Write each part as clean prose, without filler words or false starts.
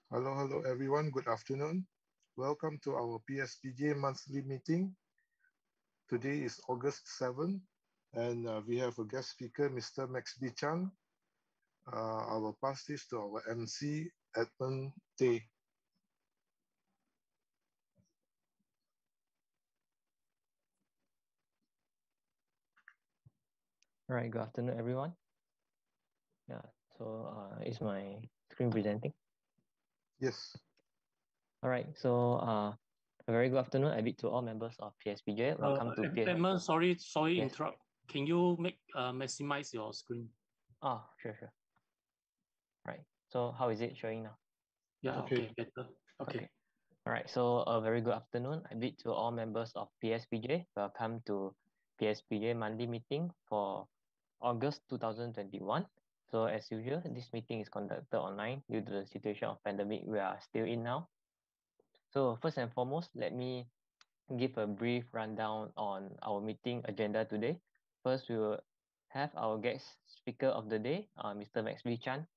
Hello everyone. Good afternoon. Welcome to our PSPJ monthly meeting. Today is August 7th, and we have a guest speaker, Mr. Maxby Chan. I will pass this to our MC, Edmund Tay. All right, good afternoon, everyone. Yeah, so is my screen presenting? Yes. All right, so a very good afternoon, I bid to all members of PSPJ. Welcome to Edmund, sorry, Yes. interrupt. Can you maximize your screen? Oh, sure. Right, so how is it showing now? Yeah, okay, better. Okay. All right, so a very good afternoon, I bid to all members of PSPJ. Welcome to PSPJ monthly meeting for August 2021. So as usual, this meeting is conducted online due to the situation of pandemic we are still in now. So first and foremost, let me give a brief rundown on our meeting agenda today. First, we will have our guest speaker of the day, Mr. Maxby Chan.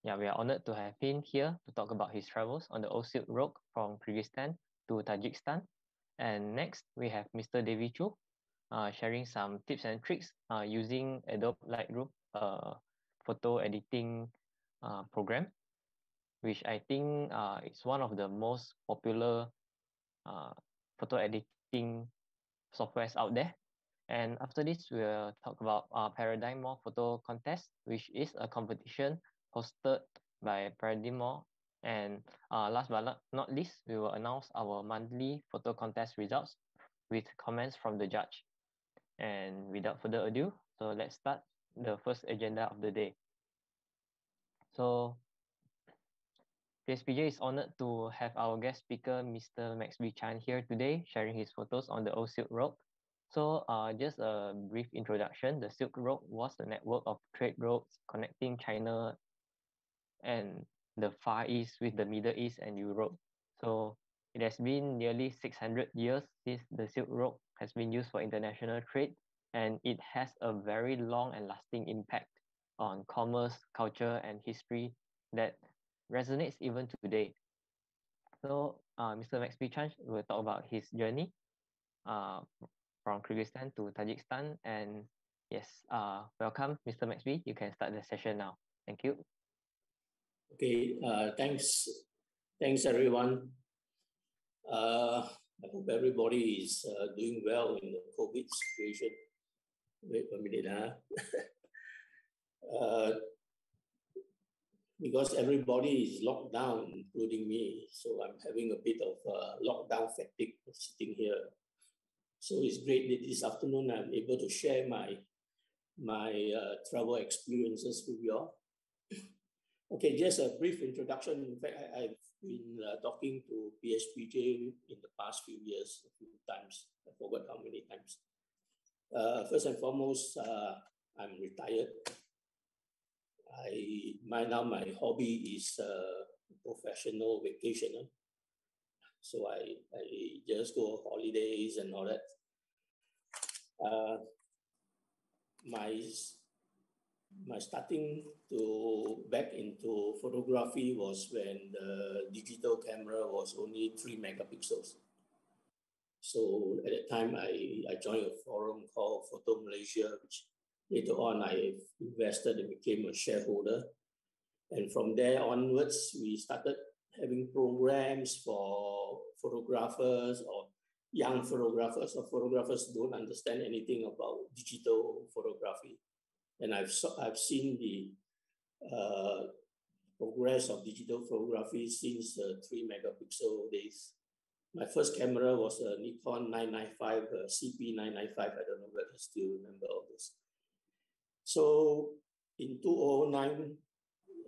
We are honored to have him here to talk about his travels on the Old Silk Road from Kyrgyzstan to Tajikistan. And next, we have Mr. Davy Choo, sharing some tips and tricks using Adobe Lightroom, photo editing program, which I think is one of the most popular photo editing softwares out there. And after this, we'll talk about Paradigm More Photo Contest, which is a competition hosted by Paradigm More. And last but not least, we will announce our monthly photo contest results with comments from the judge. And without further ado, so let's start the first agenda of the day. So PSPJ is honored to have our guest speaker, Mr. Maxby Chan, here today, sharing his photos on the Old Silk Road. So just a brief introduction. The Silk Road was a network of trade roads connecting China and the Far East with the Middle East and Europe. So it has been nearly 600 years since the Silk Road has been used for international trade, and it has a very long and lasting impact on commerce, culture, and history that resonates even today. So Mr. Maxby Chan will talk about his journey from Kyrgyzstan to Tajikistan. And yes, welcome, Mr. Maxby. You can start the session now. Thank you. Okay, thanks everyone. I hope everybody is doing well in the COVID situation. Wait a minute, because everybody is locked down, including me. So I'm having a bit of lockdown fatigue sitting here. So it's great that this afternoon I'm able to share my travel experiences with you all. Okay, just a brief introduction. In fact, I've been talking to PSPJ in the past few years, a few times. I forgot how many times. First and foremost, I'm retired. My hobby is professional vacationer. So I just go on holidays and all that. My starting to back into photography was when the digital camera was only 3 megapixels. So at that time, I joined a forum called Photo Malaysia, which later on I invested and became a shareholder. And from there onwards, we started having programs for photographers or young photographers or photographers who don't understand anything about digital photography. And I've seen the progress of digital photography since the 3 megapixel days. My first camera was a Nikon 995, CP995. I don't know whether I still remember all this. So in 2009,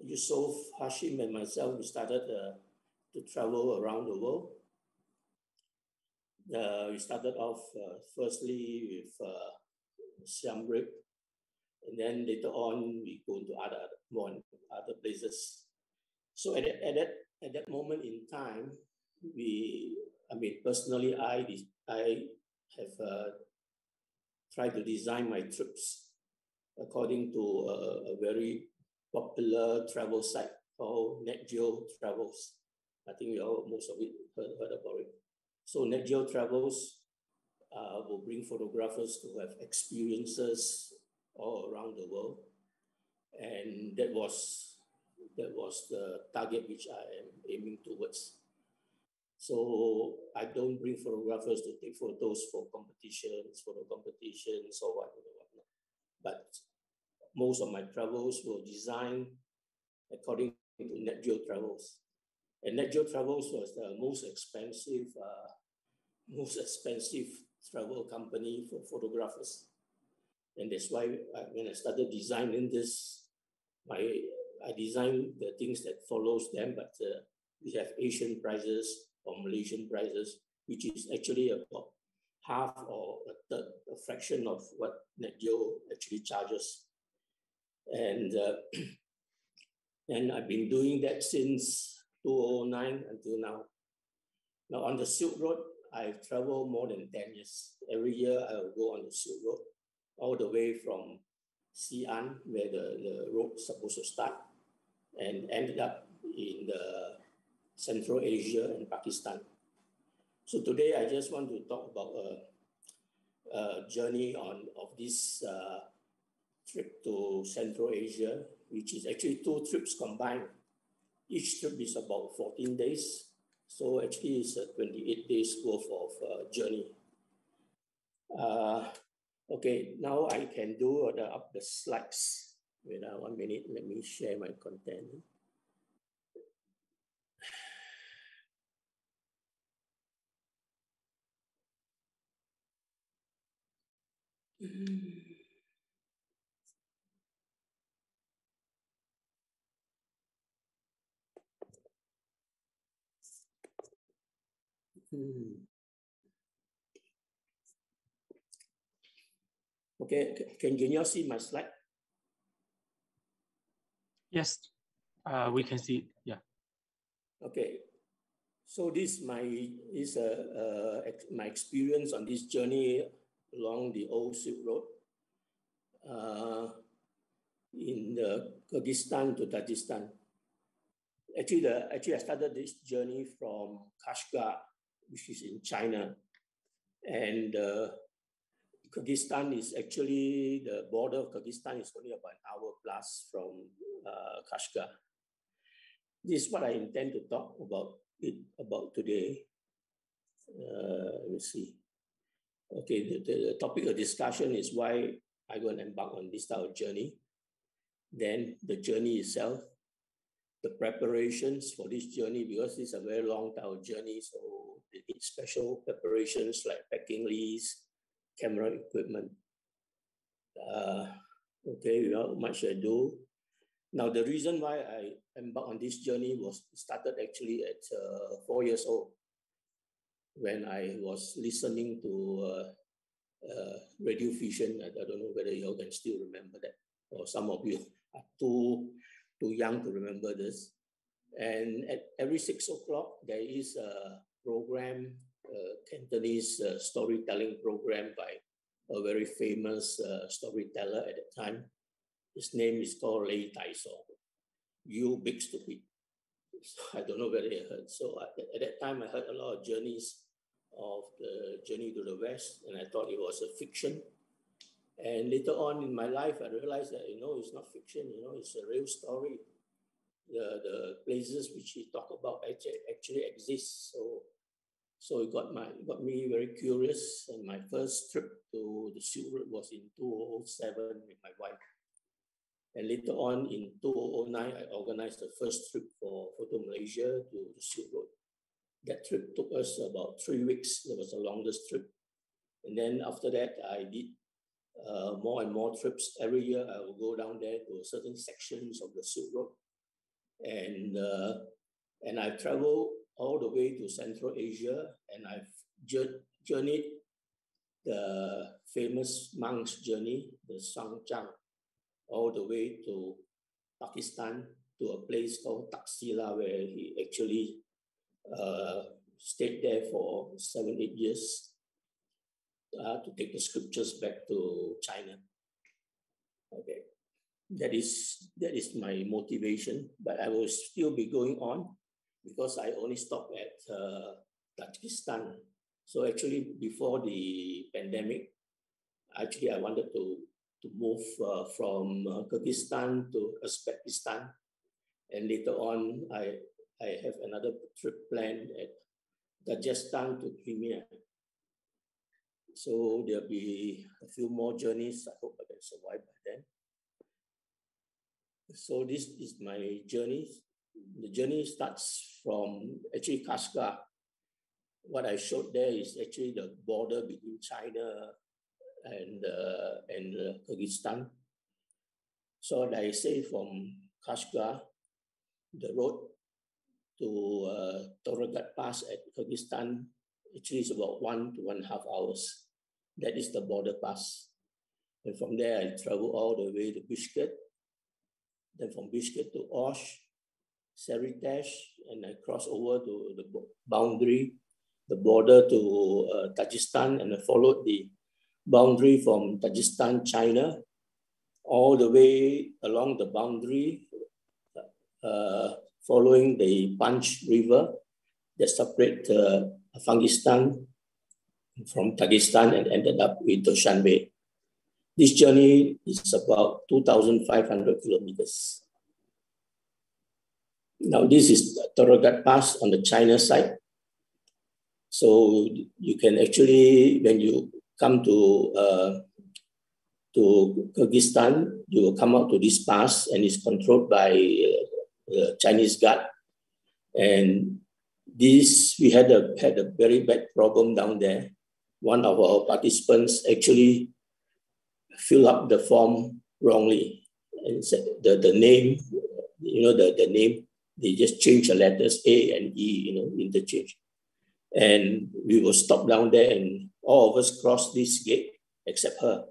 Yusuf, Hashim, and myself, we started to travel around the world. We started off firstly with Siam Reap, and then later on we go into other places. So at that moment in time, personally, I have tried to design my trips according to a very popular travel site called Net Geo Travels. I think most of it heard about it. So Net Geo Travels will bring photographers to have experiences all around the world. And that was the target which I am aiming towards. So I don't bring photographers to take photos for competitions, photo competitions or whatnot. But most of my travels were designed according to Net Geo Travels. And Net Geo Travels was the most expensive travel company for photographers. And that's why when I started designing this, I designed the things that follows them, but we have Asian prices or Malaysian prices, which is actually about half or a third, a fraction of what Net Geo actually charges. And I've been doing that since 2009 until now. Now on the Silk Road, I've traveled more than 10 years. Every year I will go on the Silk Road, all the way from Xi'an, where the road's supposed to start, and ended up in the Central Asia and Pakistan. So today I just want to talk about a journey of this trip to Central Asia, which is actually 2 trips combined. Each trip is about 14 days. So actually it's a 28 days worth of journey. Okay, now I can do up the slides. Wait 1 minute, let me share my content. Okay, can you see my slide? Yes, we can see it. Yeah. Okay, so this is my experience on this journey along the old Silk Road in the Kyrgyzstan to Tajikistan. Actually, I started this journey from Kashgar, which is in China, and Kyrgyzstan is actually, the border of Kyrgyzstan is only about an hour plus from Kashgar. This is what I intend to talk about today. Let me see. Okay, the topic of discussion is why I go and embark on this type of journey. Then the journey itself, the preparations for this journey, because it's a very long type of journey, so it needs special preparations like packing leaves, camera equipment. Okay, without much ado. Now, the reason why I embarked on this journey was started actually at 4 years old, when I was listening to Radio Fusion. I don't know whether you all can still remember that, or some of you are too young to remember this. And at every 6 o'clock, there is a program, Cantonese storytelling program by a very famous storyteller at the time. His name is called Lei Taiso, You Big Stupid. So I don't know whether you heard. So at that time, I heard a lot of journeys of the journey to the West, and I thought it was a fiction. And later on in my life, I realized that, it's not fiction, it's a real story. The places which he talked about actually exist. So it got me very curious. And my first trip to the Silk Road was in 2007 with my wife. And later on in 2009, I organized the first trip for Photo Malaysia to the Silk Road. That trip took us about 3 weeks. That was the longest trip. And then after that, I did more and more trips. Every year, I will go down there to certain sections of the Silk Road. And I've traveled all the way to Central Asia, and I've journeyed the famous monk's journey, the Sangchang, all the way to Pakistan, to a place called Taxila, where he actually stayed there for 7-8 years to take the scriptures back to China. Okay. that is my motivation, but I will still be going on because I only stopped at Tajikistan. So actually before the pandemic, actually I wanted to move from Kyrgyzstan to Uzbekistan, and later on I have another trip planned at Tajikistan to Crimea. So there'll be a few more journeys. I hope I can survive by then. So this is my journey. The journey starts from actually Kashgar. What I showed there is actually the border between China and Kyrgyzstan. So like I say, from Kashgar, the road to Toragat Pass at Kyrgyzstan actually is about 1 to 1.5 hours. That is the border pass. And from there, I travel all the way to Bishkek. Then from Bishkek to Osh, Saritesh, and I cross over to the boundary, the border to Tajikistan, and I followed the boundary from Tajikistan, China, all the way along the boundary, following the Panch River that separate Afghanistan from Tajikistan, and ended up with Dushanbe. This journey is about 2,500 kilometers. Now this is Toragat Pass on the China side. So you can actually, when you come to Kyrgyzstan, you will come out to this pass, and it's controlled by the Chinese guard. And this, we had a very bad problem down there. One of our participants actually filled up the form wrongly and said the name, the name, they just changed the letters A and E, interchange. And we were stopped down there, and all of us crossed this gate except her.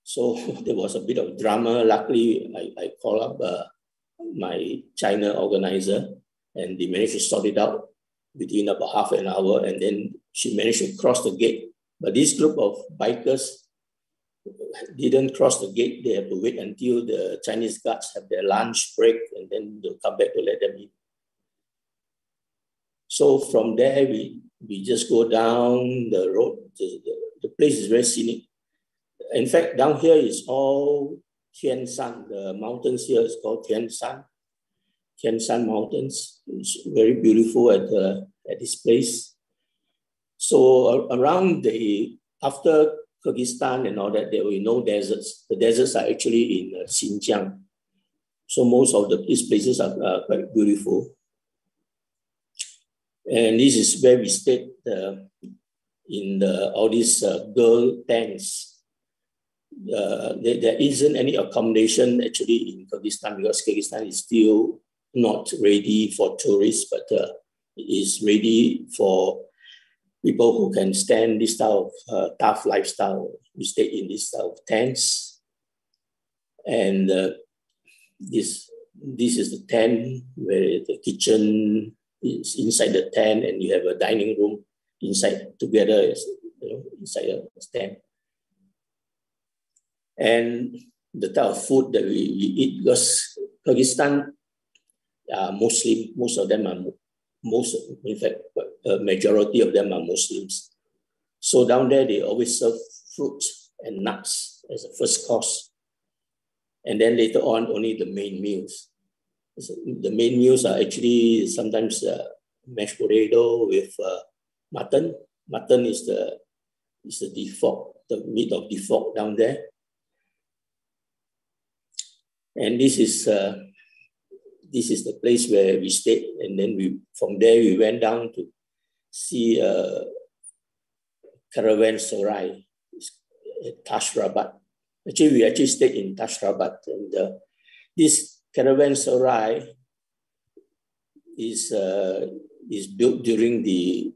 So there was a bit of drama. Luckily, I called up my China organizer, and they managed to sort it out within about half an hour, and then she managed to cross the gate. But this group of bikers didn't cross the gate. They have to wait until the Chinese guards have their lunch break, and then they'll come back to let them in. So from there, we just go down the road. The place is very scenic. In fact, down here is all Tian Shan. The mountains here is called Tian Shan Mountains. It's very beautiful at this place. So around after Kyrgyzstan and all that, there were no deserts. The deserts are actually in Xinjiang. So most of these places are quite beautiful. And this is where we stayed in all these girl tents. There isn't any accommodation actually in Kyrgyzstan, because Kyrgyzstan is still not ready for tourists, but it is ready for people who can stand this type of tough lifestyle. We stay in this type of tents. And this is the tent where the kitchen is inside the tent, and you have a dining room inside together, inside a tent. And the type of food that we eat, because Kyrgyzstan are Muslim, in fact, a majority of them are Muslims. So down there, they always serve fruits and nuts as a first course. And then later on, only the main meals. The main meals are actually sometimes mashed potato with mutton. Mutton is the default, the meat of default down there. And this is the place where we stayed, and then from there we went down to see a caravanserai at Tashrabat. Actually, we stayed in Tashrabat, and this caravanserai is built during the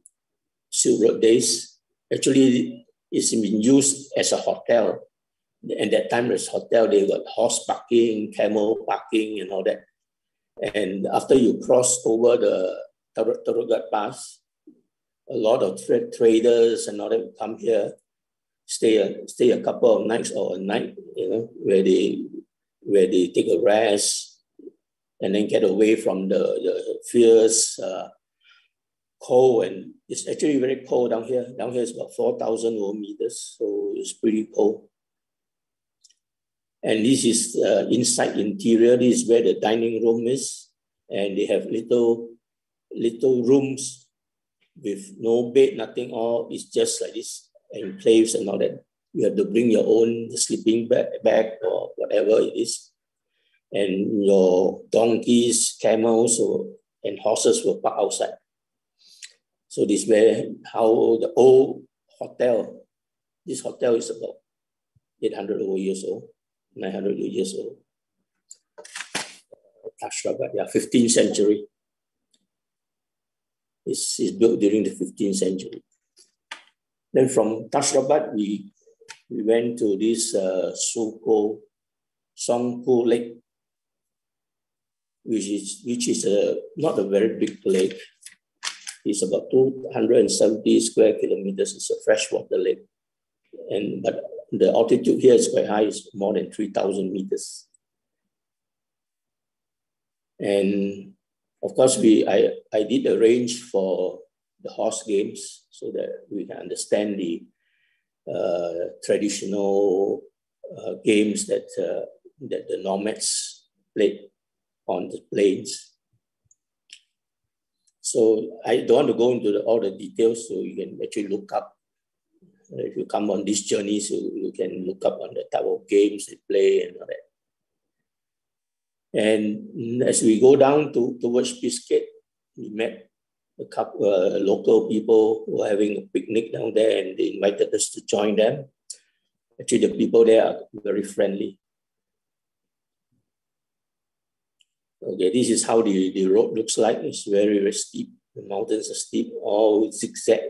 Silk Road days. Actually, it's been used as a hotel. And that time as hotel, they got horse parking, camel parking, and all that. And after you cross over the Toragat Pass, a lot of traders and all that will come here, stay a couple of nights or a night, where where they take a rest and then get away from the fierce cold. And it's actually very cold down here. Down here is about 4,000 meters, so it's pretty cold. And this is inside interior. This is where the dining room is. And they have little rooms with no bed, nothing. All it's just like this enclaves and all that. You have to bring your own sleeping bag or whatever it is. And your donkeys, camels, and horses will park outside. So this is where how the old hotel, this hotel is about 800 years old, 900 years old. Ashrabat, yeah, 15th century. It's built during the 15th century. Then from Tashrabat, we went to this Songko Lake, which is not a very big lake. It's about 270 square kilometers. It's a freshwater lake, but the altitude here is quite high. It's more than 3,000 meters. And of course, I did arrange for the horse games so that we can understand the traditional games that the nomads played on the plains. So I don't want to go into all the details, so you can actually look up. If you come on this journey, so you can look up on the type of games they play and all that. And as we go down towards Biscuit, we met a couple local people who were having a picnic down there, and they invited us to join them. Actually, the people there are very friendly. Okay, this is how the road looks like. It's very, very steep. The mountains are steep, all zigzag.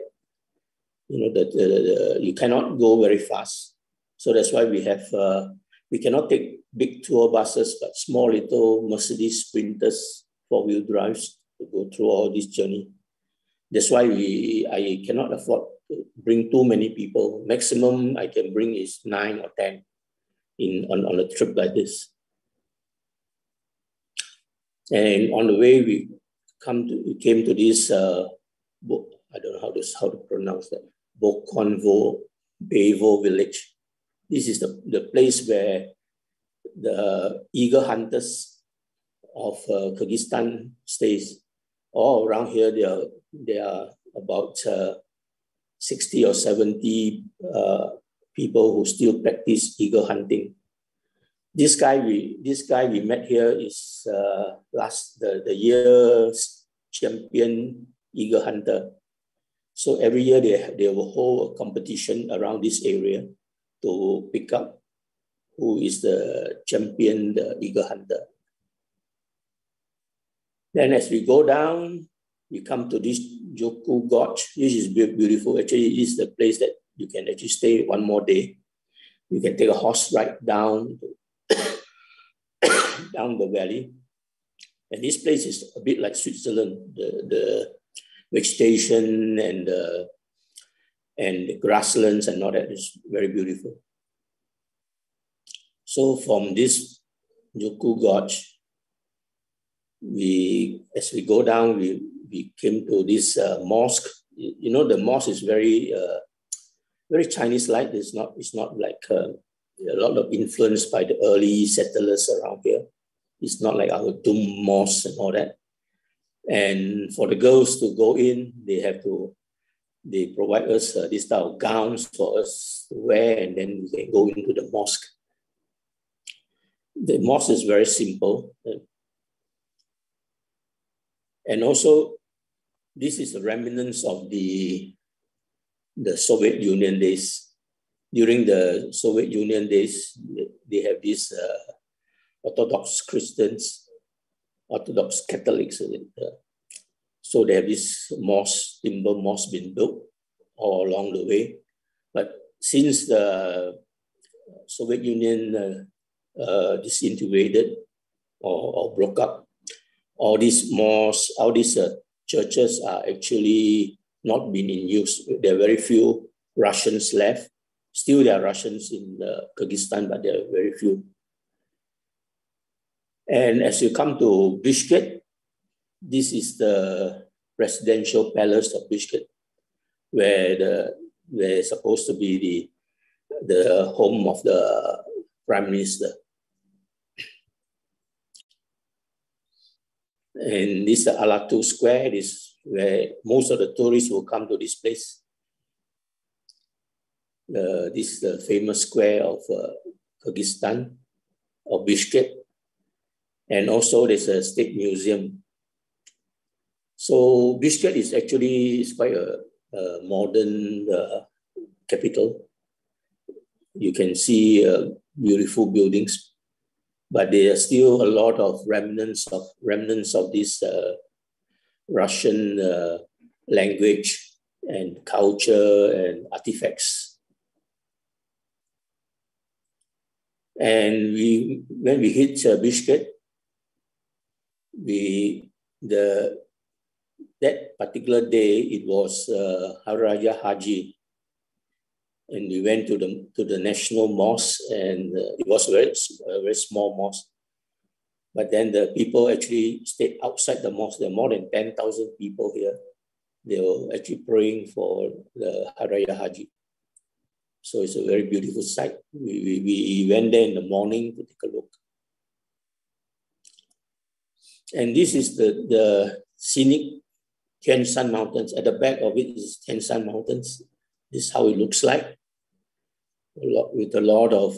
You know, you cannot go very fast. So that's why we have, we cannot take big tour buses, but small little Mercedes Sprinters, 4-wheel drives to go through all this journey. That's why I cannot afford to bring too many people. Maximum I can bring is 9 or 10 on a trip like this. And on the way, we came to this, I don't know how to pronounce that, Convo, Beaver village. This is the place where the eagle hunters of Kyrgyzstan stays. All around here, there are about 60 or 70 people who still practice eagle hunting. This guy we met here is the year's champion eagle hunter. So every year they will hold a competition around this area to pick up who is the champion, the eagle hunter. Then as we go down, we come to this Joku Gorge. This is beautiful. Actually, this is the place that you can actually stay one more day. You can take a horse ride down the valley. And this place is a bit like Switzerland. The vegetation and the grasslands and all that is very beautiful. So from this Joku Gorge, as we go down, we came to this mosque. You know, the mosque is very very Chinese-like. It's not like a lot of influence by the early settlers around here. It's not like our dome mosque and all that. And for the girls to go in, they provide us this type of gowns for us to wear, and then we can go into the mosque. The mosque is very simple. And also, this is the remnants of the Soviet Union days. During the Soviet Union days, they have these Orthodox Christians, Orthodox Catholics. So they have this mosque, timber mosque being built all along the way. But since the Soviet Union disintegrated or broke up, all these mosques, all these churches are actually not being in use. There are very few Russians left. Still, there are Russians in Kyrgyzstan, but there are very few. And as you come to Bishkek, this is the presidential palace of Bishkek, where supposed to be the home of the prime minister. And this is the Alatu Square. This is where most of the tourists will come to this place. This is the famous square of Kyrgyzstan, of Bishkek. And also there's a state museum. So Bishkek is actually quite a modern capital. You can see beautiful buildings, but there are still a lot of remnants of this Russian language and culture and artifacts. And when we hit Bishkek, that particular day, it was Hari Raya Haji, and we went to the National Mosque, and it was a very small mosque. But then the people actually stayed outside the mosque. There are more than 10,000 people here. They were actually praying for the Hari Raya Haji. So it's a very beautiful sight. We went there in the morning to take a look. And this is the scenic Tian Shan Mountains. At the back of it is Tian Shan Mountains. This is how it looks like, with a lot of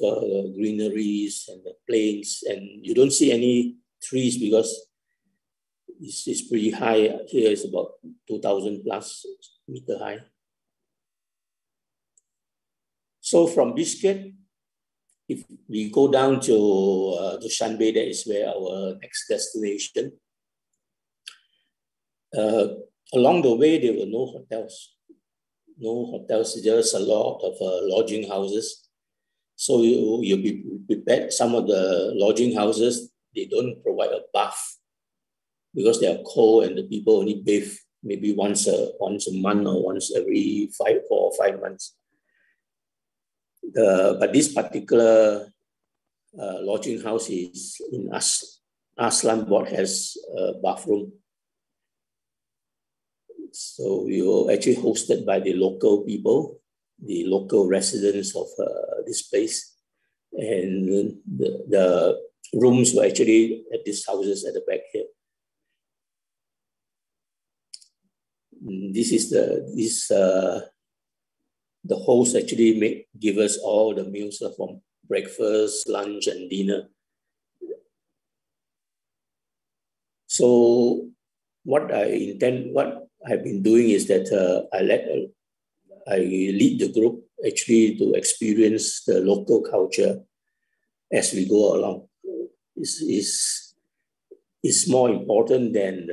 greeneries and the plains. And you don't see any trees because it's pretty high. Here it's about 2,000 plus meter high. So from Bishkek, if we go down to Dushanbe, that is where our next destination. Along the way, there were no hotels. No hotels, just a lot of lodging houses. So you'll be prepared. Some of the lodging houses, they don't provide a bath because they are cold and the people only bathe maybe once a month or once every 4 or 5 months. But this particular lodging house is in Aslanbot, has a bathroom. So we were actually hosted by the local people, the local residents of this place. And the rooms were actually at these houses at the back here. This is the host actually give us all the meals from breakfast, lunch, and dinner. So what I've been doing is that I lead the group actually to experience the local culture as we go along. It's more important than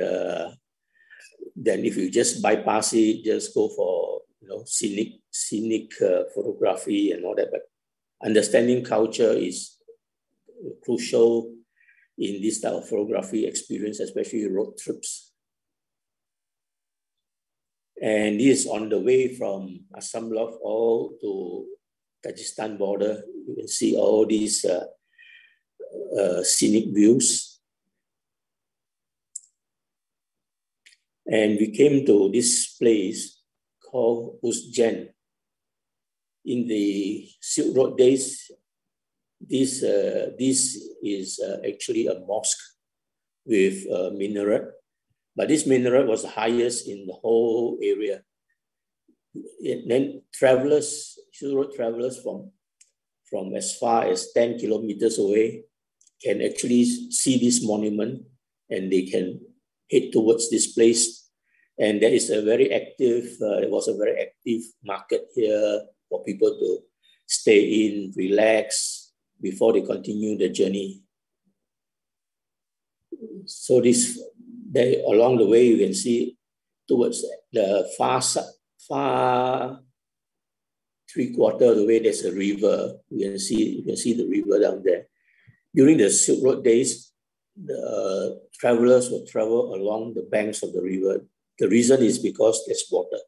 if you just bypass it, just go for scenic photography and all that. But understanding culture is crucial in this type of photography experience, especially road trips. And this is on the way from Assam Bluff all to Tajikistan border. You can see all these scenic views. And we came to this place called Uzgen. In the Silk Road days, this is actually a mosque with a minaret. But this minaret was the highest in the whole area. And then travelers, Silk Road travelers from as far as 10 kilometers away can actually see this monument, and they can head towards this place. And there is a very active, there was a very active market here for people to stay in, relax before they continue the journey. So along the way, you can see towards the far 3/4 of the way, there's a river. You can see the river down there. During the Silk Road days, the travelers will travel along the banks of the river. The reason is because there's water.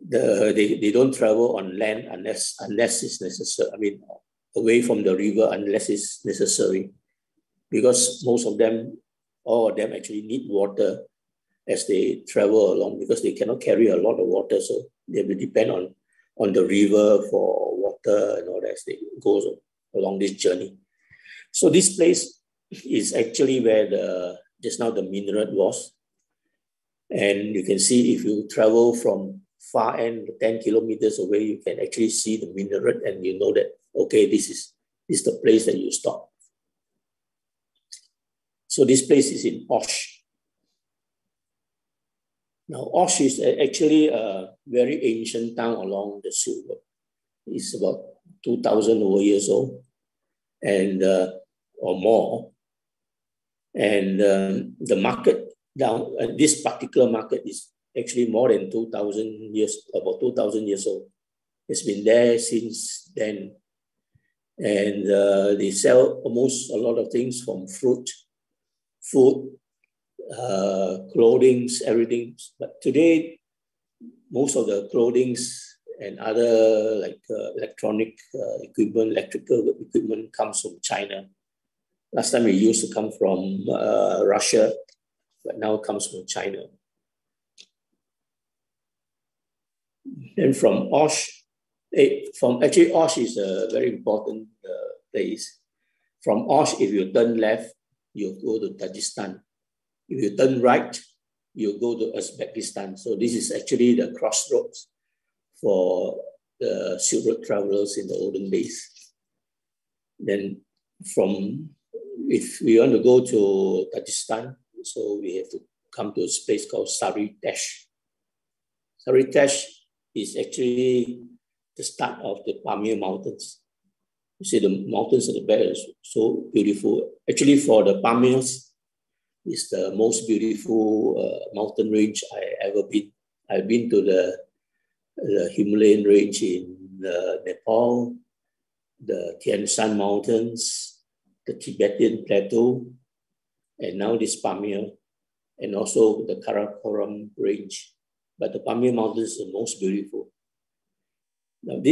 They don't travel on land unless it's necessary. I mean, away from the river unless it's necessary. because most of them, all of them actually need water as they travel along, because they cannot carry a lot of water. So they will depend on the river for water and all that as they go along this journey. So this place is actually where just now the minaret was. And you can see if you travel from far end, 10 kilometers away, you can actually see the minaret and you know that, okay, this is the place that you stop. So this place is in Osh. Now, Osh is actually a very ancient town along the Silk Road. It's about 2,000 over years old, and or more. And the market down, this particular market is actually more than 2,000 years, about 2,000 years old. It's been there since then. And they sell almost a lot of things from fruit, food, clothing, everything. But today, most of the clothing and other like electronic equipment, electrical equipment comes from China. Last time it used to come from Russia, but now it comes from China. And from Osh, actually Osh is a very important place. From Osh, if you turn left, you go to Tajikistan. If you turn right, you go to Uzbekistan. So this is actually the crossroads for the Silk Road travelers in the olden days. Then if we want to go to Tajikistan, so we have to come to a place called Saritesh. Saritesh is actually the start of the Pamir Mountains. You see the mountains at the back is so beautiful. Actually, for the Pamirs, it's the most beautiful mountain range I ever been. I've been to the Himalayan range in Nepal, the Tian Shan Mountains, the Tibetan Plateau, and now this Pamir, and also the Karakoram range. But the Pamir Mountains is the most beautiful. Now at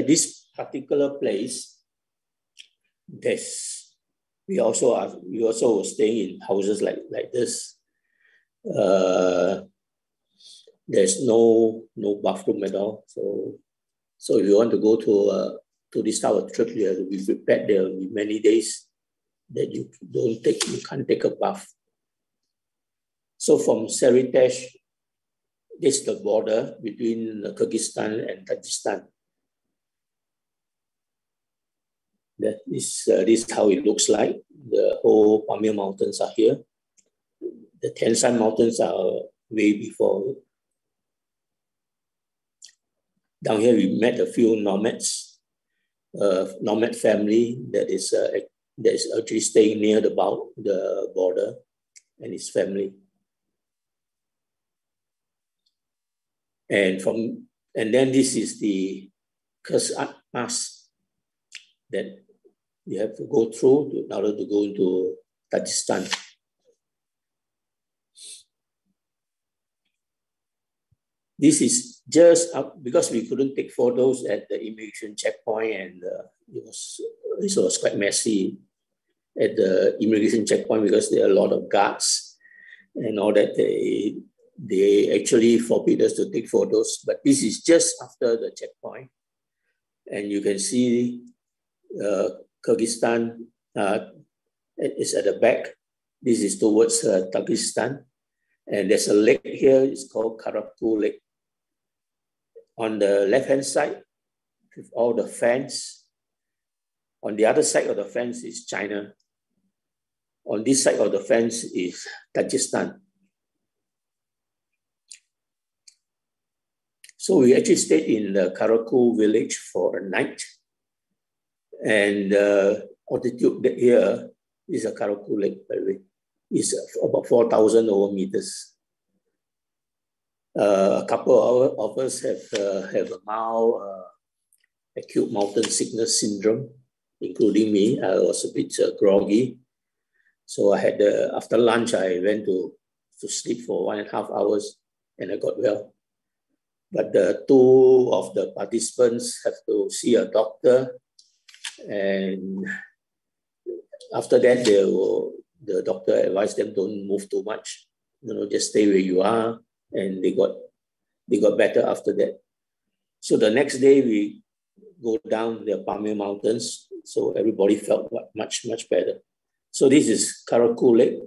this particular place, we also were staying in houses like this. There's no bathroom at all. So if you want to go to this type of trip, you have to be prepared. There will be many days that you can't take a bath. So from Saritesh, this is the border between Kyrgyzstan and Tajikistan. This is how it looks like. The whole Pamir Mountains are here. The Tian Shan Mountains are way before. Down here, we met a few nomads, nomad family that is actually staying near the border, and his family. And then this is the Kyrgyzstan Pass that you have to go through in order to go into Tajikistan. This is just up because we couldn't take photos at the immigration checkpoint, and it was quite messy at the immigration checkpoint because there are a lot of guards and all that. They actually forbid us to take photos, but this is just after the checkpoint, and you can see Kyrgyzstan is at the back. This is towards Tajikistan, and there's a lake here. It's called Karaku Lake. On the left-hand side, with all the fence. On the other side of the fence is China. On this side of the fence is Tajikistan. So we actually stayed in the Karaku village for a night. And altitude here is a Karaku Lake, by the way. It's about 4,000 over meters. A couple of us have a mild acute mountain sickness syndrome, including me. I was a bit groggy. So I had after lunch, I went to sleep for 1.5 hours and I got well. But the two of the participants have to see a doctor, and After that, the doctor advised them, don't move too much, just stay where you are. And they got better after that. So the next day we go down the Pamir Mountains. So everybody felt much, much better. So this is Karaku Lake.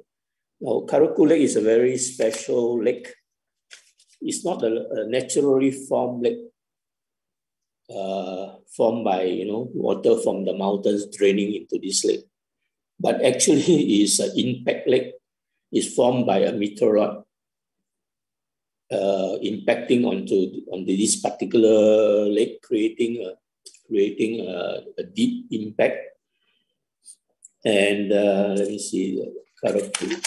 Now, Karaku Lake is a very special lake. It's not a naturally formed lake, formed by water from the mountains draining into this lake. But actually is an impact lake. It's formed by a meteorite impacting onto this particular lake, creating a deep impact. And let me see, Karaku.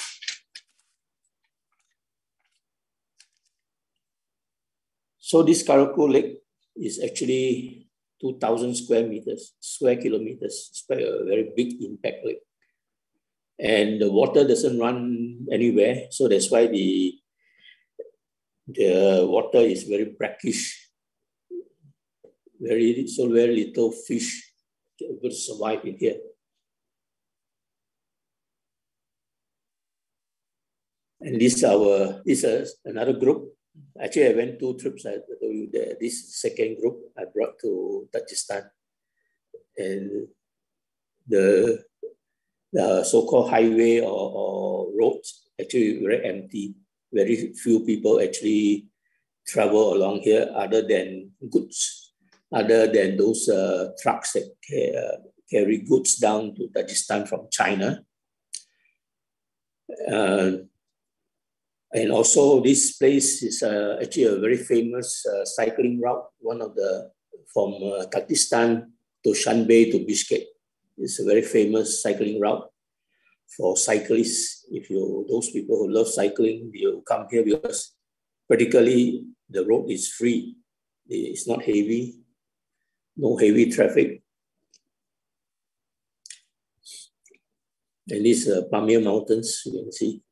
So this Karaku Lake is actually 2,000 square kilometers. It's quite a very big impact lake. And the water doesn't run anywhere. So that's why the water is very brackish. Very little fish will survive in here. And this is another group. Actually, I went 2 trips. I told you that this second group I brought to Tajikistan, and the so-called highway or roads actually very empty. Very few people actually travel along here, other than goods, other than those trucks that carry goods down to Tajikistan from China. And also this place is actually a very famous cycling route, from Tajikistan to Shanbei to Bishkek. It's a very famous cycling route for cyclists. Those people who love cycling, you come here because practically the road is free. It's not heavy, no heavy traffic. And these Pamir Mountains, you can see.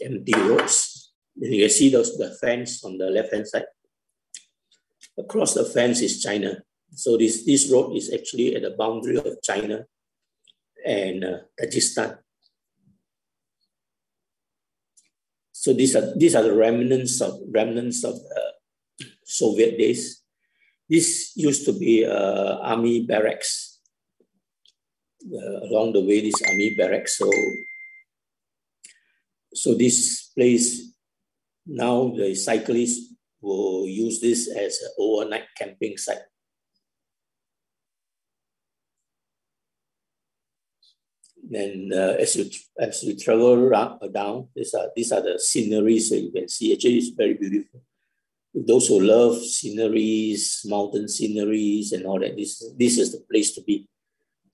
Empty roads. Then you can see the fence on the left-hand side. Across the fence is China. So this road is actually at the boundary of China and Tajikistan. So these are the remnants of Soviet days. This used to be army barracks. Along the way, this army barracks. So this place, now the cyclists will use this as an overnight camping site. Then as you travel down, these are the sceneries that you can see. Actually, it's very beautiful. Those who love sceneries, mountain sceneries and all that, this is the place to be.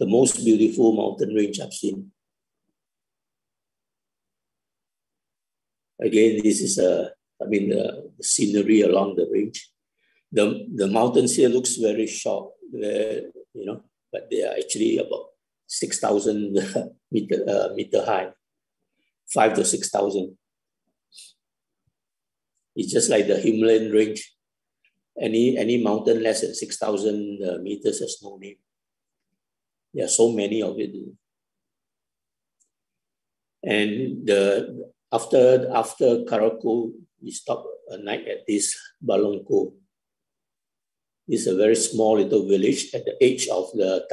The most beautiful mountain range I've seen. Again, this is the scenery along the range. The mountains here looks very short, but they are actually about 6,000 meter high, 5,000 to 6,000. It's just like the Himalayan range. Any mountain less than 6,000 meters has no name. There are so many of it. And after Karaku, we stopped a night at this Balongko. It's a very small little village at the edge of the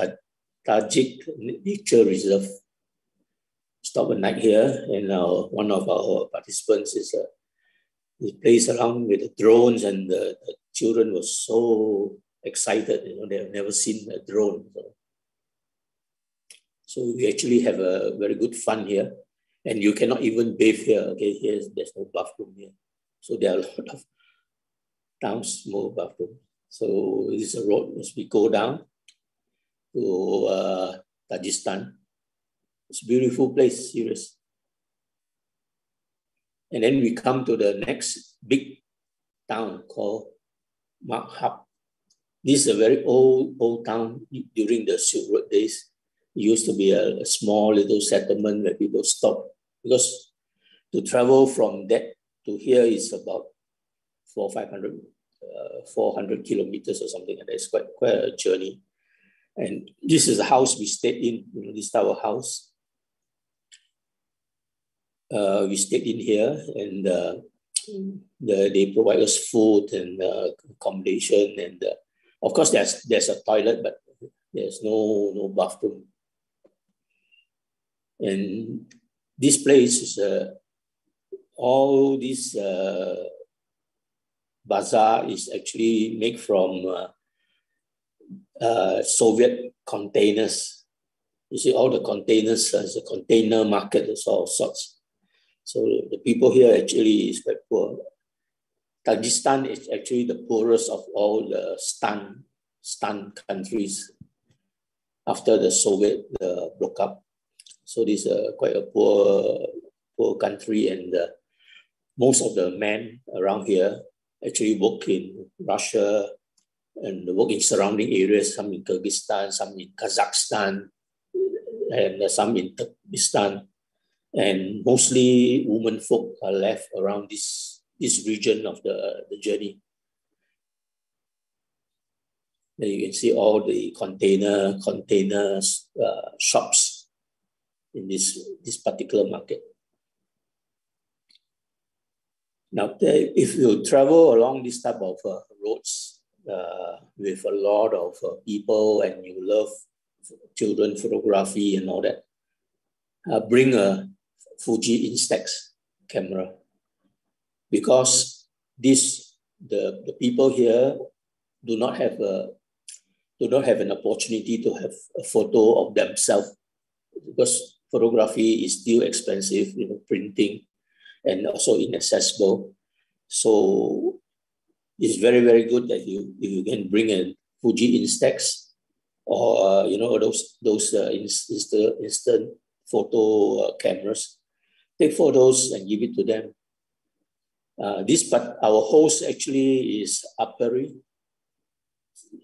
Tajik Nature Reserve. Stop a night here, and one of our participants he plays around with the drones, and the children were so excited. They have never seen a drone. So we actually have a very good fun here. And you cannot even bathe here. Okay, there's no bathroom here. So there are a lot of towns, more bathroom. So this is a road as we go down to Tajikistan. It's a beautiful place, serious. And then we come to the next big town called Makhab. This is a very old town during the Silk Road days. It used to be a small little settlement where people stop, because to travel from that to here is about 400 kilometers or something, and it's quite a journey. And this is the house we stayed in, you know, this type of house. We stayed in here, and they provide us food and accommodation, and of course there's a toilet, but there's no bathroom. And this place is all this bazaar is actually made from Soviet containers. You see all the containers as a container market of all sorts. So the people here actually is quite poor. Tajikistan is actually the poorest of all the Stan countries after the Soviet broke up. So this is quite a poor country, and most of the men around here actually work in Russia and work in surrounding areas, some in Kyrgyzstan, some in Kazakhstan, and some in Tajikistan. And mostly women folk are left around this region of the journey. Then you can see all the containers shops in this particular market. Now, if you travel along this type of roads with a lot of people, and you love children photography and all that, bring a Fuji Instax camera, because the people here do not have an opportunity to have a photo of themselves, because photography is still expensive, you know, printing, and also inaccessible. So it's very, very good that you can bring a Fuji Instax, or you know, those instant photo cameras. Take photos and give it to them. But our host actually is Aberration.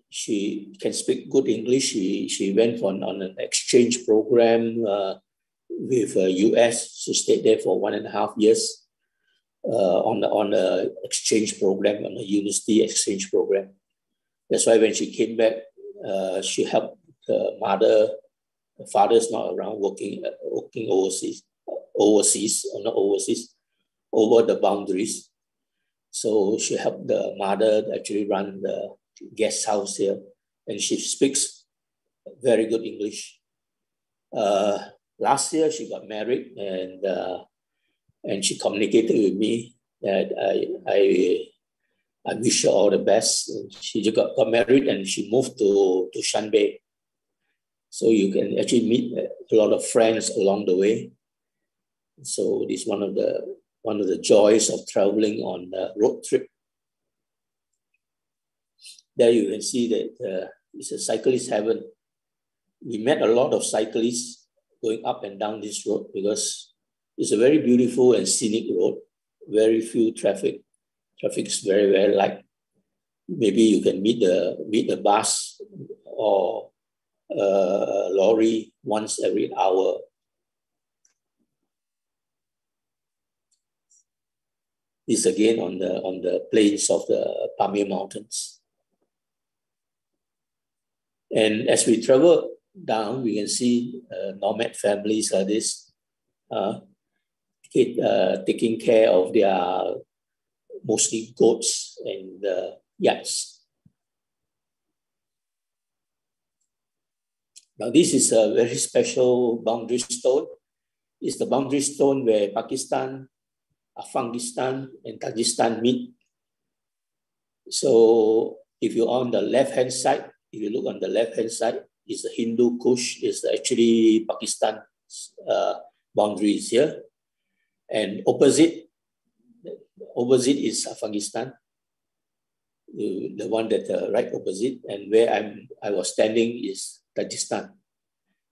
She can speak good English. She went on an exchange program with US. She stayed there for 1.5 years on the exchange program, on a university exchange program. That's why when she came back, she helped her mother. Her father's not around, working overseas, or not overseas, over the boundaries. So she helped the mother actually run the guest house here, and she speaks very good English. Last year she got married, and she communicated with me that I wish her all the best. She got married, and she moved to Shanbei. So you can actually meet a lot of friends along the way. So this is one of the joys of traveling on a road trip. There you can see that it's a cyclist heaven. We met a lot of cyclists going up and down this road, because it's a very beautiful and scenic road. Very few traffic. Traffic is very, very light. Maybe you can meet the bus or lorry once every hour. This again on the plains of the Pamir Mountains. And as we travel down, we can see nomad families like this, taking care of their mostly goats and yaks. Now this is a very special boundary stone. It's the boundary stone where Pakistan, Afghanistan, and Tajikistan meet. So if you're on the left-hand side, if you look on the left-hand side, is the Hindu Kush, is actually Pakistan boundaries here. And opposite is Afghanistan, the one that right opposite, and where I was standing is Tajikistan.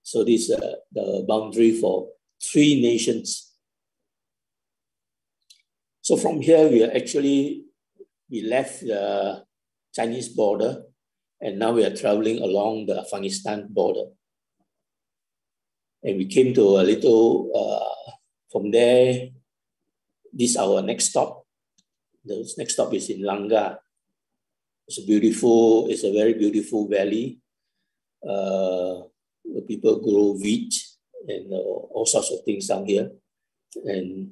So this is the boundary for 3 nations. So from here, we left the Chinese border, and now we are traveling along the Afghanistan border. And we came to a little, from there, this is our next stop. The next stop is in Langa. It's a very beautiful valley. where people grow wheat and all sorts of things down here. And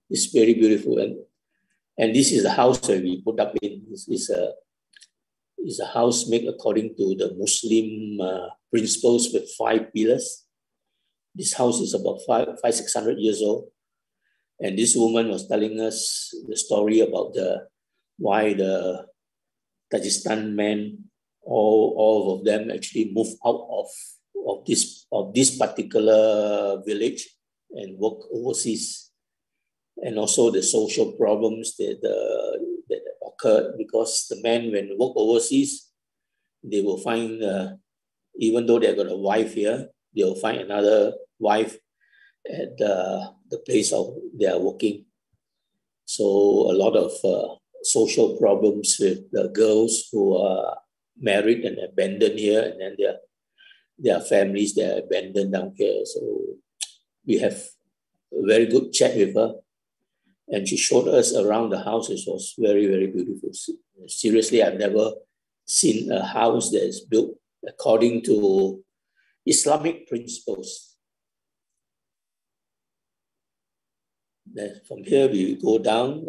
it's very beautiful. And this is the house that we put up in. It's a house made according to the Muslim principles with 5 pillars. This house is about 600 years old. And this woman was telling us the story about why the Tajikistan men, all of them actually moved out of this particular village and work overseas. And also the social problems that occurred because the men, when they work overseas, they will find, even though they've got a wife here, they will find another wife at the place of their working. So a lot of social problems with the girls who are married and abandoned here, and then their families, they're abandoned down here. So we have a very good chat with her. And she showed us around the house. It was very, very beautiful. Seriously, I've never seen a house that is built according to Islamic principles. Then from here, we go down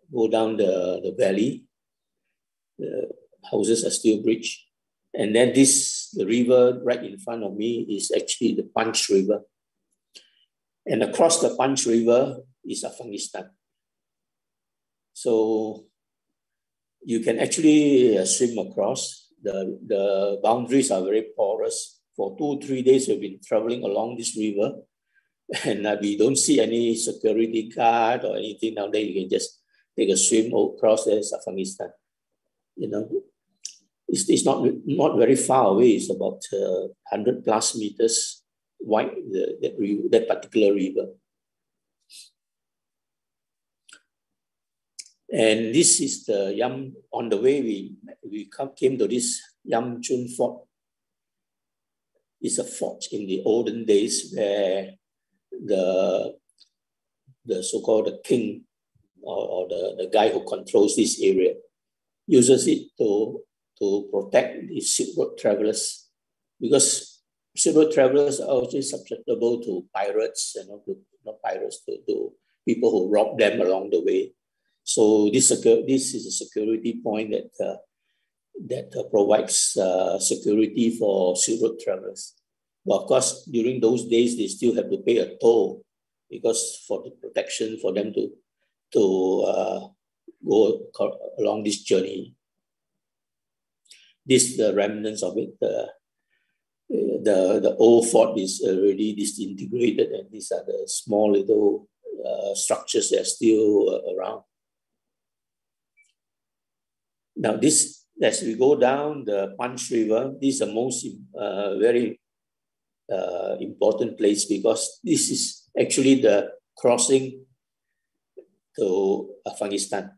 the valley. The houses are still bridged. And then the river right in front of me is actually the Punch River. And across the Punch River is Afghanistan. So you can actually swim across. The boundaries are very porous. For 2-3 days, we've been traveling along this river, and we don't see any security guard or anything down there. You can just take a swim across. There's Afghanistan. You know, it's not very far away. It's about 100+ meters wide. That particular river. And this is the on the way we came to this Yam Chun Fort. It's a fort in the olden days where the so-called the king or the guy who controls this area uses it to protect the Silk Road travelers, because Silk Road travelers are also susceptible to pirates, to people who rob them along the way. So this is a security point that provides security for Silk Road travelers. But of course, during those days, they still have to pay a toll because for the protection for them to go along this journey. This the remnants of it. The old fort is already disintegrated, and these are the small little structures that are still around. Now, as we go down the Punch River, this is the most very important place, because this is actually the crossing to Afghanistan.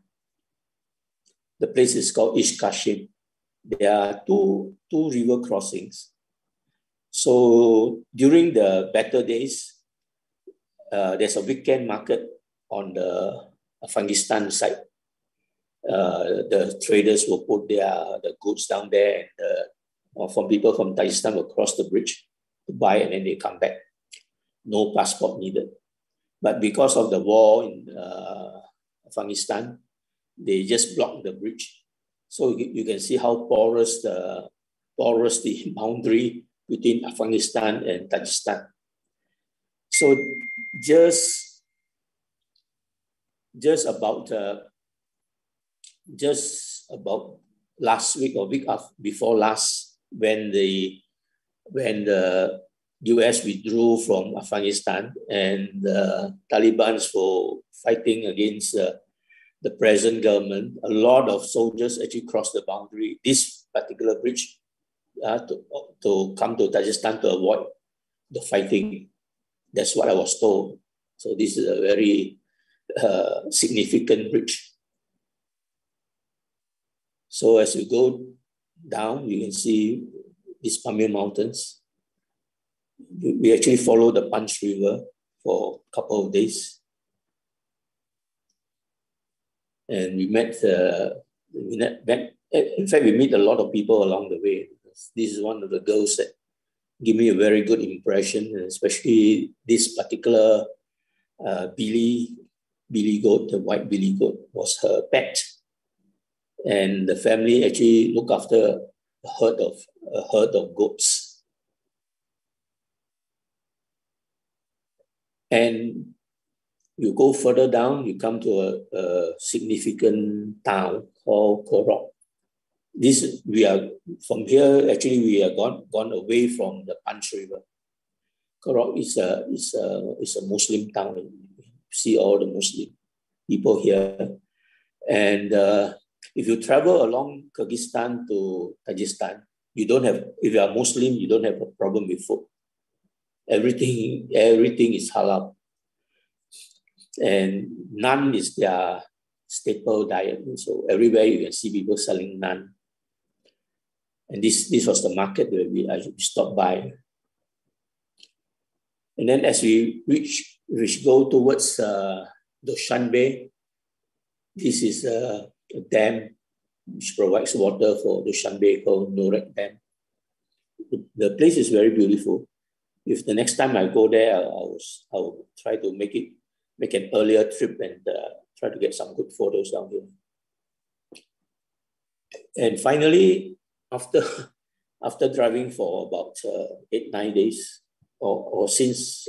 The place is called Ishkashim. There are two river crossings. So during the better days, there's a weekend market on the Afghanistan side. The traders will put the goods down there, and from people from Tajikistan will cross the bridge to buy, and then they come back. No passport needed. But because of the war in Afghanistan, they just blocked the bridge. So you can see how porous the boundary between Afghanistan and Tajikistan. So just about last week or week before last, when the US withdrew from Afghanistan and the Taliban were fighting against the present government, a lot of soldiers actually crossed the boundary, this particular bridge, to come to Tajikistan to avoid the fighting. That's what I was told. So this is a very significant bridge. So as you go down, you can see these Pamir Mountains. We actually followed the Punch River for a couple of days. And we met, in fact, we meet a lot of people along the way. This is one of the girls that give me a very good impression, especially this particular Billy goat, the white Billy goat, was her pet. And the family actually looked after a herd of goats. And you go further down, you come to a significant town called Korok. From here, actually, we are gone away from the Punch River. Korok is a Muslim town. You see all the Muslim people here. And if you travel along Kyrgyzstan to Tajikistan, if you are Muslim, you don't have a problem with food. Everything is halal. And naan is their staple diet. So everywhere you can see people selling naan. And this was the market where we stopped by. And then as we go towards Dushanbe, this is a dam which provides water for Dushanbe called Norek Dam. The place is very beautiful. If the next time I go there, I'll try to make an earlier trip and try to get some good photos down here. And finally, after driving for about 8-9 days, or since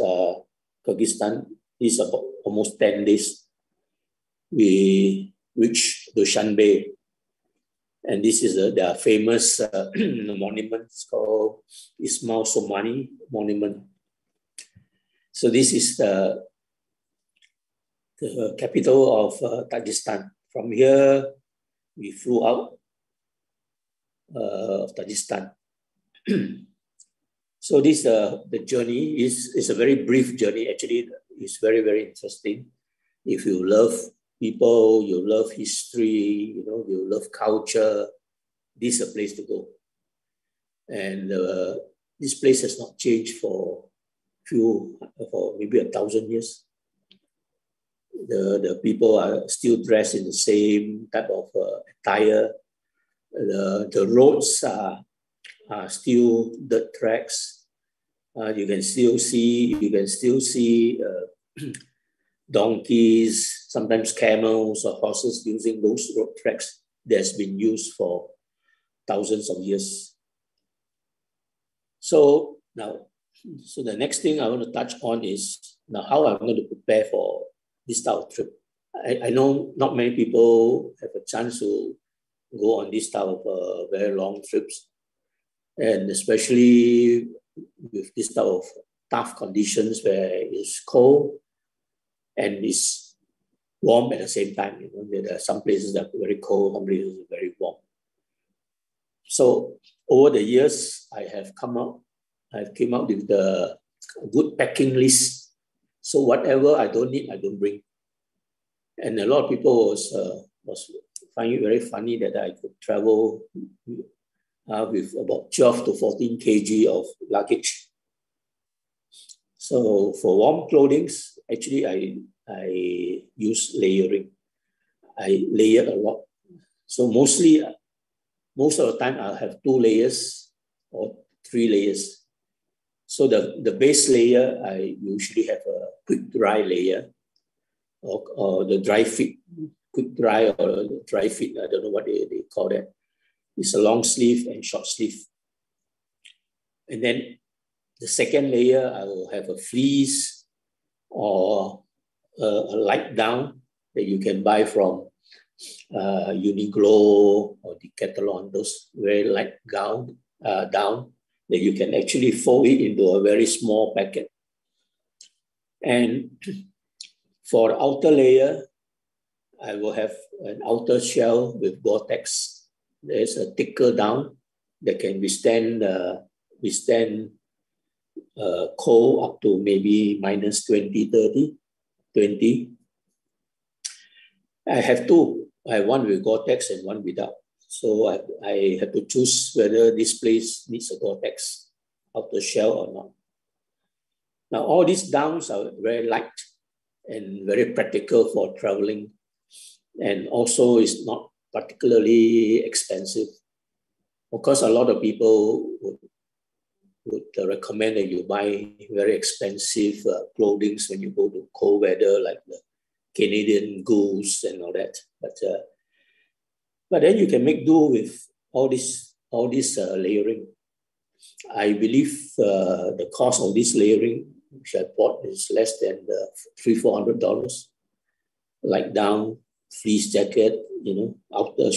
Kyrgyzstan is about almost 10 days, we reached Dushanbe. And this is their famous monument called Ismail Somani monument. So this is the capital of Tajikistan. From here, we flew out of Tajikistan. So this the journey is a very brief journey. Actually, it's very, very interesting. If you love people, you love history, you love culture, this is a place to go. And this place has not changed for maybe 1,000 years. The people are still dressed in the same type of attire. The roads are still dirt tracks. You can still see donkeys, sometimes camels or horses using those road tracks that's been used for thousands of years. So the next thing I want to touch on is now how I'm going to prepare for this type of trip. I know not many people have a chance to go on this type of very long trips, and especially with this type of tough conditions where it's cold and it's warm at the same time. There are some places that are very cold, some places are very warm. So over the years, I came out with the good packing list. So whatever I don't need, I don't bring. And a lot of people was finding it very funny that I could travel with about 12 to 14 kg of luggage. So for warm clothing, actually I use layering. I layer a lot. So most of the time I'll have 2 layers or 3 layers. So the base layer, I usually have a quick dry layer or the dry fit, quick dry or dry fit, I don't know what they call that. It's a long sleeve and short sleeve. And then the second layer, I will have a fleece or a light down that you can buy from Uniqlo or Decathlon, those very light down that you can actually fold it into a very small packet. And for the outer layer, I will have an outer shell with Gore-Tex. There's a thicker down that can withstand cold up to maybe minus 20. I have 2. I have one with Gore-Tex and one without. So I have to choose whether this place needs a Gore-Tex outer shell or not. Now, all these downs are very light and very practical for traveling. And also it's not particularly expensive. Of course, a lot of people would would recommend that you buy very expensive clothing when you go to cold weather, like the Canadian Goose and all that. But then you can make do with all this layering. I believe the cost of this layering, which I bought, is less than $300-400. Like down, fleece jacket, outer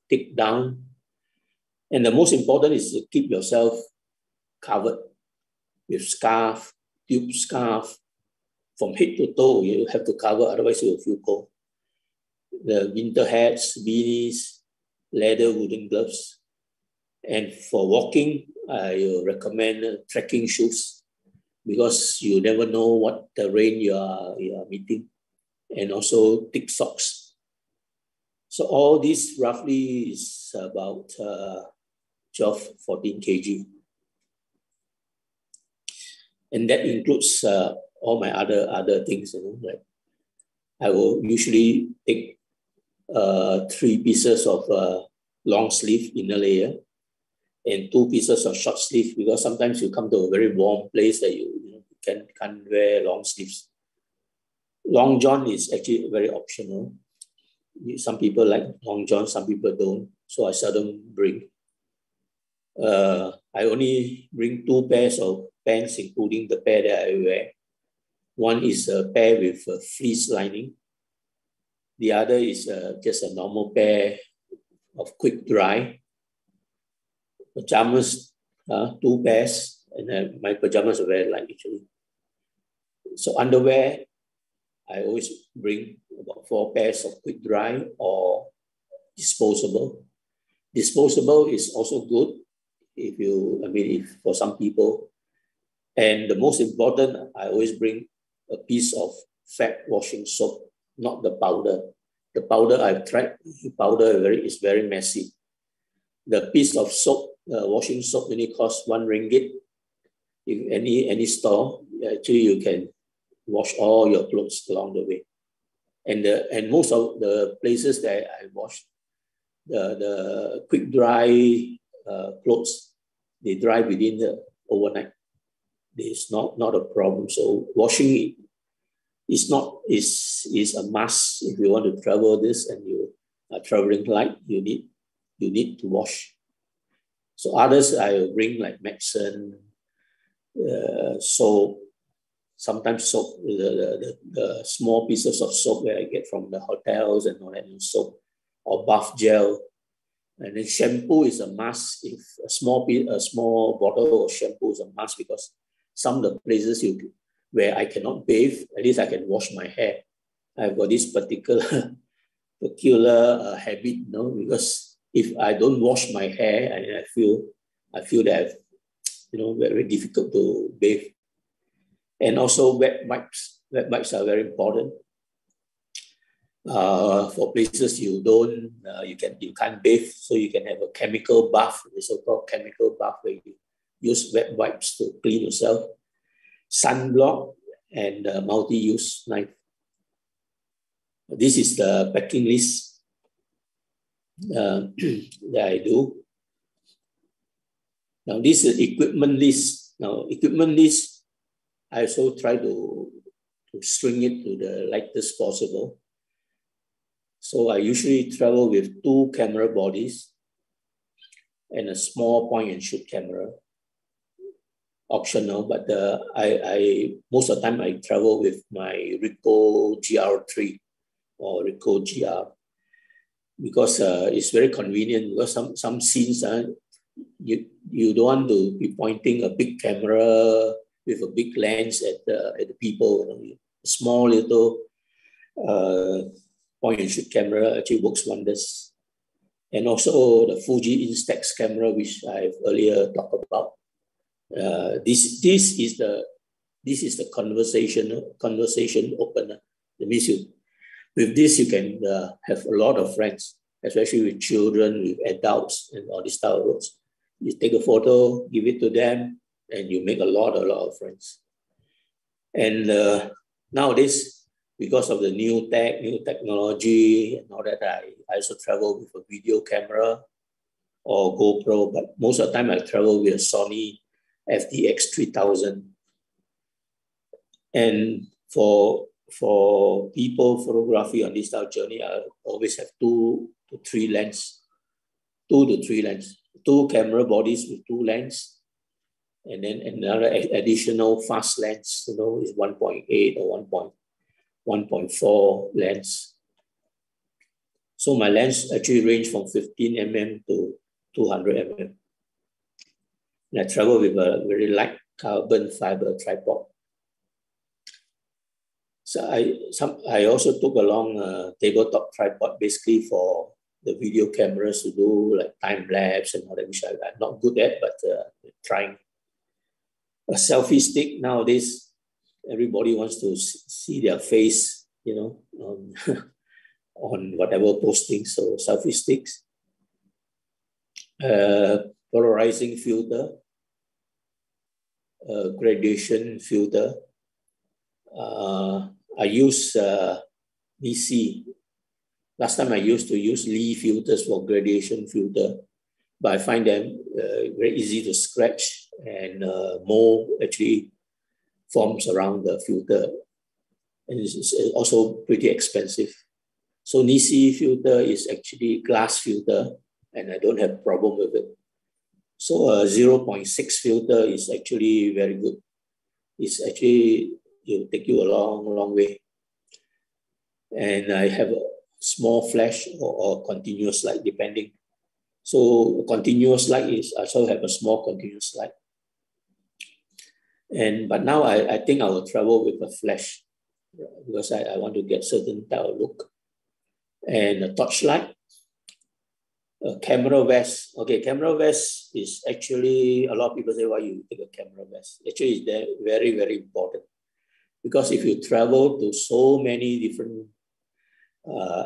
take down. And the most important is to keep yourself covered with scarf, tube scarf, from head to toe. You have to cover, otherwise you will feel cold. The winter hats, beanies, leather wooden gloves. And for walking, I recommend trekking shoes, because you never know what terrain you are meeting, and also thick socks. So all this roughly is about 12-14 kg. And that includes all my other things, like I will usually take 3 pieces of long sleeve inner layer and 2 pieces of short sleeve, because sometimes you come to a very warm place that you can't wear long sleeves. Long john is actually very optional. Some people like long john, some people don't. So I seldom bring. I only bring 2 pairs of pants, including the pair that I wear. One is a pair with a fleece lining. The other is just a normal pair of quick dry. Pajamas, 2 pairs, and my pajamas are very light actually. So underwear, I always bring about 4 pairs of quick dry or disposable. Disposable is also good if for some people. And the most important, I always bring a piece of fat washing soap, not the powder. The powder I've tried, the powder is very messy. The piece of soap, washing soap, only costs 1 ringgit. In any store, actually you can wash all your clothes along the way. And most of the places that I wash, the quick dry clothes, they dry within the overnight. It's not a problem. So washing is a must. If you want to travel this and you are traveling light, you need to wash. So others I will bring like Maxson, soap, sometimes soap, the small pieces of soap that I get from the hotels and all that, soap, or bath gel. And then shampoo is a must. If a small bottle of shampoo is a must, because some of the places where I cannot bathe, at least I can wash my hair. I've got this peculiar habit, because if I don't wash my hair, and I feel that very difficult to bathe. And also wet wipes. Wet wipes are very important. For places you can't bathe, so you can have a chemical bath, the so-called chemical bath, where you use wet wipes to clean yourself. Sunblock and multi-use knife. This is the packing list that I do. Now this is equipment list. Now equipment list, I also try to string it to the lightest possible. So I usually travel with 2 camera bodies and a small point and shoot camera. Optional, but I most of the time I travel with my Ricoh GR3 or Ricoh GR, because it's very convenient, because some scenes you don't want to be pointing a big camera with a big lens at the people. A small little point and shoot camera actually works wonders. And also the Fuji Instax camera, which I've earlier talked about. This is the conversation opener. That means with this you can have a lot of friends, especially with children, with adults, and all these type of words. You take a photo, give it to them, and you make a lot of friends. And nowadays, because of the new technology and all that, I also travel with a video camera or GoPro, but most of the time I travel with a Sony FDX 3000. And for people photography on this style journey, I always have 2 to 3 lenses, 2 to 3 lenses, 2 camera bodies with 2 lenses, and then another additional fast lens, you know, is 1.8 or 1.4 lens. So my lens actually range from 15 mm to 200 mm. And I travel with a very light carbon fiber tripod. So I also took along a tabletop tripod, basically for the video cameras to do like time lapse and all that, which I'm not good at, but trying. A selfie stick nowadays, everybody wants to see their face, you know, on whatever posting. So selfie sticks, polarizing filter, gradation filter. I use DC. Last time I used to use Lee filters for gradation filter, but I find them very easy to scratch, and mold actually forms around the filter, and it's also pretty expensive. So Nisi filter is actually glass filter, and I don't have problem with it. So a 0.6 filter is actually very good. It's actually, it'll take you a long way. And I have a small flash or continuous light, depending. So continuous light is, I also have a small continuous light. But now I think I will travel with a flash because I want to get certain type of look. And a torchlight, a camera vest. Okay, camera vest is actually, a lot of people say, why you take a camera vest? Actually, it's very, very important. Because if you travel to so many different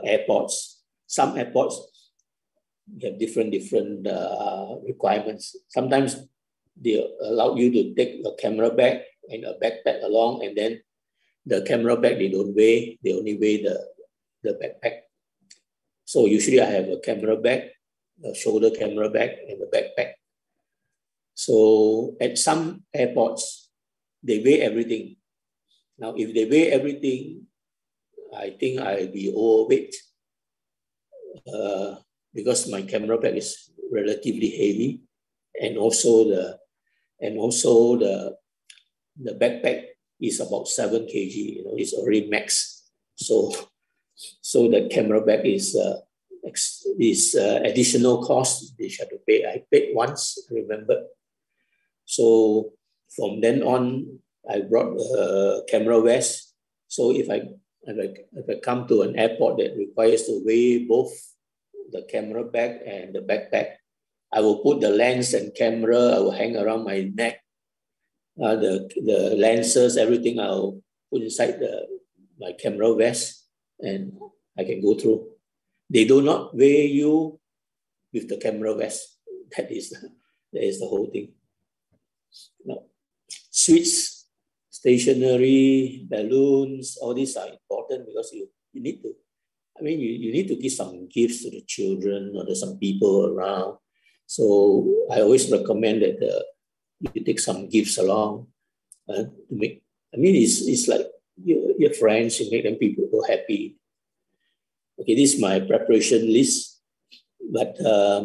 airports, some airports have different requirements. Sometimes they allow you to take a camera bag and a backpack along, and then the camera bag they don't weigh, they only weigh the backpack. So usually I have a camera bag, a shoulder camera bag, and a backpack. So at some airports, they weigh everything. Now, if they weigh everything, I think I'll be overweight because my camera bag is relatively heavy, and also the backpack is about 7 kg. You know, it's already max. So the camera bag is additional cost they have to pay. I paid once, remember. So from then on, I brought a camera vest. So if I come to an airport that requires to weigh both the camera bag and the backpack, I will put the lens and camera, I will hang around my neck. The lenses, everything I'll put inside my camera vest, and I can go through. They do not weigh you with the camera vest. That is the whole thing. Now, sweets, stationery, balloons, all these are important because you need to, I mean, you need to give some gifts to the children or there's some people around. So I always recommend that you take some gifts along to make, I mean, it's like your friends, you make them people happy. Okay, this is my preparation list, but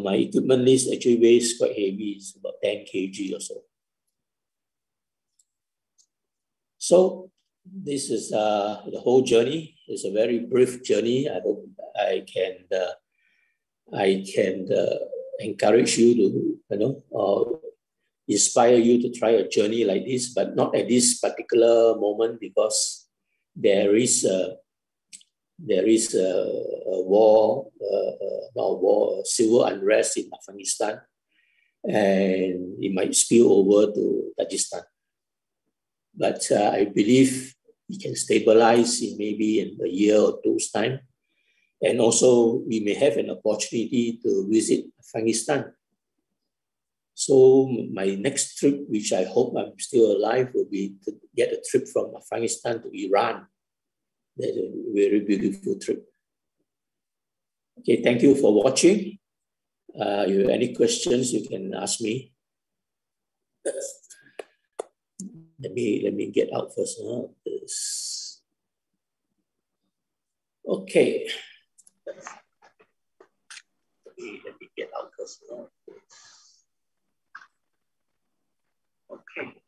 my equipment list actually weighs quite heavy. It's about 10 kg or so. So this is the whole journey. It's a very brief journey. I hope I can encourage you to, inspire you to try a journey like this, but not at this particular moment because there is a war, civil unrest in Afghanistan, and it might spill over to Tajikistan. But I believe it can stabilize in maybe in a year or two's time. And also we may have an opportunity to visit Afghanistan. So my next trip, which I hope I'm still alive, will be to get a trip from Afghanistan to Iran. That's a very beautiful trip. Okay, thank you for watching. If you have any questions, you can ask me. Let me get out first. This. Okay. Let me get out first. Okay.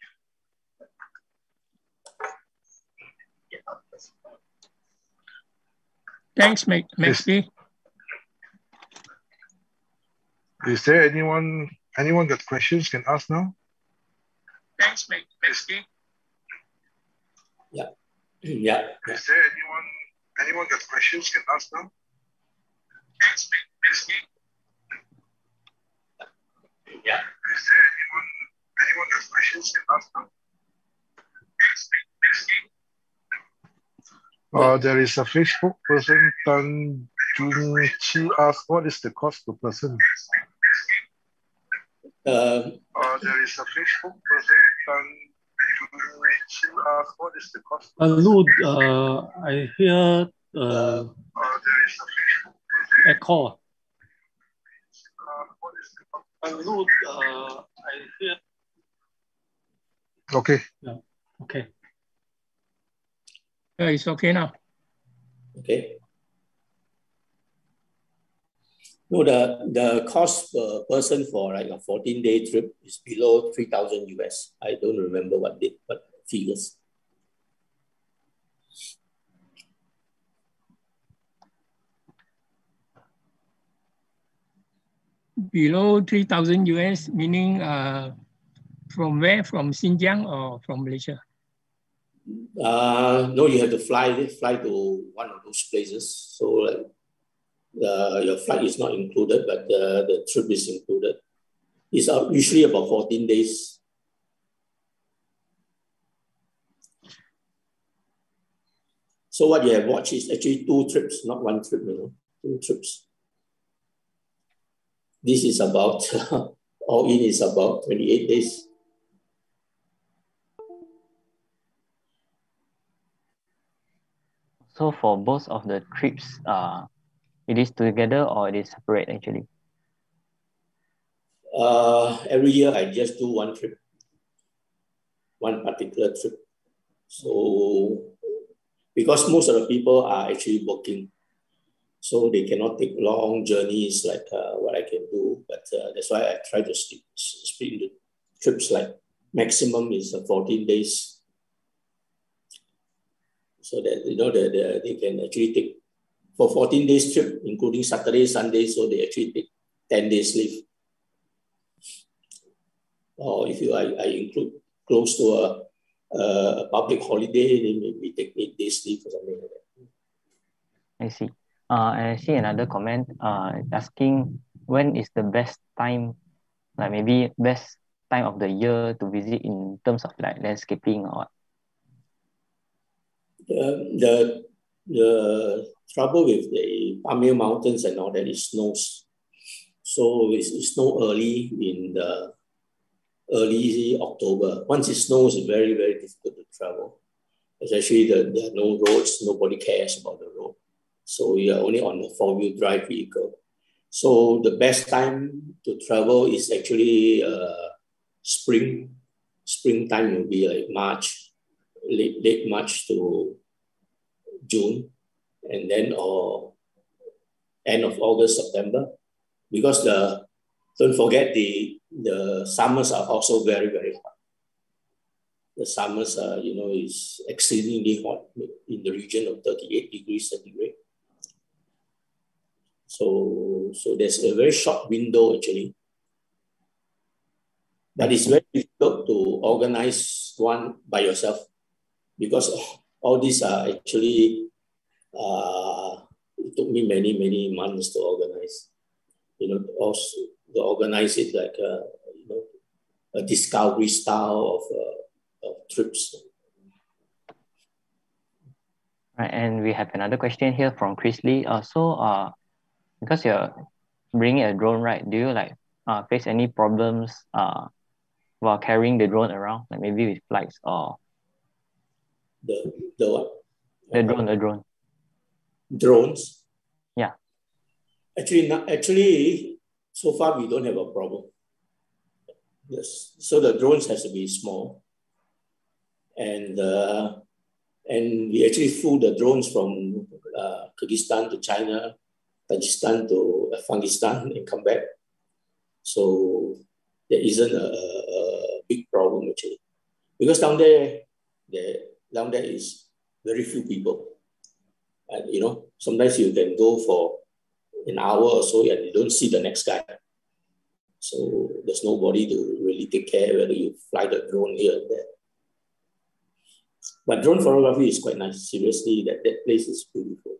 Thanks, Maxby. Is there anyone got questions can ask now? Thanks, Maxby. Yeah. Yeah. Is there anyone got questions can ask now? Thanks, Maxby. Yeah. Is there anyone got questions can ask now? Thanks, Maxby. There is a Facebook person, Tan Jun Chi asked, what is the cost per person? There is a Facebook person, Tan Jun Chi asked, what is the cost per Lud, I hear there is a Facebook person. echo. What is the cost? Lud, I hear. Okay. Yeah. Okay. It's okay now. Okay. No, the cost per person for like a 14-day trip is below 3,000 US. I don't remember what figures. Below 3,000 US, meaning from where? From Xinjiang or from Malaysia? No, you have to fly to one of those places. So like, your flight is not included, but the trip is included. It's usually about 14 days. So what you have watched is actually 2 trips, not 1 trip, 2 trips. This is about, all in is about 28 days. So for both of the trips, it is together or it is separate actually? Every year I just do 1 trip, 1 particular trip. So because most of the people are actually working, so they cannot take long journeys like what I can do. But that's why I try to split into trips, like maximum is 14 days. So that they can actually take for 14 days trip, including Saturday, Sunday, so they actually take 10 days leave. Or if I include close to a public holiday, they maybe take 8 days leave or something like that. I see. And I see another comment asking when is the best time, like maybe best time of the year to visit in terms of like landscaping or what? The trouble with the Pamir Mountains and all that is snows. So it's snow early in the early October. Once it snows, it's very, very difficult to travel. Especially there are no roads, nobody cares about the road. So you're only on a 4-wheel drive vehicle. So the best time to travel is actually spring. Springtime will be like March, late March to June, and then or end of August, September, because don't forget the summers are also very, very hot. The summers are, is exceedingly hot in the region of 38 degrees centigrade. So there's a very short window actually. But it's very difficult to organize one by yourself because all these are actually, it took me many, many months to organize. Also to organize it like a discovery style of trips. Right, and we have another question here from Chris Lee. Because you're bringing a drone, right? Do you face any problems while carrying the drone around, like maybe with flights or the what? The drone. Drones? Yeah. Actually, so far we don't have a problem. Yes. So the drones has to be small. and we actually flew the drones from Kyrgyzstan to China, Tajikistan to Afghanistan, and come back. So there isn't a big problem actually, because down there is very few people, and you know, sometimes you can go for an hour or so and you don't see the next guy. So there's nobody to really take care whether you fly the drone here and there. But drone photography is quite nice. Seriously, that place is beautiful.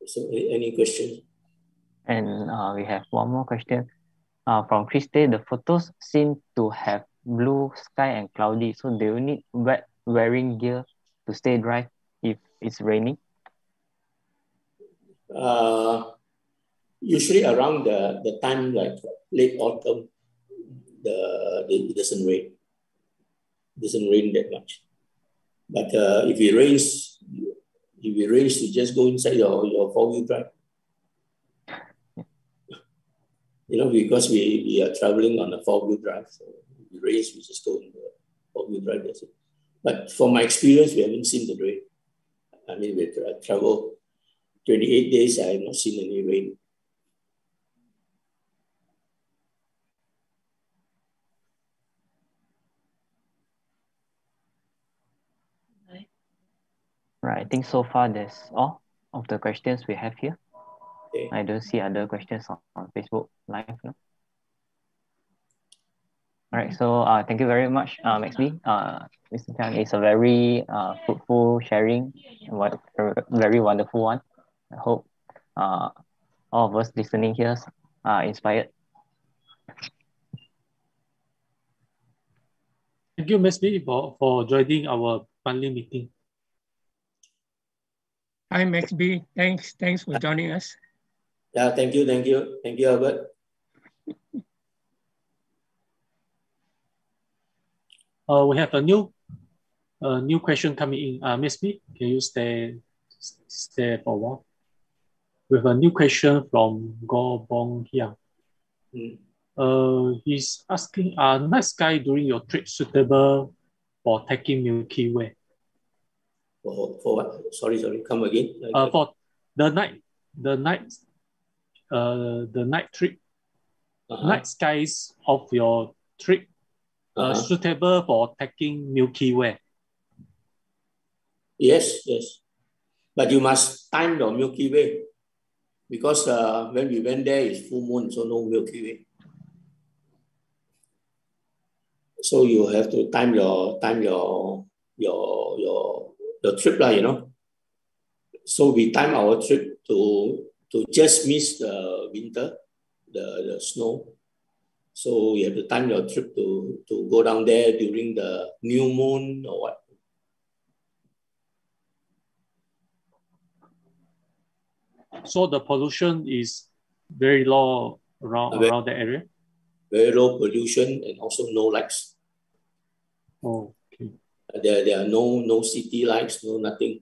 So any questions? And we have one more question from Christy. The photos seem to have blue sky and cloudy. So do you need wearing gear to stay dry if it's raining? Usually around the time like late autumn, it doesn't rain. It doesn't rain that much. But if it rains, you just go inside your four-wheel drive. You know, because we are traveling on a four-wheel drive, so if it rains, we just go in the four-wheel drive. That's it. But from my experience, we haven't seen the rain. I mean, we travel 28 days, I have not seen any rain. Right, I think so far that's all of the questions we have here. Okay. I don't see other questions on Facebook Live now. All right, so thank you very much, Maxby. Mr. Chan, it's a very fruitful sharing, very wonderful one. I hope all of us listening here are inspired. Thank you, Maxby, for joining our monthly meeting. Hi, Maxby. Thanks for joining us. Yeah, thank you, Albert. We have a new question coming in. Miss B, can you stay for a while? We have a new question from Go Bong Hiang. He's asking, are night sky during your trip suitable for taking Milky Way? For what? Sorry, come again. For the night trip, night skies of your trip. Suitable for taking Milky Way? Yes. But you must time your Milky Way, because when we went there, it's full moon, so no Milky Way. So you have to time your trip, you know. So we time our trip to just miss the winter, the snow. So you have to time your trip to go down there during the new moon or what. So the pollution is very low around the area? Very low pollution and also no lights. Oh, okay. There are no city lights, no nothing.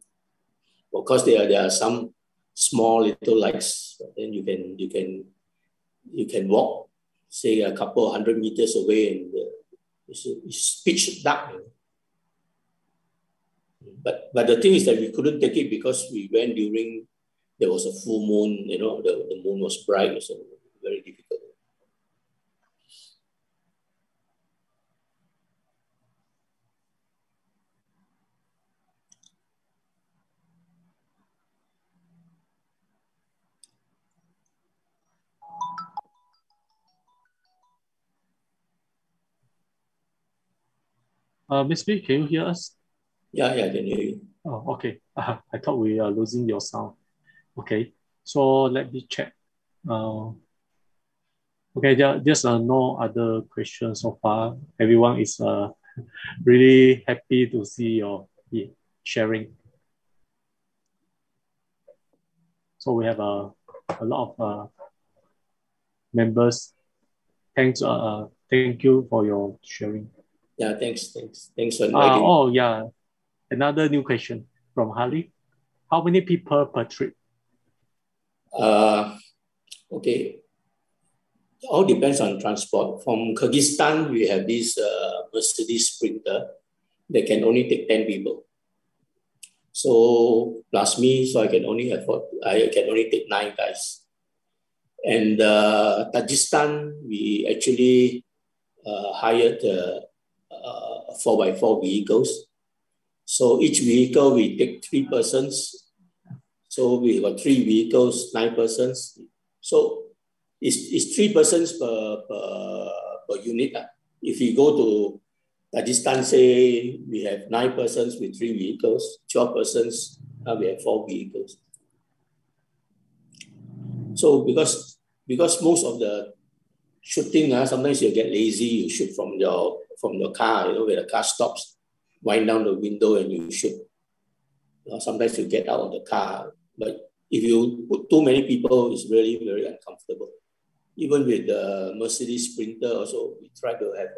Of course, there are some small little lights. Then you can walk, say a couple 100 meters away, and it's pitch dark. But the thing is that we couldn't take it because we went during there was a full moon. You know, the moon was bright, so very difficult. Miss B, can you hear us? Yeah, I can hear you. Oh, okay. I thought we are losing your sound. Okay, so let me check. Okay, there's no other questions so far. Everyone is really happy to see your sharing. So we have a lot of members. Thank you for your sharing. Yeah, thanks for inviting. Oh yeah, another new question from Harley. How many people per trip? Okay. all depends on transport. From Kyrgyzstan, we have this Mercedes Sprinter that can only take 10 people. So plus me, so I can only take 9 guys. And Tajikistan, we actually hired 4x4 vehicles. So each vehicle we take 3 persons. So we got 3 vehicles, 9 persons. So it's 3 persons per unit. If we go to Tajikistan, say we have 9 persons with 3 vehicles, 12 persons, we have 4 vehicles. So because most of the shooting, sometimes you get lazy, you shoot from your car, where the car stops, wind down the window and you shoot. Sometimes you get out of the car, but if you put too many people, it's really very uncomfortable. Even with the Mercedes Sprinter also, we try to have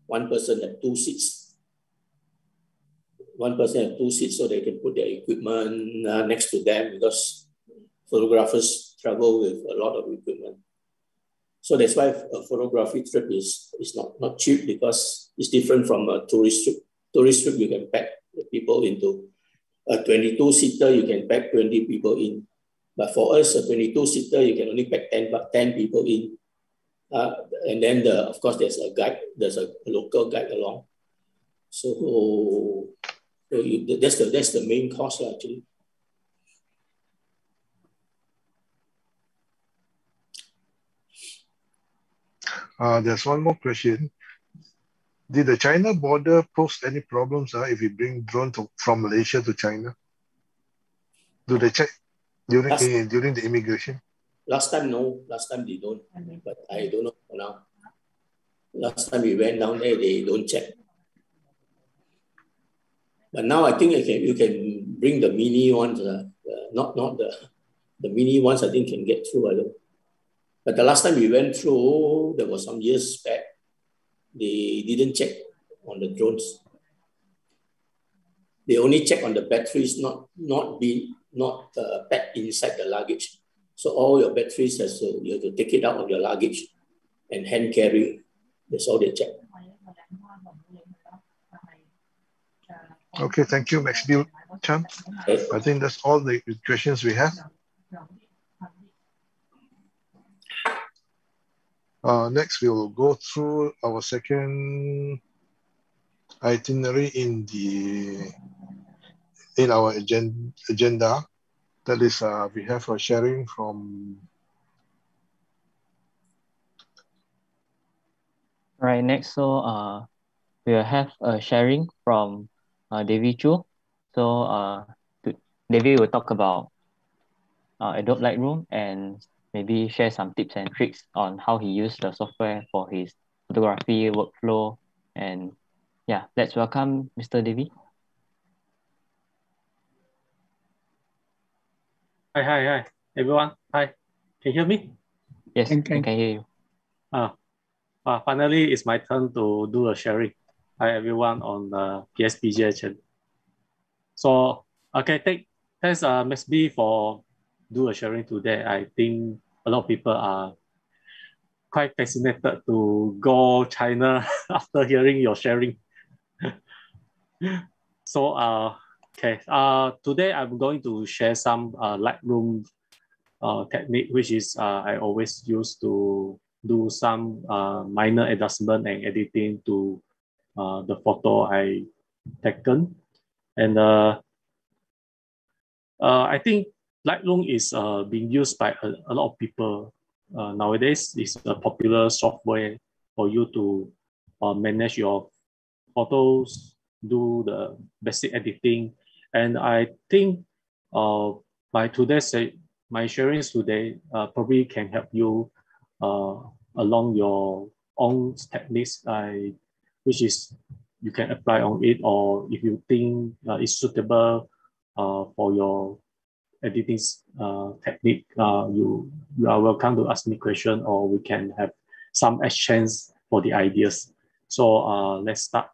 one person have 2 seats. One person have 2 seats so they can put their equipment next to them, because photographers travel with a lot of equipment. So that's why a photography trip is not cheap, because it's different from a tourist trip. Tourist trip, you can pack people into a 22-seater, you can pack 20 people in. But for us, a 22-seater, you can only pack 10 people in. And then, of course, there's a local guide along. So that's the main cost, actually. There's one more question. Did the China border pose any problems if we bring drone from Malaysia to China? Do they check during the immigration? Last time, no. Last time they don't. But I don't know for now. Last time we went down there, they don't check. But now I think you can bring the mini ones. Not the mini ones, I think can get through. I don't. But the last time we went through, there was some years back, they didn't check on the drones. They only check on the batteries, not packed inside the luggage. So all your batteries, you have to take it out of your luggage and hand carry. That's all they check. Okay, thank you, Maxby Chan. Okay. I think that's all the questions we have. Next, we will go through our second itinerary in our agenda. That is, we have a sharing from. Right, next, so we'll have a sharing from Davy Choo. So Davy will talk about Adobe Lightroom and maybe share some tips and tricks on how he used the software for his photography workflow. And yeah, let's welcome Mr. Davy. Hi, everyone. Hi, can you hear me? Yes, we can hear you. Finally, it's my turn to do a sharing. Hi, everyone on the PSPJ channel. So, okay, thanks Maxby for do a sharing today. I think a lot of people are quite fascinated to go China after hearing your sharing. So, okay, today I'm going to share some Lightroom technique, which is I always use to do some minor adjustment and editing to the photo I taken. And I think Lightroom is being used by a lot of people nowadays. It's a popular software for you to manage your photos, do the basic editing. And I think by today's my sharings today probably can help you along your own techniques, which is you can apply on it, or if you think it's suitable for your editing technique, you are welcome to ask me question, or we can have some exchange for the ideas. So let's start.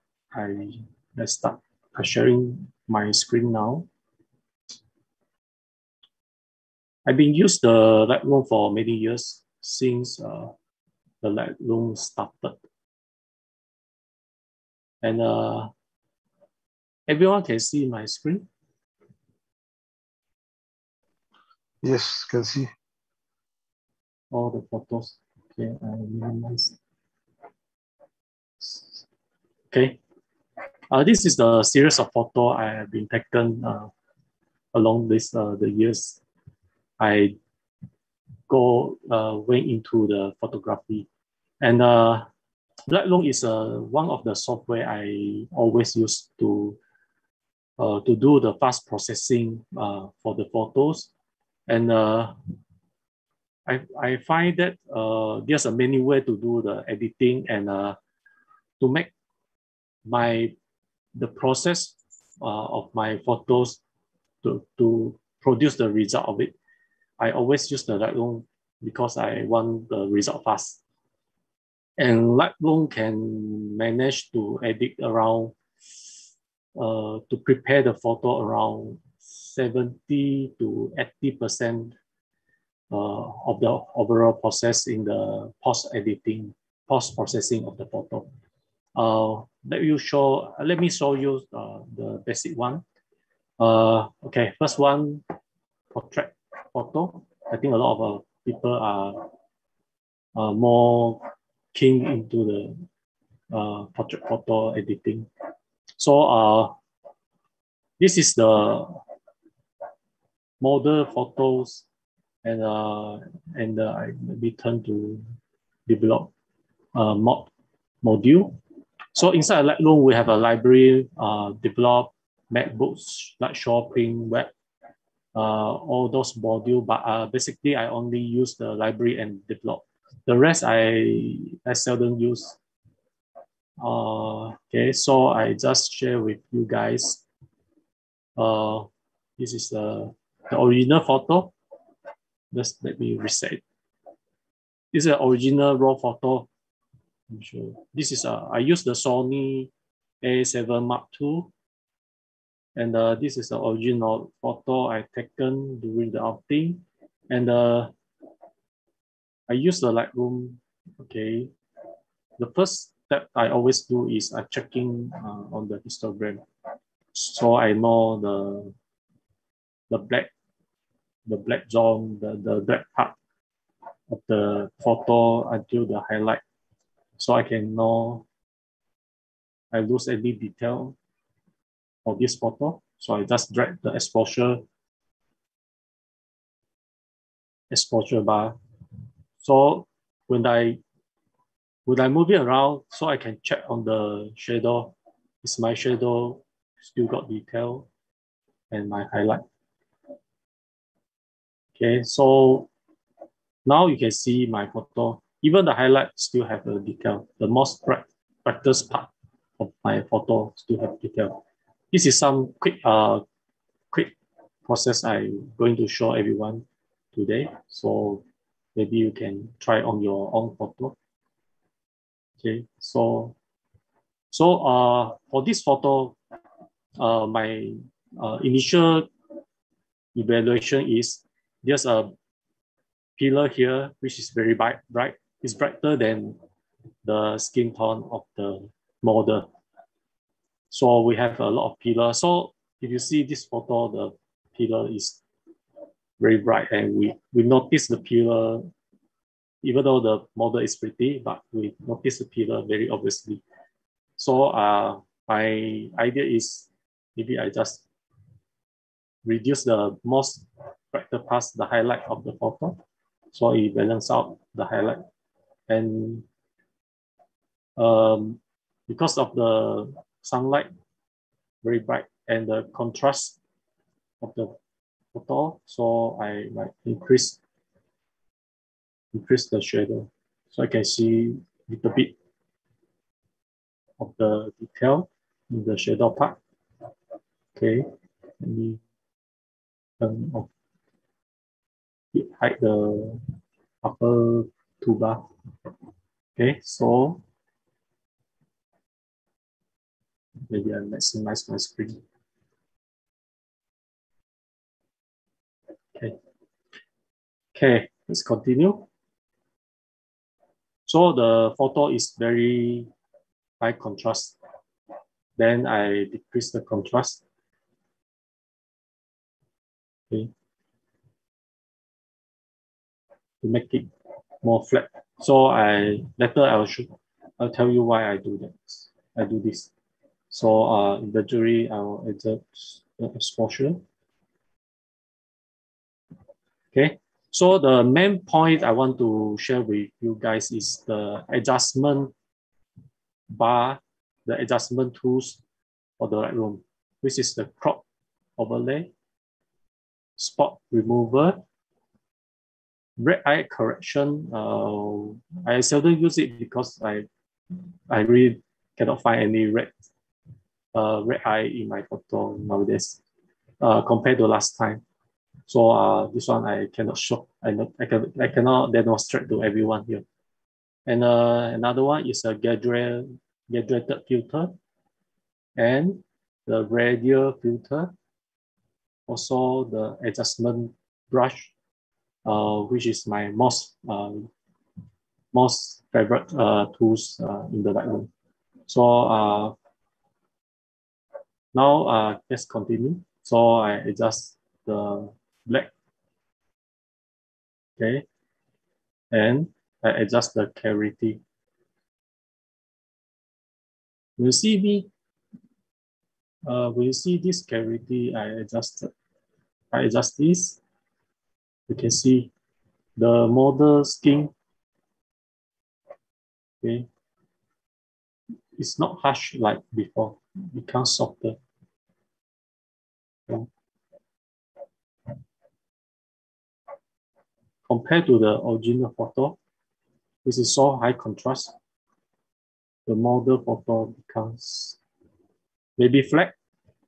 Let's start sharing my screen now. I've been used the Lightroom for many years, since the Lightroom started. And everyone can see my screen? Yes, can see. All the photos. Okay, I minimize. Okay. This is the series of photo I have been taken along this the years. I went into the photography, and Lightroom is one of the software I always use to do the fast processing for the photos, and I find that there's a many way to do the editing and to make the process of my photos to produce the result of it. I always use the Lightroom because I want the result fast. And Lightroom can manage to edit around, to prepare the photo around 70 to 80% of the overall process in the post-processing of the photo. Let me show you the basic one. Okay, first one, portrait photo. I think a lot of people are more keen into the portrait photo editing. So this is the model photos, and I return to develop module. So inside Lightroom, we have a library, develop MacBooks, like Sharpening, web, all those modules. But basically, I only use the library and develop. The rest I seldom use. Okay, so I just share with you guys. This is the original photo. Just let me reset. This is the original raw photo. I'm sure this is I use the Sony A7 Mark II, and this is the original photo I taken during the outing, and I use the Lightroom. Okay, the first step I always do is checking on the histogram, so I know the black zone, the black part of the photo until the highlight, so I can know I lose any detail of this photo. So I just drag the exposure bar. So when I move it around, so I can check on the shadow. Is my shadow still got detail, and my highlight? Okay, so now you can see my photo. Even the highlight still have a detail. The most brightest part of my photo still have detail. This is some quick process I'm going to show everyone today. So maybe you can try on your own photo. Okay, so for this photo, my initial evaluation is there's a pillar here which is very bright. It's brighter than the skin tone of the model. So we have a lot of pillar. So if you see this photo, the pillar is very bright, and we notice the pillar, even though the model is pretty, but we notice the pillar very obviously. So my idea is maybe I just reduce the most brighter parts, the highlight of the photo, so it balance out the highlight. And because of the sunlight very bright and the contrast of the photo, so I might increase the shadow, so I can see a little bit of the detail in the shadow part. Okay, let me turn off, hide the upper toolbar. Okay, so maybe I maximize my screen. Okay, let's continue. So the photo is very high contrast. Then I decrease the contrast. Okay. To make it more flat. So later I'll tell you why I do that. I do this. So in the jury, I will adjust the exposure. Okay. So the main point I want to share with you guys is the adjustment bar, the adjustment tools for the Lightroom, which is the crop overlay, spot remover, red eye correction. I seldom use it because I really cannot find any red eye in my photo nowadays compared to last time. So this one I cannot show. I cannot demonstrate to everyone here. And another one is a graduated filter and the radial filter. Also the adjustment brush, which is my most favorite tools in the Lightroom. So now let's continue. So I adjust the black, okay, and I adjust the clarity. You see me. When you see this clarity, I adjust this. You can see the model skin. Okay, it's not harsh like before. It becomes softer. Okay. Compared to the original photo, which is so high contrast, the model photo becomes maybe flat.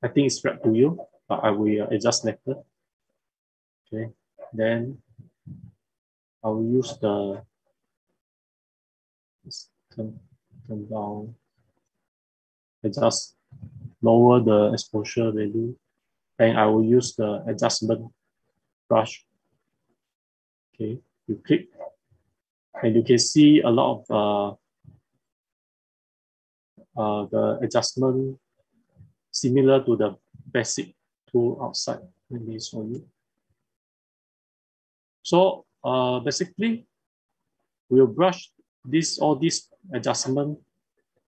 I think it's flat to you, but I will adjust later. Okay, then I will use the turn down, adjust, lower the exposure value, and I will use the adjustment brush. Okay, you click, and you can see a lot of the adjustment similar to the basic tool outside. Let me show you. So basically, we'll brush all this adjustment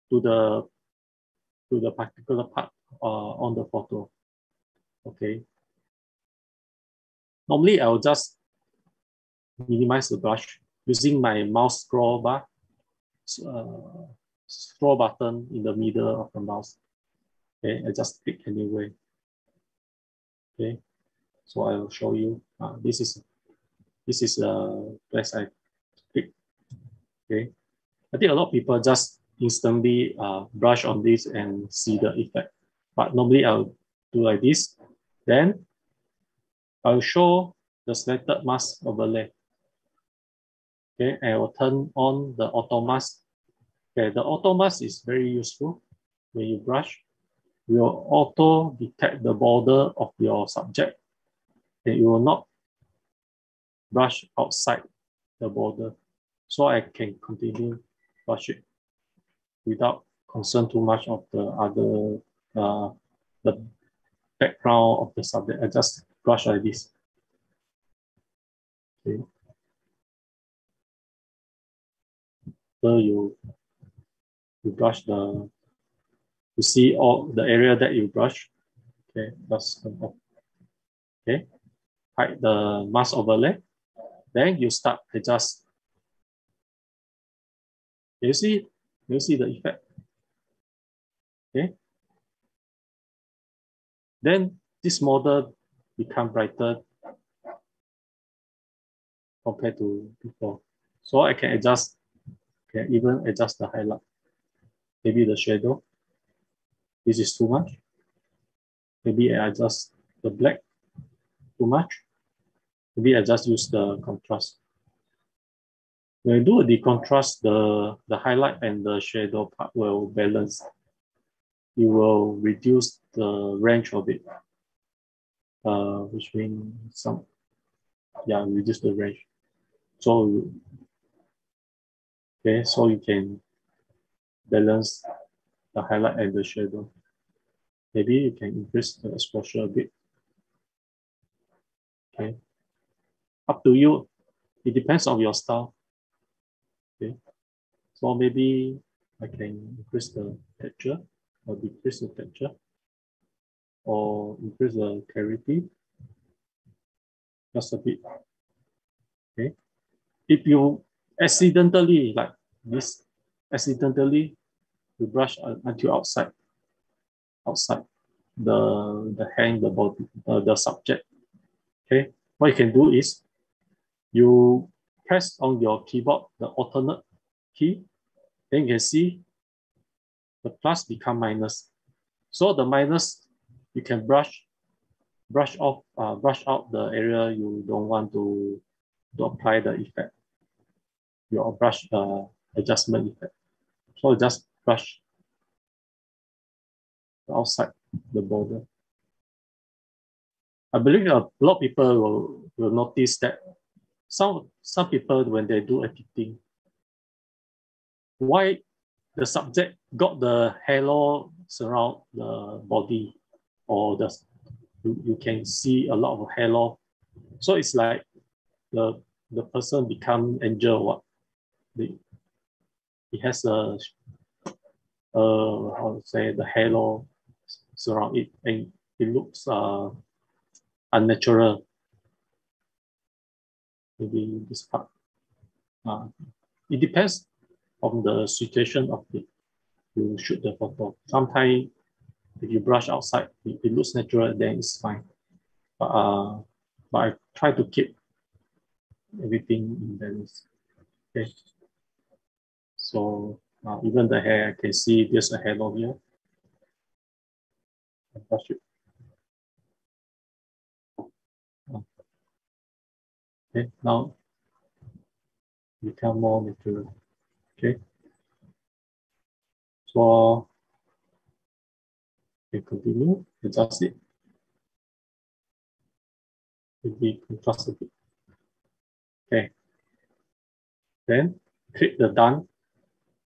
to the particular part on the photo. Okay. Normally, I'll just minimize the brush using my mouse scroll bar, scroll button in the middle of the mouse. Okay, I just click anyway. Okay, so I will show you. This is the place I click. Okay, I think a lot of people just instantly brush on this and see the effect. But normally I'll do like this. Then I'll show the selected mask overlay. Okay, I will turn on the auto mask. Okay, the auto mask is very useful. When you brush, it will auto detect the border of your subject. And it will not brush outside the border. So I can continue brush it without concern too much of the other the background of the subject. I just brush like this. Okay. So you brush you see all the area that you brush. Okay, that's off. Okay, hide the mask overlay. Then you start adjust. You see the effect. Okay. Then this model become brighter compared to before. So I can adjust, can even adjust the highlight. Maybe the shadow. This is too much. Maybe I adjust the black too much. Maybe I just use the contrast. When I do the contrast, the highlight and the shadow part will balance. You will reduce the range of it, which means reduce the range. So Okay, so you can balance the highlight and the shadow. Maybe you can increase the exposure a bit. Okay, up to you. It depends on your style. Okay, so maybe I can increase the texture or decrease the texture or increase the clarity just a bit. Okay, if you accidentally like this, accidentally you brush until outside the hand, the body, the subject. Okay, what you can do is you press on your keyboard the alternate key, then you can see the plus become minus. So the minus you can brush out the area you don't want to apply the effect, your brush adjustment effect. So just brush outside the border. I believe a lot of people will notice that some people, when they do editing, why the subject got the halo surround the body, or you can see a lot of halo. So it's like the person become angel or what. He has a how to say, the halo surround it, and it looks unnatural. Maybe this part. It depends on the situation of it. You shoot the photo. Sometimes if you brush outside, it looks natural, then it's fine. But I try to keep everything in balance. Okay. So even the hair, I can see there's a halo here. I brush it. Okay, now become more natural. Okay. So we continue, adjust it. Maybe contrast a bit. Okay. Then click the done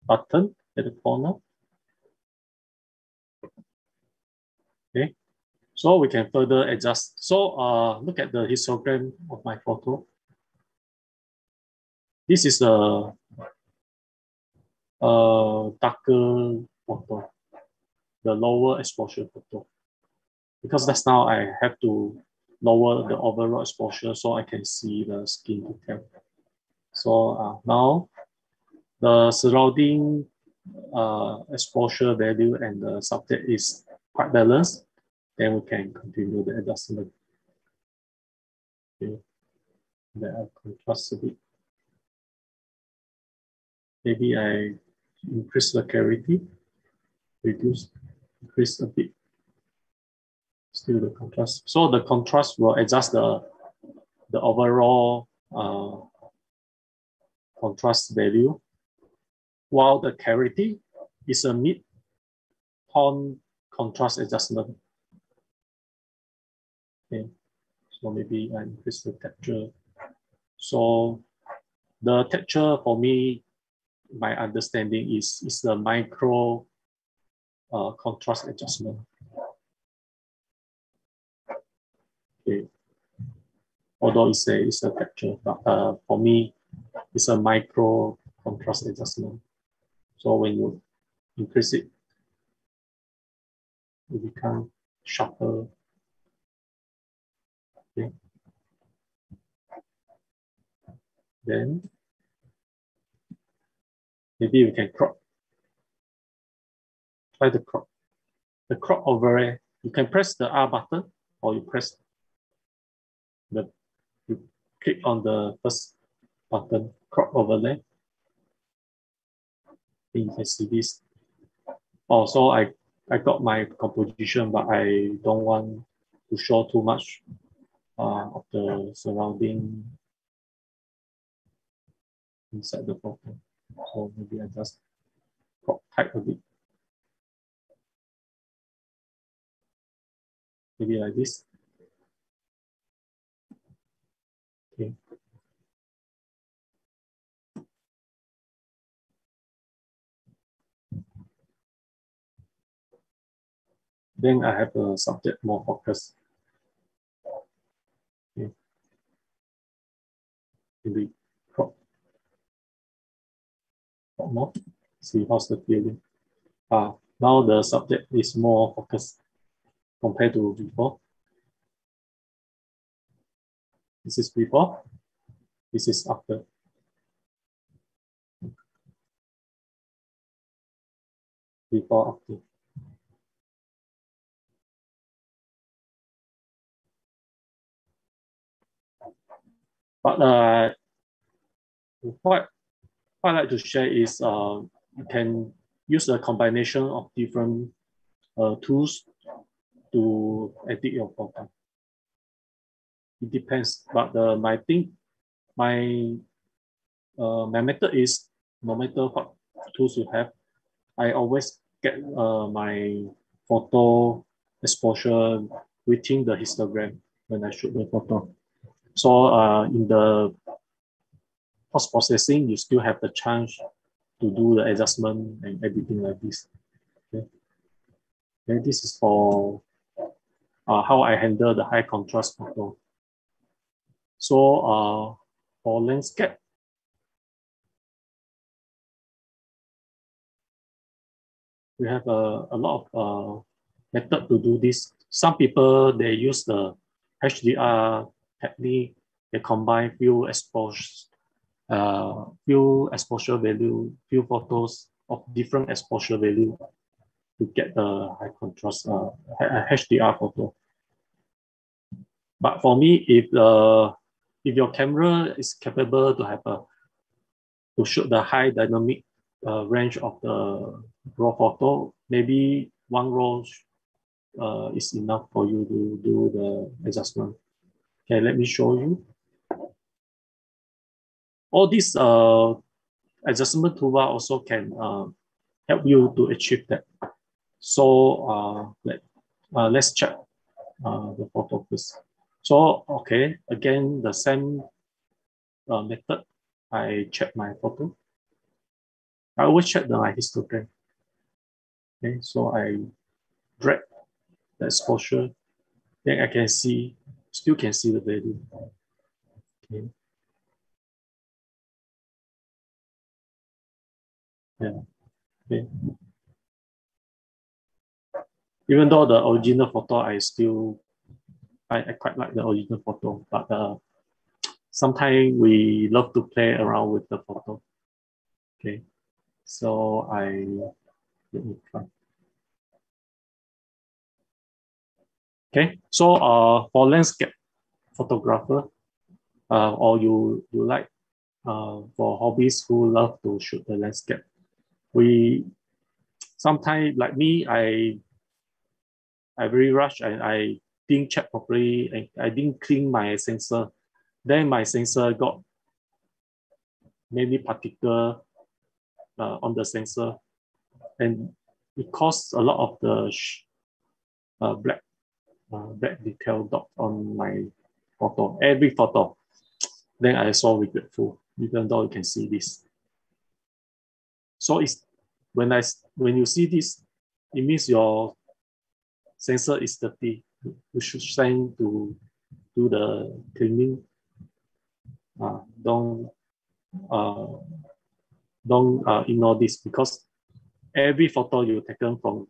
button at the corner. Okay. So we can further adjust. So look at the histogram of my photo. This is a darker photo, the lower exposure photo. Because that's now I have to lower the overall exposure so I can see the skin detail. So now the surrounding exposure value and the subject is quite balanced. Then we can continue the adjustment. Okay. Then I contrast a bit. Maybe I increase the clarity, increase a bit. Still the contrast. So the contrast will adjust the overall contrast value, while the clarity is a mid-tone contrast adjustment. Okay, so maybe I increase the texture. So the texture for me, my understanding is the micro contrast adjustment. Okay. Although it's a texture, but for me, it's a micro contrast adjustment. So when you increase it, it becomes sharper. Okay. Then maybe we can crop. Try the crop. The crop overlay. You can press the R button, or you click on the first button, crop overlay. Then you can see this. Oh, so I got my composition, but I don't want to show too much of the surrounding inside the photo. So maybe I just crop tight a bit. Maybe like this. Okay. Then I have a subject more focus. Okay. Maybe crop more. See how's the feeling. Now the subject is more focused compared to before. This is before. This is after. Before, after. But what I like to share is you can use a combination of different tools to edit your photo. It depends, but my method is no matter what tools you have, I always get my photo exposure within the histogram when I shoot the photo. So in the post-processing, you still have the chance to do the adjustment and everything like this. Okay. And this is for how I handle the high contrast photo. So for landscape, we have a lot of method to do this. Some people, they use the HDR technique. They combine few exposure value, few photos of different exposure value to get the high contrast HDR photo. But for me, if your camera is capable to have to shoot the high dynamic range of the raw photo, maybe one row is enough for you to do the adjustment. Okay, let me show you. All these adjustment toolbar also can help you to achieve that. So let's check the photo first. So okay, again the same method. I check my photo. I always check my histogram. Okay, so I drag the exposure, then I can see, still can see the value. Okay. Yeah. Okay. Even though the original photo, I quite like the original photo, but sometimes we love to play around with the photo. Okay, so let me try. Okay, so for landscape photographer, or you like for hobbies who love to shoot the landscape, we sometimes, like me, I very rush and I didn't check properly and I didn't clean my sensor. Then my sensor got many particles on the sensor, and it caused a lot of the black detail dot on my photo, every photo. Then I saw regretful, even though you can see this. So it's when you see this, it means your sensor is dirty. You should send to do the cleaning. Don't ignore this, because every photo you taken from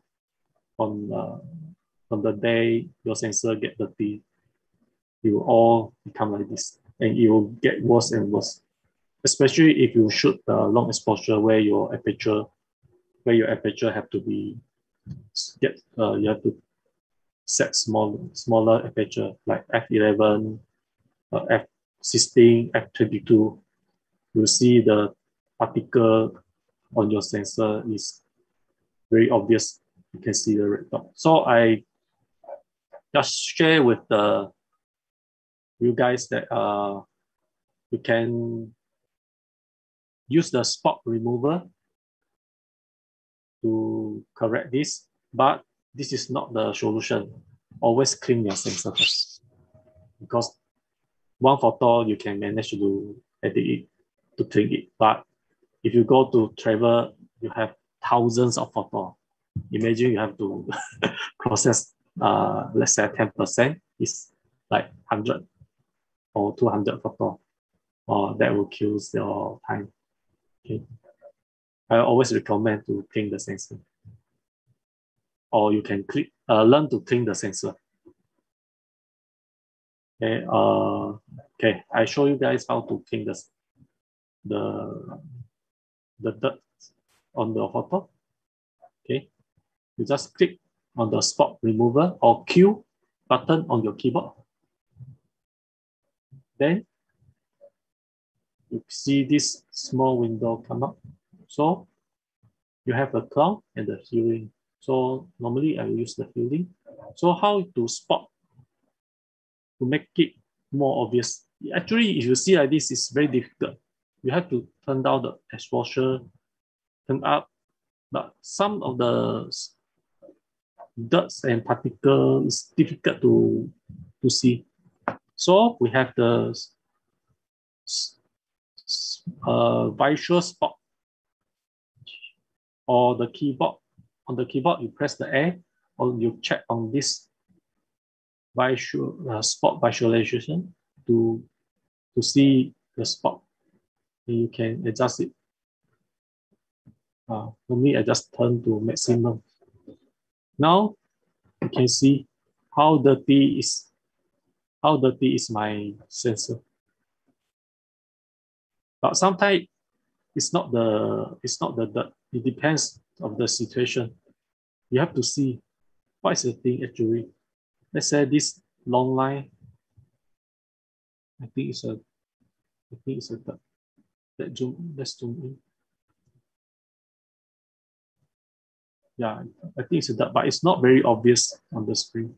the day your sensor get dirty, it will all become like this, and it will get worse and worse. Especially if you shoot the long exposure where your aperture have to be you have to set smaller aperture like f11, f16, f22. You see the particle on your sensor is very obvious. You can see the red dot. So I just share with you guys that you can use the spot remover to correct this, but this is not the solution. Always clean your sensor first, because one photo you can manage to edit it, to clean it, but if you go to travel, you have thousands of photos. Imagine you have to process, let's say 10%, is like 100 or 200 photo, or that will kill your time. Okay. I always recommend to clean the sensor, or you can learn to clean the sensor. Okay, okay, I show you guys how to clean the dirt on the photo. Okay, you just click on the spot remover or Q button on your keyboard. Then you see this small window come up. So you have a cloud and the healing. So normally I use the healing. So how to spot to make it more obvious? Actually, if you see like this, it's very difficult. You have to turn down the exposure, turn up, but some of the dirt and particle is difficult to see. So we have the visual spot, or the keyboard. On the keyboard, you press the A, or you check on this visual spot visualization to see the spot. And you can adjust it. For me, I just turn to maximum. Now you can see how dirty is my sensor. But sometimes it's not the dirt. It depends on the situation. You have to see what is the thing actually. Let's say this long line. I think it's a dirt. Let's zoom in. Yeah, I think it's a dirt, but it's not very obvious on the screen.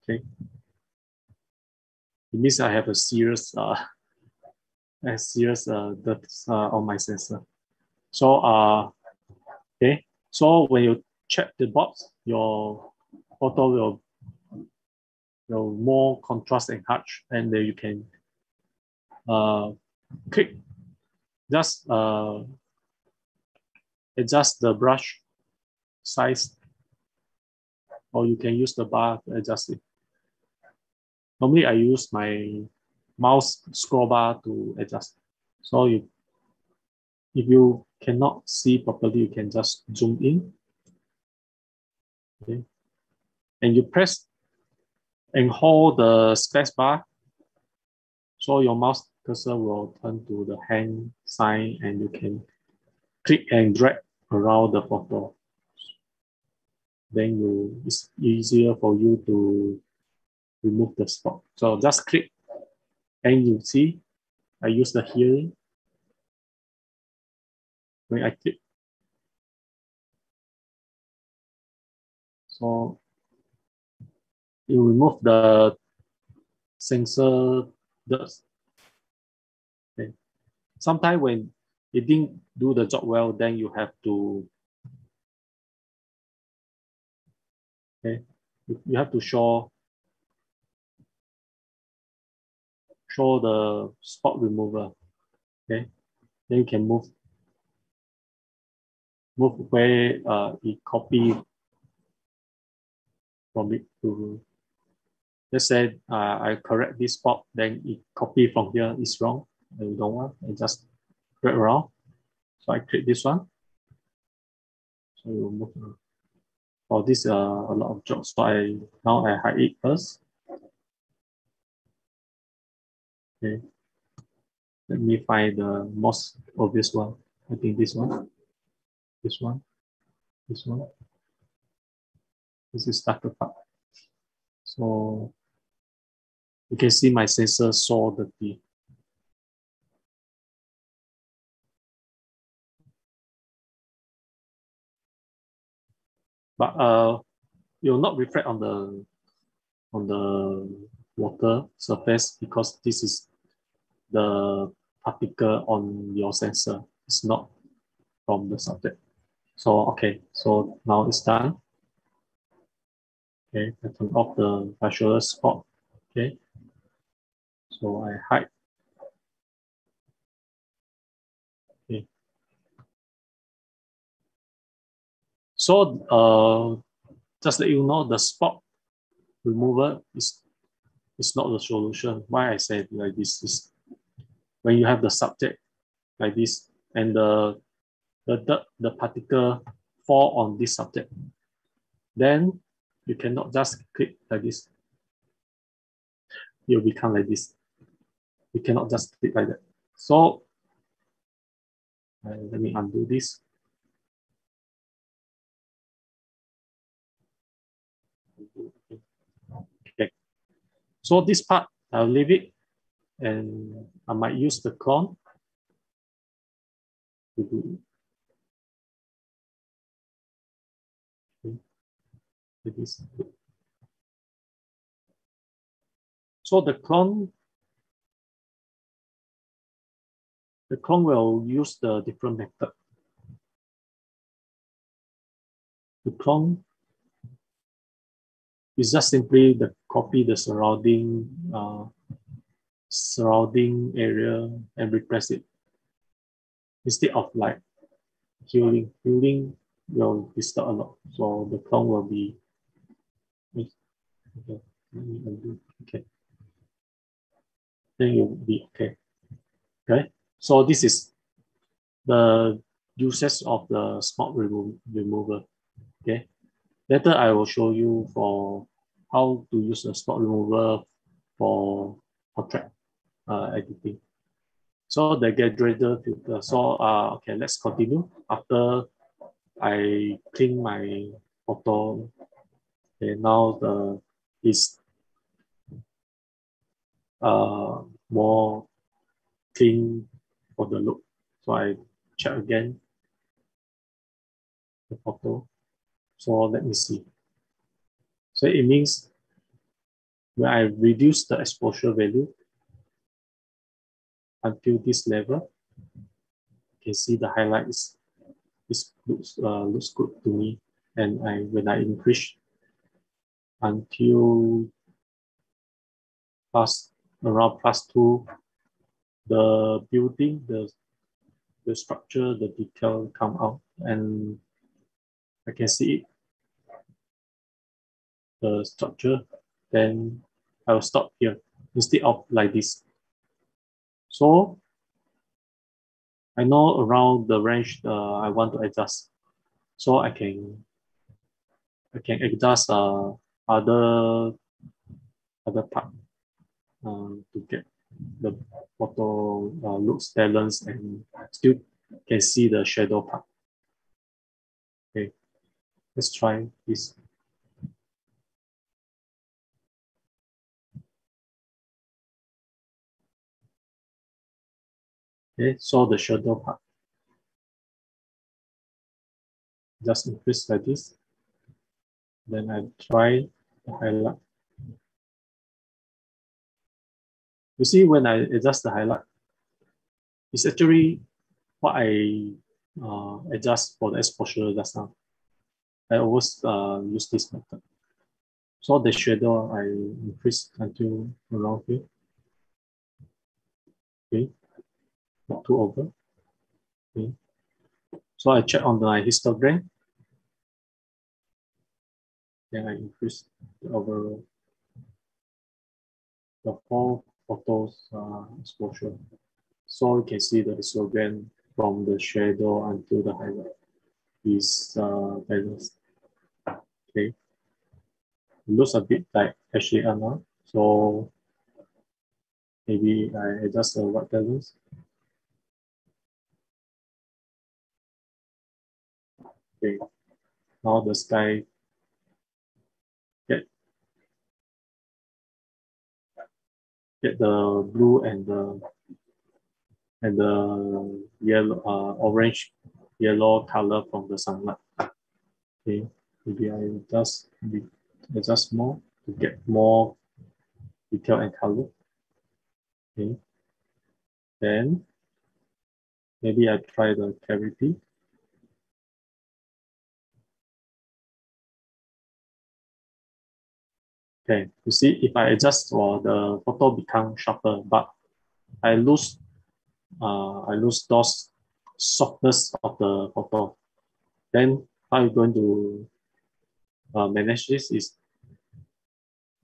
Okay. It means I have a serious dirt on my sensor. So okay. So when you check the box, your photo will more contrast and harsh, and then you can click, just adjust the brush size, or you can use the bar to adjust it. Normally I use my mouse scroll bar to adjust. So if you cannot see properly, you can just zoom in. Okay. And you press and hold the space bar, so your mouse cursor will turn to the hand sign, and you can click and drag around the photo. Then it's easier for you to remove the spot. So just click, and you see I use the healing. When I click, so you remove the sensor dust. Okay. Sometimes when it didn't do the job well, then you have to you have to show the spot remover. Okay, then you can move where it copy from it to, let's say I correct this spot, then it copy from here is wrong. I don't want, I just drag around. So I click this one. So you move around. For this a lot of jobs. So now I hide it first. Okay. Let me find the most obvious one. I think this one. This one. This one. This is starter part. So you can see my sensor so dirty. But it will not reflect on the water surface, because this is the particle on your sensor. It's not from the subject. So okay, so now it's done. Okay, I turn off the visual spot. Okay, so I hide. Okay, So just let you know, the spot remover is not the solution. Why I said like this is when you have the subject like this and the particle fall on this subject, then you cannot just click like this. It will become like this. You cannot just click like that. So let me undo this. Okay. So this part, I'll leave it, and I might use the clone to do it. Okay. Like this. So the clone will use the different method. The clone is just simply the copy the surrounding area and repress it. Instead of like healing will disturb a lot. So the clone will be okay. Let me undo. Okay. Then you'll be okay. Okay. So this is the uses of the spot remover. Okay. Later I will show you for how to use the spot remover for portrait editing. So the Radial Filter. So okay, let's continue. After I clean my photo, okay, now is more clean for the look. So I check again the photo. So let me see. So it means when I reduce the exposure value until this level, you can see the highlights. This looks good to me. And when I increase until around +2, the building, the structure, the detail come out, and I can see it, the structure. Then I will stop here instead of like this. So I know around the range I want to adjust, so I can adjust other part to get the photo looks balanced and still can see the shadow part. Okay, let's try this. Okay, so the shadow part, just increase like this. Then I try the highlight. You see, when I adjust the highlight, it's actually what I adjust for the exposure just now. I always use this method. So the shadow I increase until around here. Okay, not too over. Okay. So I check on my histogram. Then I increase the overall, the whole photos exposure. So you can see the histogram from the shadow until the highlight is balanced. Okay. It looks a bit like HDR now. So maybe I adjust the white balance. Okay. Now the sky get the blue and the yellow, orange, yellow color from the sunlight. Okay, maybe I adjust more to get more detail and color. Okay, then maybe I try the clarity. Okay, you see, if I adjust, the photo becomes sharper, but I lose those softness of the photo. Then how I'm going to manage this is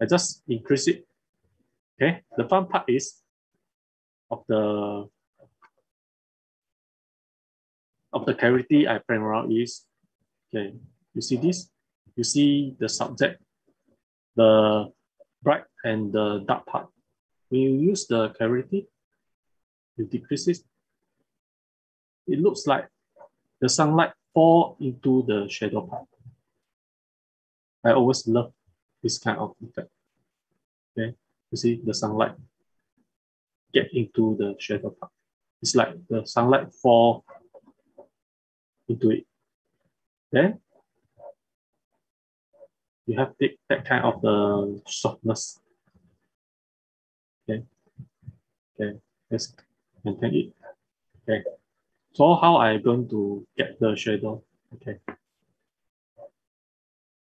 I just increase it. Okay, the fun part is of the clarity I frame around is, okay, you see this? You see the subject, the bright and the dark part. When you use the clarity, you decrease it. It looks like the sunlight fall into the shadow part. I always love this kind of effect. Okay, you see the sunlight get into the shadow part. It's like the sunlight fall into it. Then you have that kind of the softness. Okay, okay, let's maintain it. Okay, so how I going to get the shadow? Okay,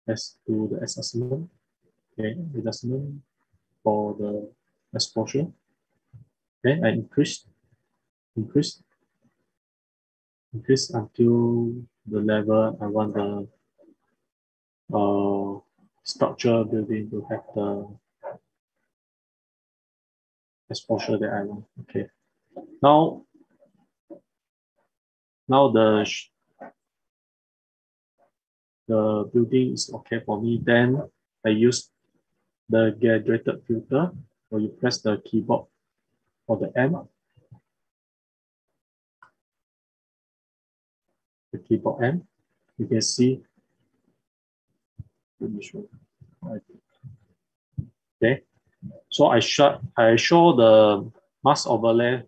let's do the assessment. Okay, adjustment for the exposure. Okay, I increase until the level I want the structure building to have the exposure that I want. Okay, now the building is okay for me. Then I use the graduated filter, or you press the keyboard for the M. The keyboard M, you can see. Let me show. Okay, so I show the mask overlay.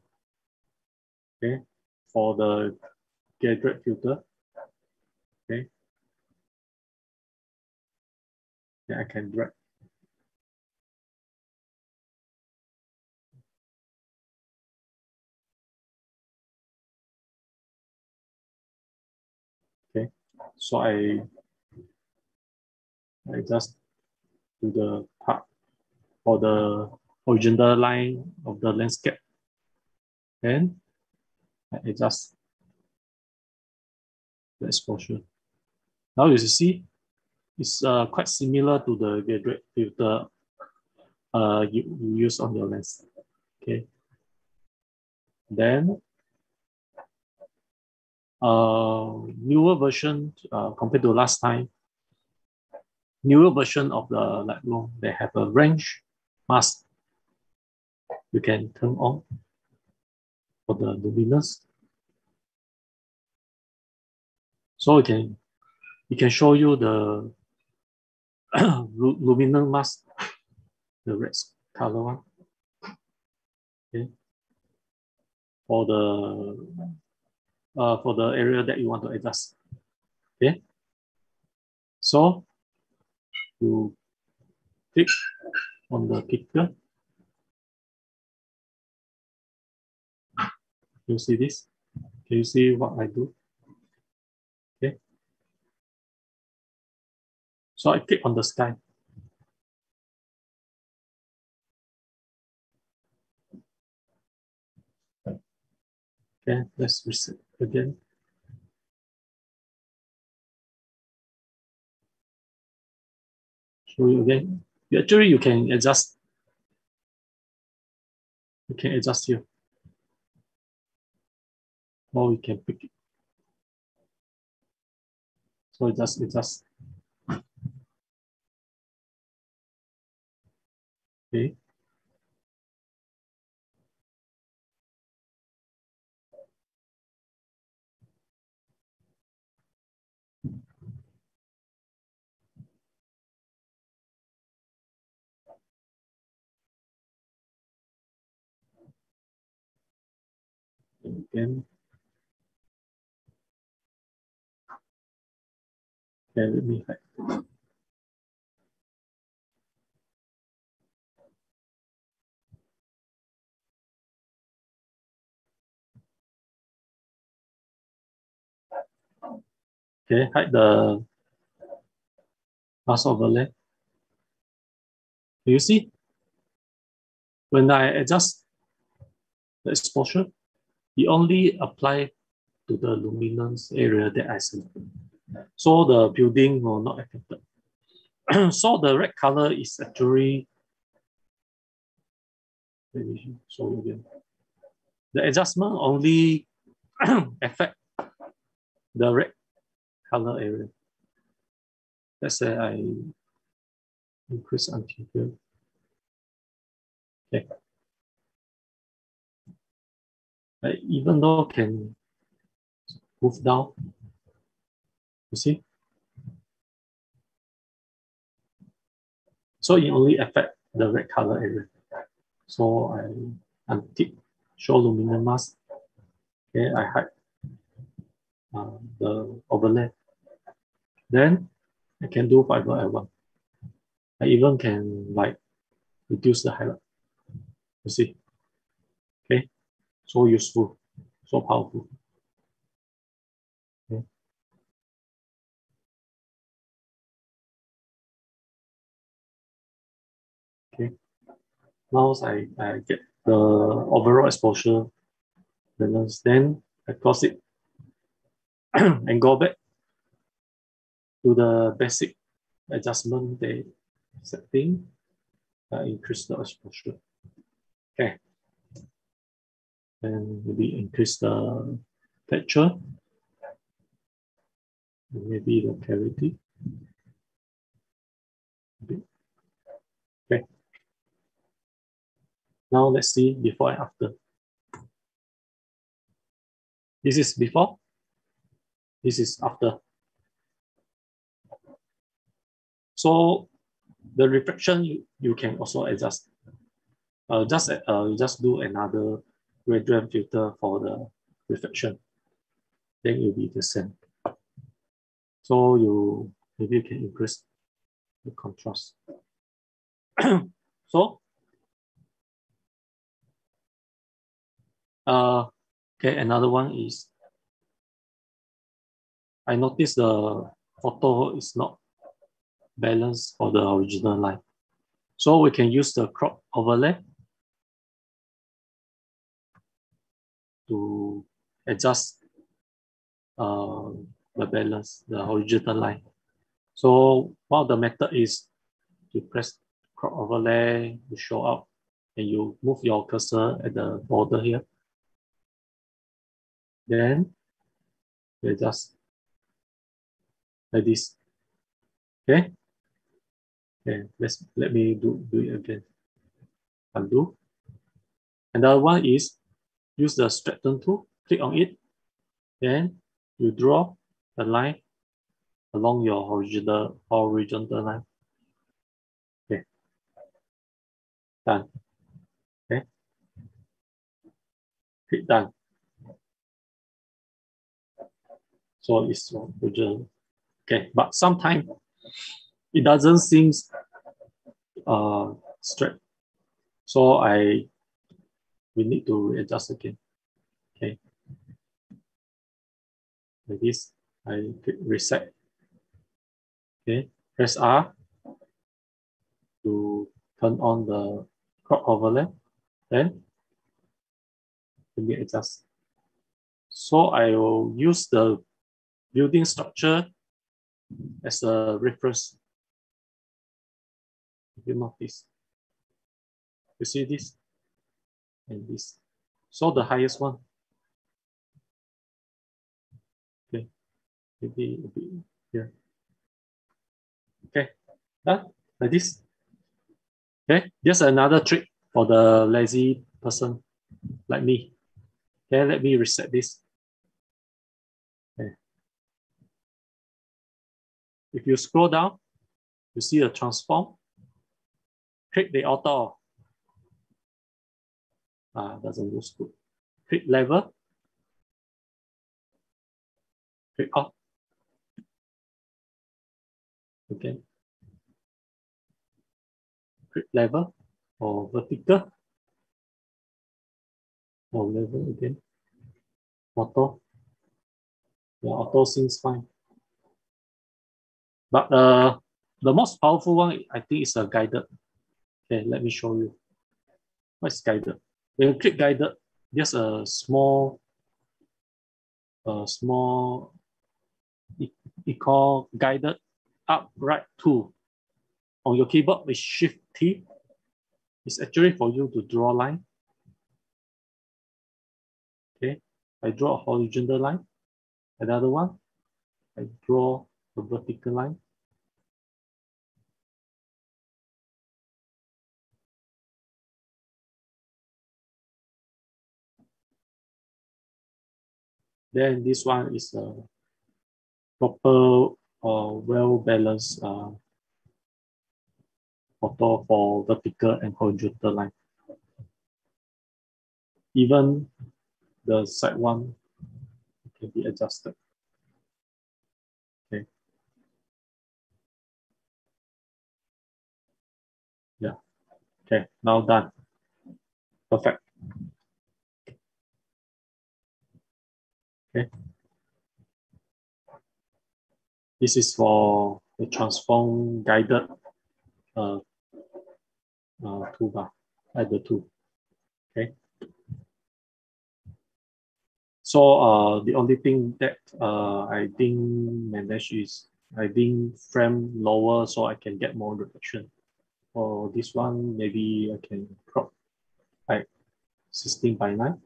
Okay, for the graduate filter. Okay, then I can drag. Okay, so I just do the part for the horizontal line of the landscape. Then I adjust the exposure. Now you see it's quite similar to the graduate filter you use on your lens. Okay. Then newer version compared to last time, newer version of the Lightroom, they have a range mask you can turn on for the luminance. So it can show you the luminance mask, the red color one. Okay. For the area that you want to adjust. Okay. So you click on the picture. You see this? Can you see what I do? Okay. So I click on the sky. Okay, let's reset again. Show you again. Actually, you can adjust. You can adjust here. Or you can pick it. So just adjust. Okay. Again. Okay, let me hide. Okay, hide the mask overlay. You see, when I adjust the exposure, it only apply to the luminance area that I select. So the building will not affected. So the red color is actually, let me show you again. The adjustment only affect the red color area. Let's say I increase until here. Okay. Even though can move down, you see? So it only affect the red color area. So I untick show luminance mask. Okay, I hide the overlay. Then I can do whatever I want. I even can like reduce the highlight. You see? Okay, so useful, so powerful. Okay. Okay. Now I get the overall exposure balance. Then I close it and go back to the basic adjustment setting. Increase the exposure. Okay. And maybe increase the texture. Maybe the clarity. Okay. Now let's see before and after. This is before. This is after. So the reflection you can also adjust. Just do another Radial Filter for the reflection. Then it will be the same. So maybe you can increase the contrast. So okay, another one is I noticed the photo is not balanced for the original line. So we can use the crop overlay to adjust the balance, the original line. So one of the method is to press crop overlay to show up, and you move your cursor at the border here. Then you adjust like this. Okay. Okay. Let me do it again. Undo. Another one is use the straighten tool. Click on it. Then you draw a line along your horizontal line. Okay. Done. Okay. Click done. So it's original. Okay, but sometimes it doesn't seem straight. So we need to readjust again. Okay. Like this, I click reset. Okay, press R to turn on the crop overlay. Then let me adjust. So I will use the building structure as a reference. If you notice, you see this and this. So the highest one. Okay, maybe a bit here. Okay, done like this. Okay, just another trick for the lazy person like me. Okay, let me reset this. Okay. If you scroll down, you see a transform. Click the auto. Doesn't look good. Click level. Click off. Okay. Click level or vertical. Or level again. Auto. Yeah, auto seems fine. But the most powerful one, I think, is a guided. Okay, let me show you. What's guided? When you click guided, there's a small we call guided upright tool. On your keyboard with Shift T. It's actually for you to draw line. Okay, I draw a horizontal line. Another one, I draw a vertical line. Then this one is a proper well-balanced photo for vertical and horizontal line. Even the side one can be adjusted. Okay. Yeah. Okay, now done. Perfect. Okay. This is for the transform guided toolbar at the tool. Okay. So the only thing that I didn't manage is I didn't frame lower so I can get more reflection. For this one, maybe I can crop like 16:9.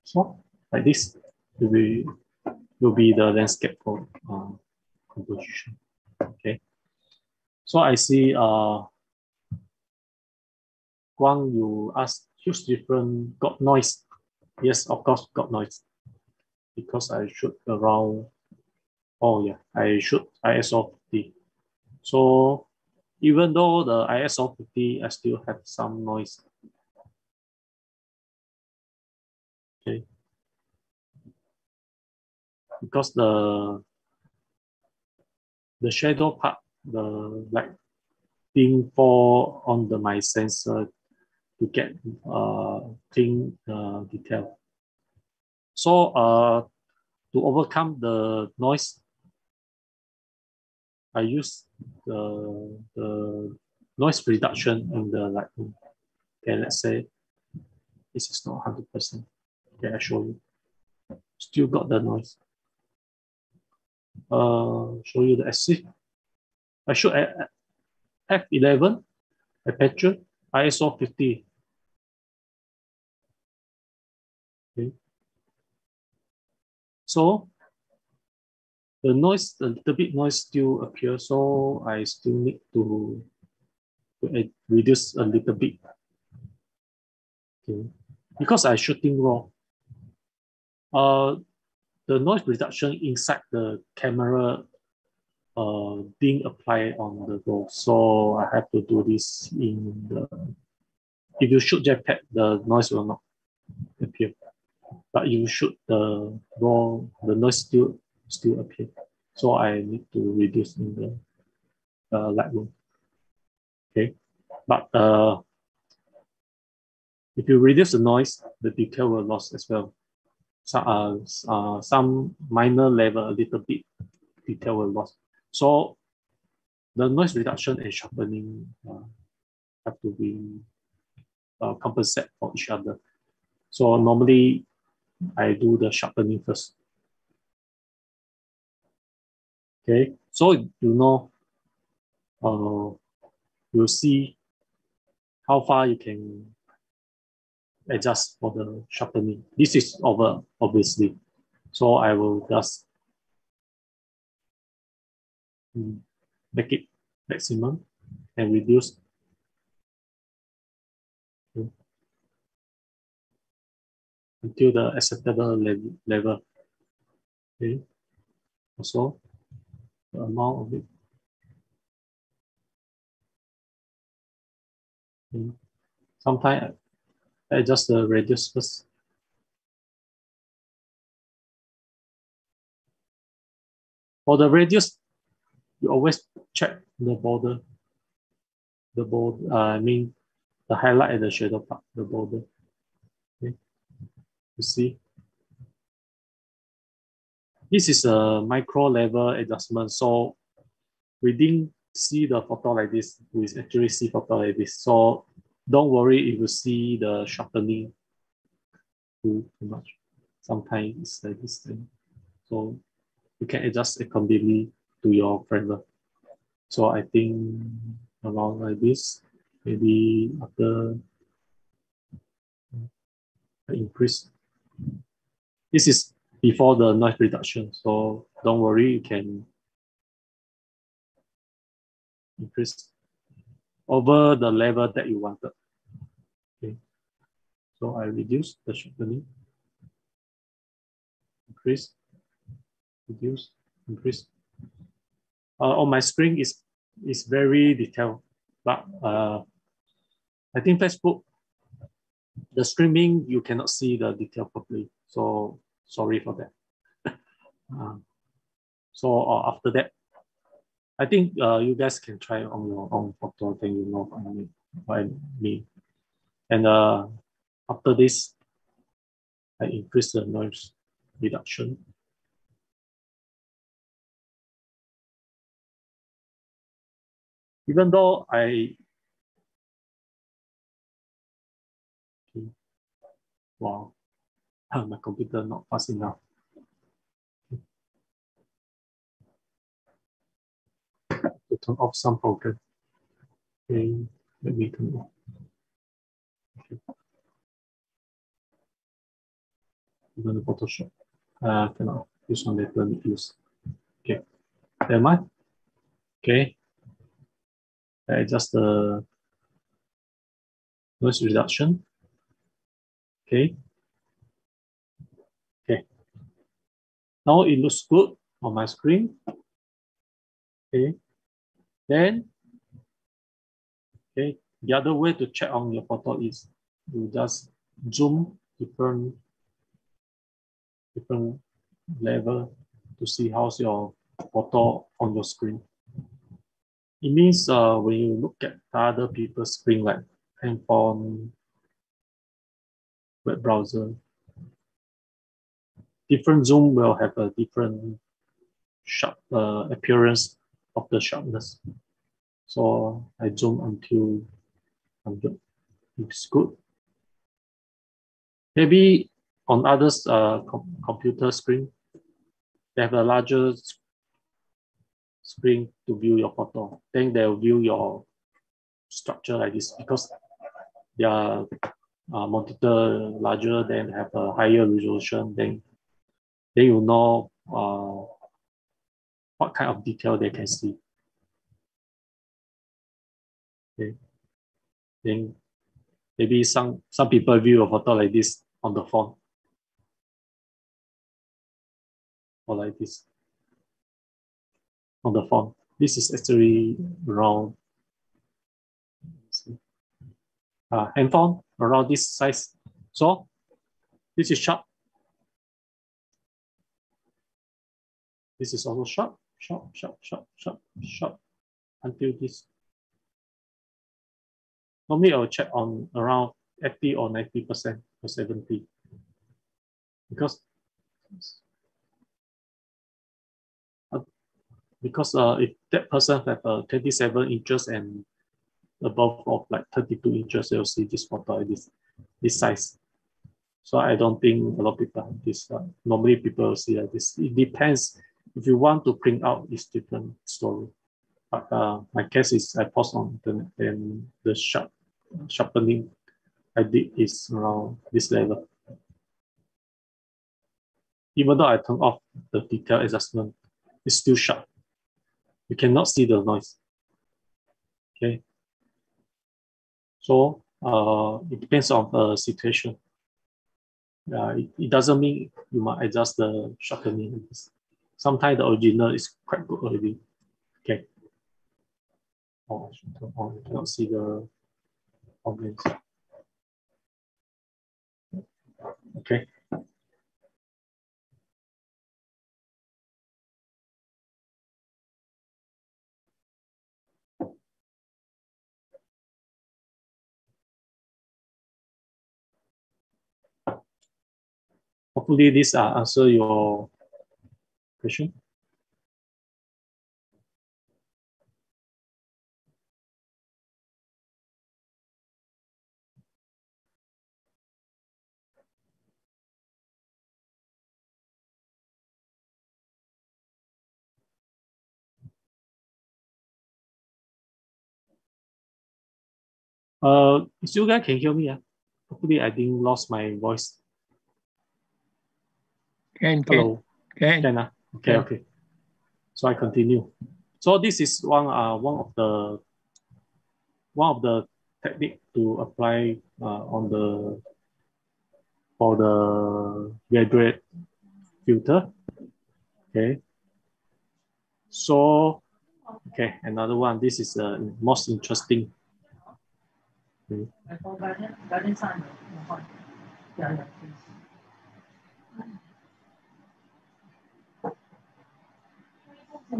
So like this will be the landscape for composition. Okay. So I see Guang, you asked huge different got noise. Yes, of course got noise. Because I shoot around, oh yeah, I shoot ISO 50. So even though the ISO 50, I still have some noise. Okay. Because the shadow part, the light being fall on my sensor to get clean detail. So to overcome the noise, I use the noise reduction in the Lightroom. Okay, let's say this is not 100%. Okay, I show you. Still got the noise. Show you the S6. I show F11, aperture, ISO 50. Okay. So the noise, the little bit noise still appears, so I still need to reduce a little bit. Okay. Because I'm shooting raw. The noise reduction inside the camera didn't apply on the raw, so I have to do this in the. If you shoot JPEG, the noise will not appear, but you shoot the raw, the noise still appear. So I need to reduce in the Lightroom. Okay, but if you reduce the noise, the detail will lose as well. So, some minor level, a little bit detail will lose. So the noise reduction and sharpening have to be compensate for each other. So normally I do the sharpening first. Okay, so you know, you'll see how far you can adjust for the sharpening. This is over, obviously. So I will just make it maximum and reduce. Okay, until the acceptable level. Okay, also the amount of it. Okay. Sometimes I adjust the radius first. For the radius, you always check the border. The border, I mean, the highlight and the shadow part, the border. Okay, you see. This is a micro level adjustment, so we didn't see the photo like this. We actually see photo like this. So don't worry if you see the sharpening too much. sometimes it's like this thing. So you can adjust accordingly to your framework. So I think around like this, maybe after I increase. This is before the noise reduction, so don't worry, you can increase over the level that you wanted. Okay, so I reduce the sharpening, increase, reduce, increase. On my screen is very detailed, but I think Facebook, the streaming, you cannot see the detail properly. So sorry for that. So after that, I think you guys can try on your own photo, then you know what I mean. And after this, I increase the noise reduction. Even though wow, my computer not fast enough. To turn off some program. Okay, let me turn off. Okay. Even the Photoshop. Cannot use one later, need to use. Okay, am I? Okay. I adjust the noise reduction. Okay. Okay. Now it looks good on my screen. Okay. Then, okay, the other way to check on your photo is you just zoom different level to see how's your photo on your screen. It means when you look at other people's screen, like handphone, web browser, different zoom will have a different sharp appearance of the sharpness. So I zoom until 100. It's good. Maybe on others computer screen, they have a larger screen to view your photo. Then they'll view your structure like this because their monitor larger, then have a higher resolution. Then you know what kind of detail they can see. Okay. Then maybe some people view a photo like this on the phone or like this on the phone. This is actually around handphone around this size. So this is sharp. This is also sharp, sharp, sharp, sharp, sharp, sharp until this. Normally I'll check on around 80 or 90% or 70 because if that person have 27 inches and above of like 32 inches, they'll see this photo at this size. So I don't think a lot of people have this. Normally people see like this. It depends. If you want to print out, it's different story. But my case is I post on internet and the sharpening I did is around this level. Even though I turn off the detail adjustment, it's still sharp. You cannot see the noise. Okay. So it depends on the situation. It doesn't mean you might adjust the sharpening. Sometimes the original is quite good already. Okay. Oh, I should turn on. You cannot see the comments. Okay. Hopefully this answer your question. If you guys can hear me, hopefully I didn't lost my voice. Hello. Can. Okay, okay. So I continue. So this is one of the technique to apply for the Radial Filter. Okay. So okay, another one. This is the most interesting. Okay.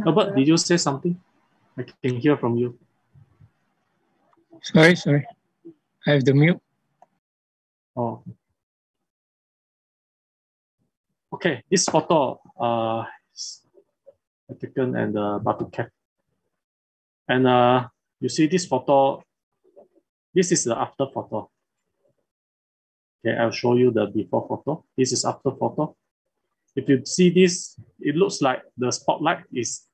Albert, did you say something? I can hear from you. Sorry. I have the mute. Oh. Okay, this photo is taken and the bottle cap. And you see this photo, this is the after photo. Okay, I'll show you the before photo. This is after photo. If you see this, it looks like the spotlight is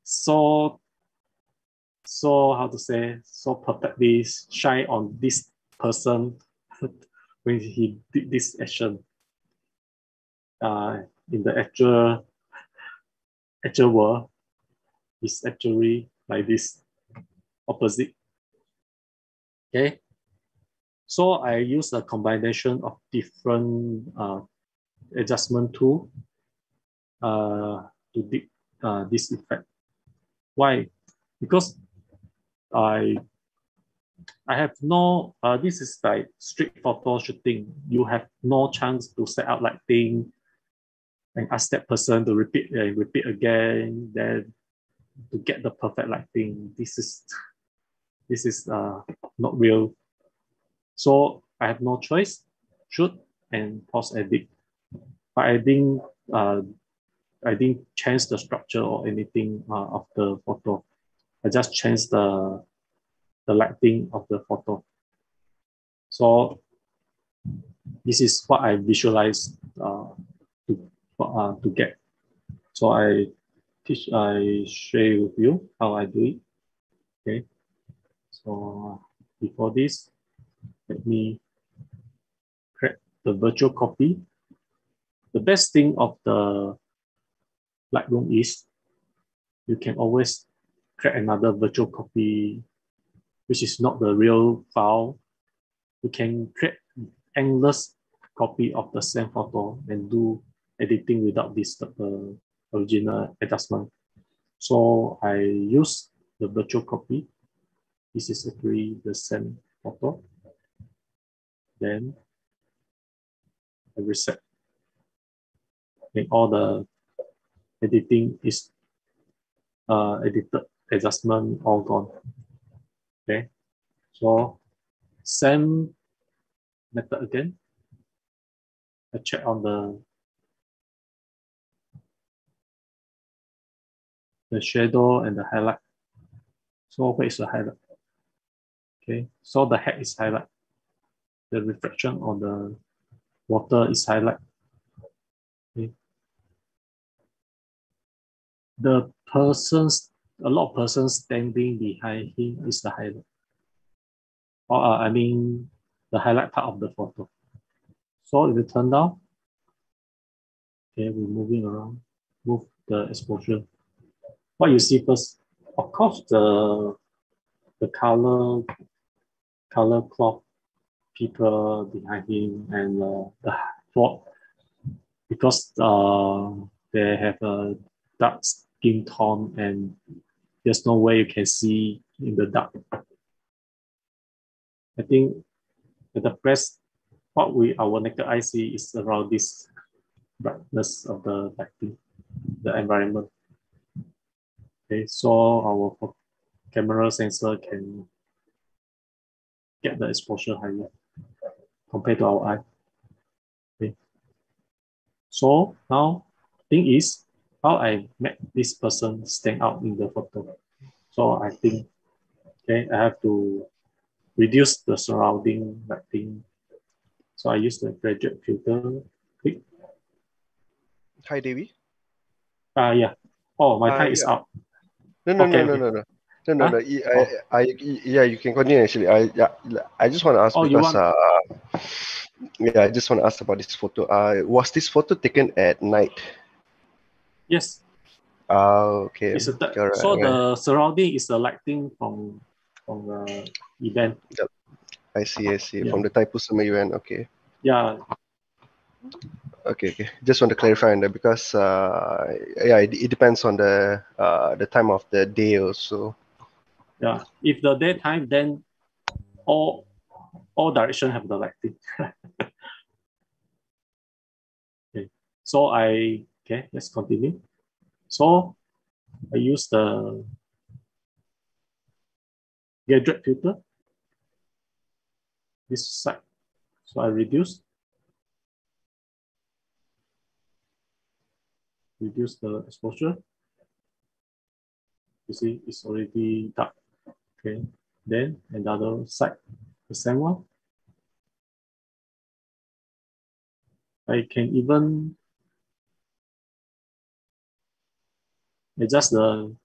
so how to say, so perfectly shine on this person when he did this action. In the actual world, is actually like this, opposite. Okay, so I use a combination of different adjustment tool to do this effect. Why? Because I have no, this is like street photo shooting. You have no chance to set out lighting and ask that person to repeat and repeat again, then to get the perfect lighting. This is not real. So I have no choice, shoot and pause edit. But I didn't change the structure or anything of the photo. I just changed the lighting of the photo. So this is what I visualize to get. So I share with you how I do it. Okay. So before this, let me create the virtual copy. The best thing of the Lightroom is you can always create another virtual copy, which is not the real file. You can create endless copy of the same photo and do editing without this original adjustment. So I use the virtual copy. This is actually the same photo. Then I reset. And all the editing is edited adjustment all gone. Okay. So same method again. I check on the shadow and the highlight. So where is the highlight? Okay, so the head is highlight. The reflection on the water is highlight. Okay. A lot of persons standing behind him is the highlight. Or I mean the highlight part of the photo. So if you turn down, okay, we're moving around, move the exposure. What you see first, of course, the color cloth people behind him and the fog, because they have a dark skin tone and there's no way you can see in the dark. I think at the best, our naked eye see is around this brightness of the lighting, the environment. Okay, so our camera sensor can get the exposure higher compared to our eye. Okay. So now thing is how I make this person stand out in the photo. So I think, okay, I have to reduce the surrounding lighting. So I use the Radial Filter. Click. Hi, Davy. Yeah. Oh, my time is Yeah. out. No. Okay. No. Huh? Yeah, you can continue actually. I just want to ask Oh, you because want? yeah, I just want to ask about this photo. Was this photo taken at night? Yes, Okay. it's a so Correct. the surrounding is the lighting from the event. Yep. I see. Yeah, From the Taipusama event. Okay. yeah, Okay. Just want to clarify on that because yeah, it depends on the time of the day also. yeah. If the daytime, then all direction have the lighting. Okay. So okay, let's continue. So I use the gadget filter this side. So I reduce the exposure. You see, it's already dark. Okay. Then another side, the same one. I can even adjust the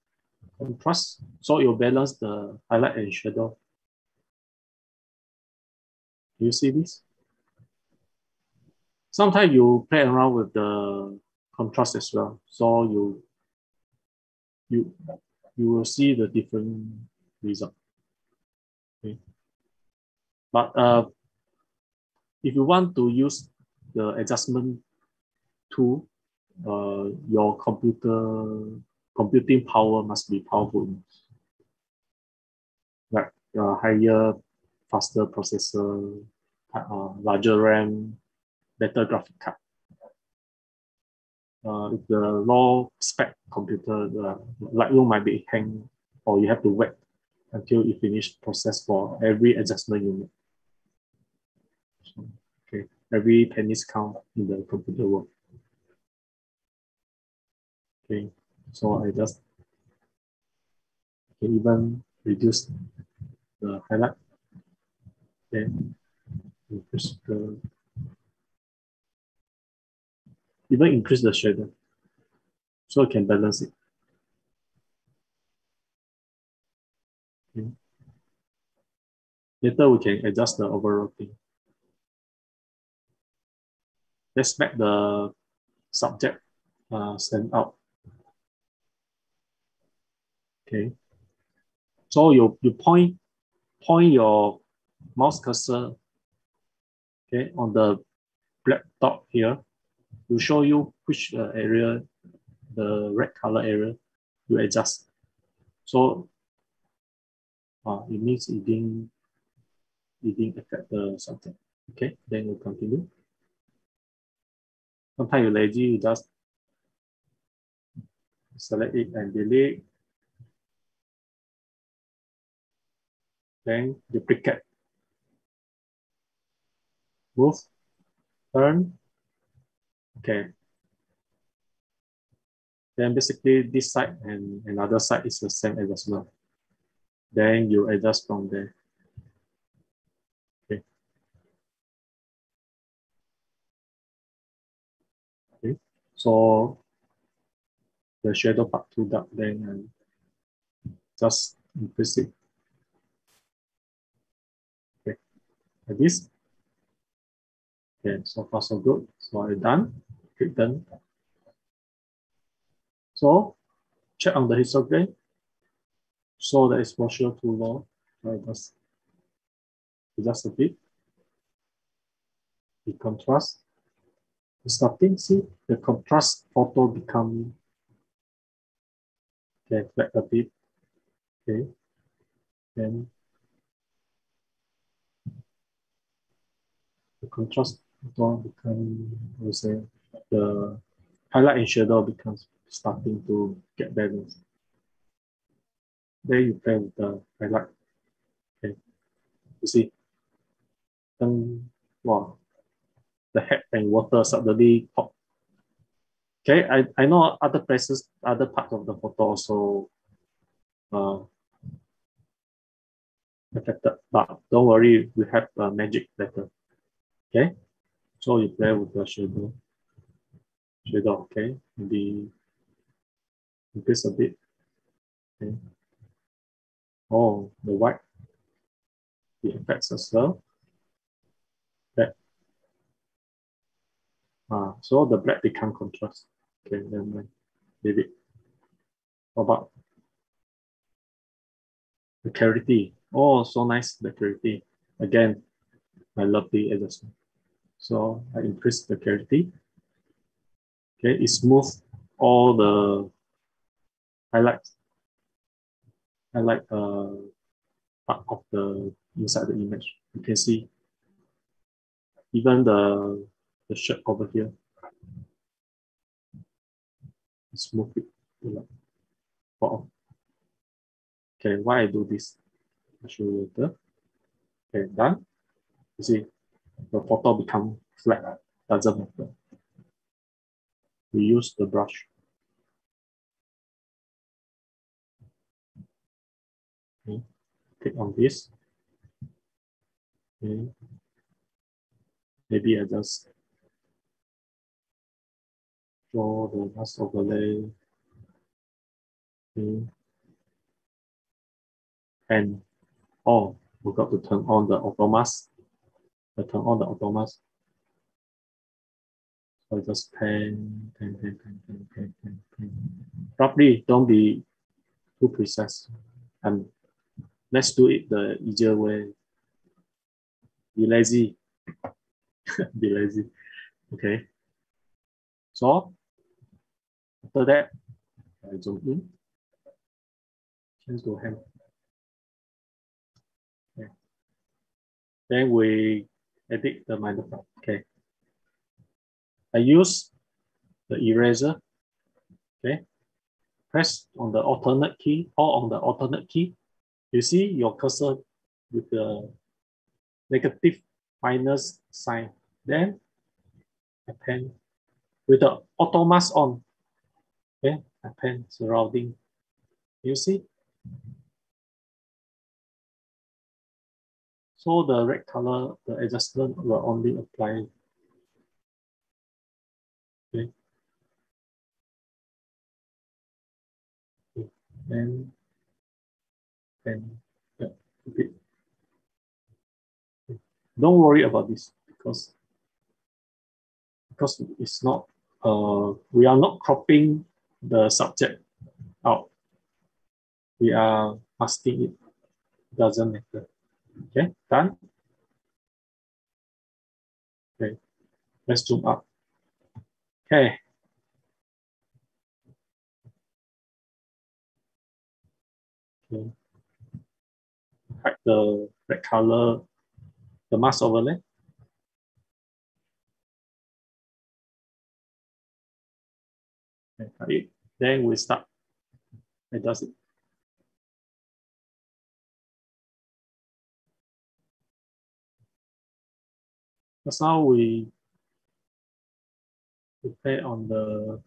contrast so it will balance the highlight and shadow. Do you see this? Sometimes you play around with the contrast as well, so you will see the different result. Okay. But if you want to use the adjustment tool, your computing power must be powerful, like higher, faster processor, larger RAM, better graphic card. If the low spec computer, the Lightroom might be hang, or you have to wait until you finish process for every adjustment you make. So, okay, every pennies count in the computer world. Okay, so I just can even reduce the highlight, then increase even increase the shadow, so I can balance it. Okay. Later we can adjust the overall thing. Let's make the subject stand out. Okay. So you point your mouse cursor, okay, on the black dot here. To show you which area, the red color area, you adjust. So it means it didn't affect the subject. Okay, then we'll continue. Sometimes you're lazy, you just select it and delete. Then duplicate. Move, turn. Okay. Then basically this side and another side is the same adjustment. Then you adjust from there. Okay. Okay. So the shadow part too dark, then just increase it. Okay. Like this. Okay, so far so good. So I'm done. Click done. So check on the histogram. So the exposure too low. So I just adjust a bit. The contrast. Starting, see the contrast photo become flat a bit. Okay. Then the contrast photo become, I would say, the highlight and shadow becomes starting to get balanced. Then you play with the highlight. Okay. You see. Then wow. The head and water suddenly pop. Okay, I know other places, other parts of the photo also affected, but don't worry, we have magic later. Okay, so you play with the shadow, okay, maybe increase a bit. Okay, Oh, the white, the effects as well. That. So the black become contrast. Okay, then maybe. How about the clarity? Oh, so nice, the clarity. Again, I love the adjustment. So I increase the clarity. Okay, it smooths all the highlights. Highlight part of the inside the image. You can see even the shape over here. Smooth it. Wow. Okay, why I do this? I'll show you later. Okay, done. You see, the photo become flat. Doesn't matter. We use the brush. Okay. Click on this. Okay. Maybe I just draw the mask overlay. Okay. And oh, we got to turn on the auto mask. I turn on the auto mask. So I just pen. Roughly, don't be too precise. And let's do it the easier way. Be lazy. Be lazy. Okay. So after that, I zoom in. Change to hand. Okay. Then we edit the minor part. Okay. I use the eraser. Okay. Press on the alternate key or on the alternate key. You see your cursor with the negative minus sign. Then I pen with the auto mask on. Okay. I pen surrounding. You see? So the red color, the adjustment will only apply. Okay. And yeah, okay. Don't worry about this because it's not we are not cropping the subject out. We are masking it. Doesn't matter. Okay, done. Okay, let's zoom up. Okay. Okay. Hide the red color, the mask overlay. Okay, then we start. Adjust it. That's how we play on the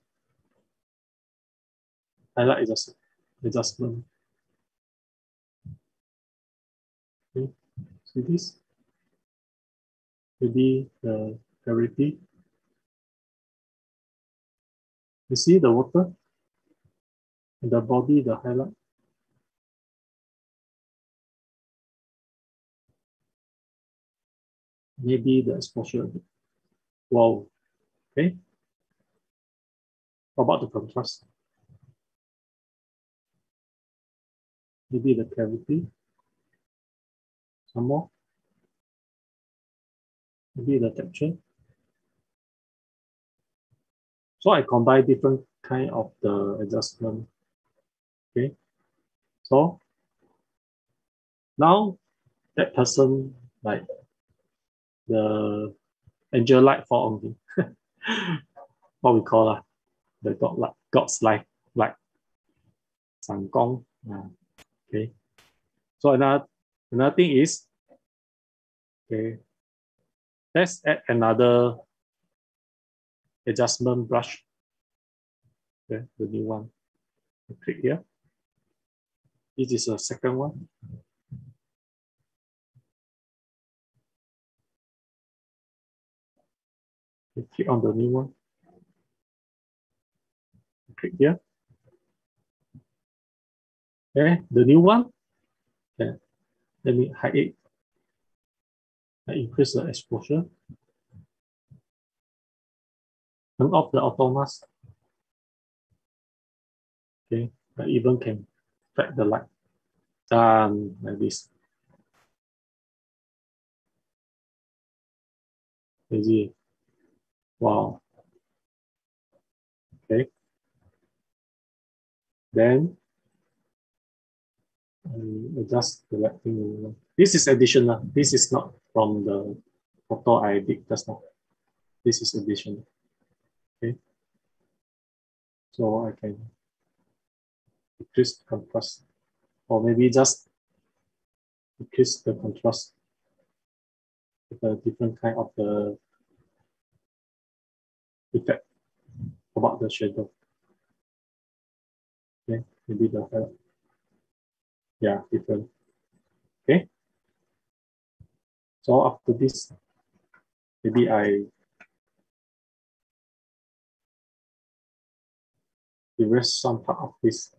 highlight adjustment. Okay, see this? Maybe the clarity. You see the water? And the body, the highlight. Maybe the exposure. Wow. Okay. How about the contrast? Maybe the clarity. Some more. Maybe the texture. So I combine different kind of the adjustment. Okay. So now that person like the angel light fall on him. What we call the God's light, like 闪光. Okay. So another thing is, okay, let's add another adjustment brush. Okay, the new one. Click here. This is the second one. Click on the new one. Click here. Okay, the new one. Then let me hide it. I increase the exposure. Turn off the auto mask. Okay, I even can track the light. Done like this. Easy. Wow. Okay. Then adjust the lighting. This is additional. This is not from the photo I did just now. This is additional. Okay. So I can decrease the contrast, or maybe just decrease the contrast with a different kind of the effect about the shadow. Okay, maybe the yeah, different. Okay. So after this, maybe I erase some part of this.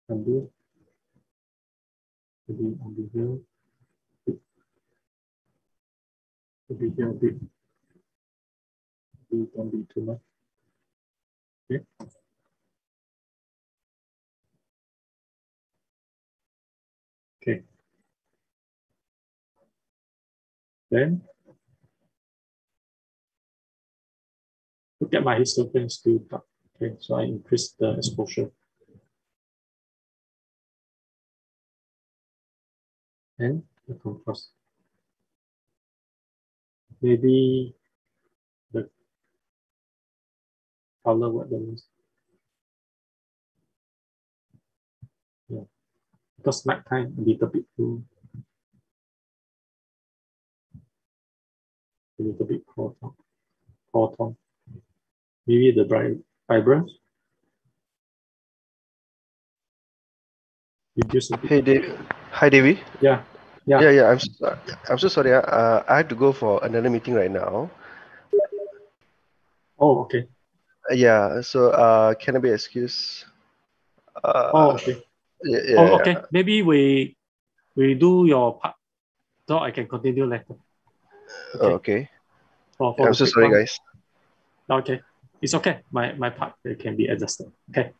Undo. Maybe undo here. Maybe here a bit. Maybe don't be too much. Okay. Okay. Then look at my histogram still dark. Okay, so I increase the exposure. And the contrast. Maybe the color what that means. Yeah. Because nighttime a little bit too, a little bit cold tone. Maybe the bright vibrance. Reduce a bit. Hey, Dave. Hi, Davy. Yeah. Yeah. I'm so sorry. I have to go for another meeting right now. Oh, okay. Yeah. So can I be excused? Oh, okay. Yeah. Okay. Maybe we do your part, so I can continue later. Okay. For I'm the so quick sorry, one. guys. Okay, it's okay. My part can be adjusted. Okay.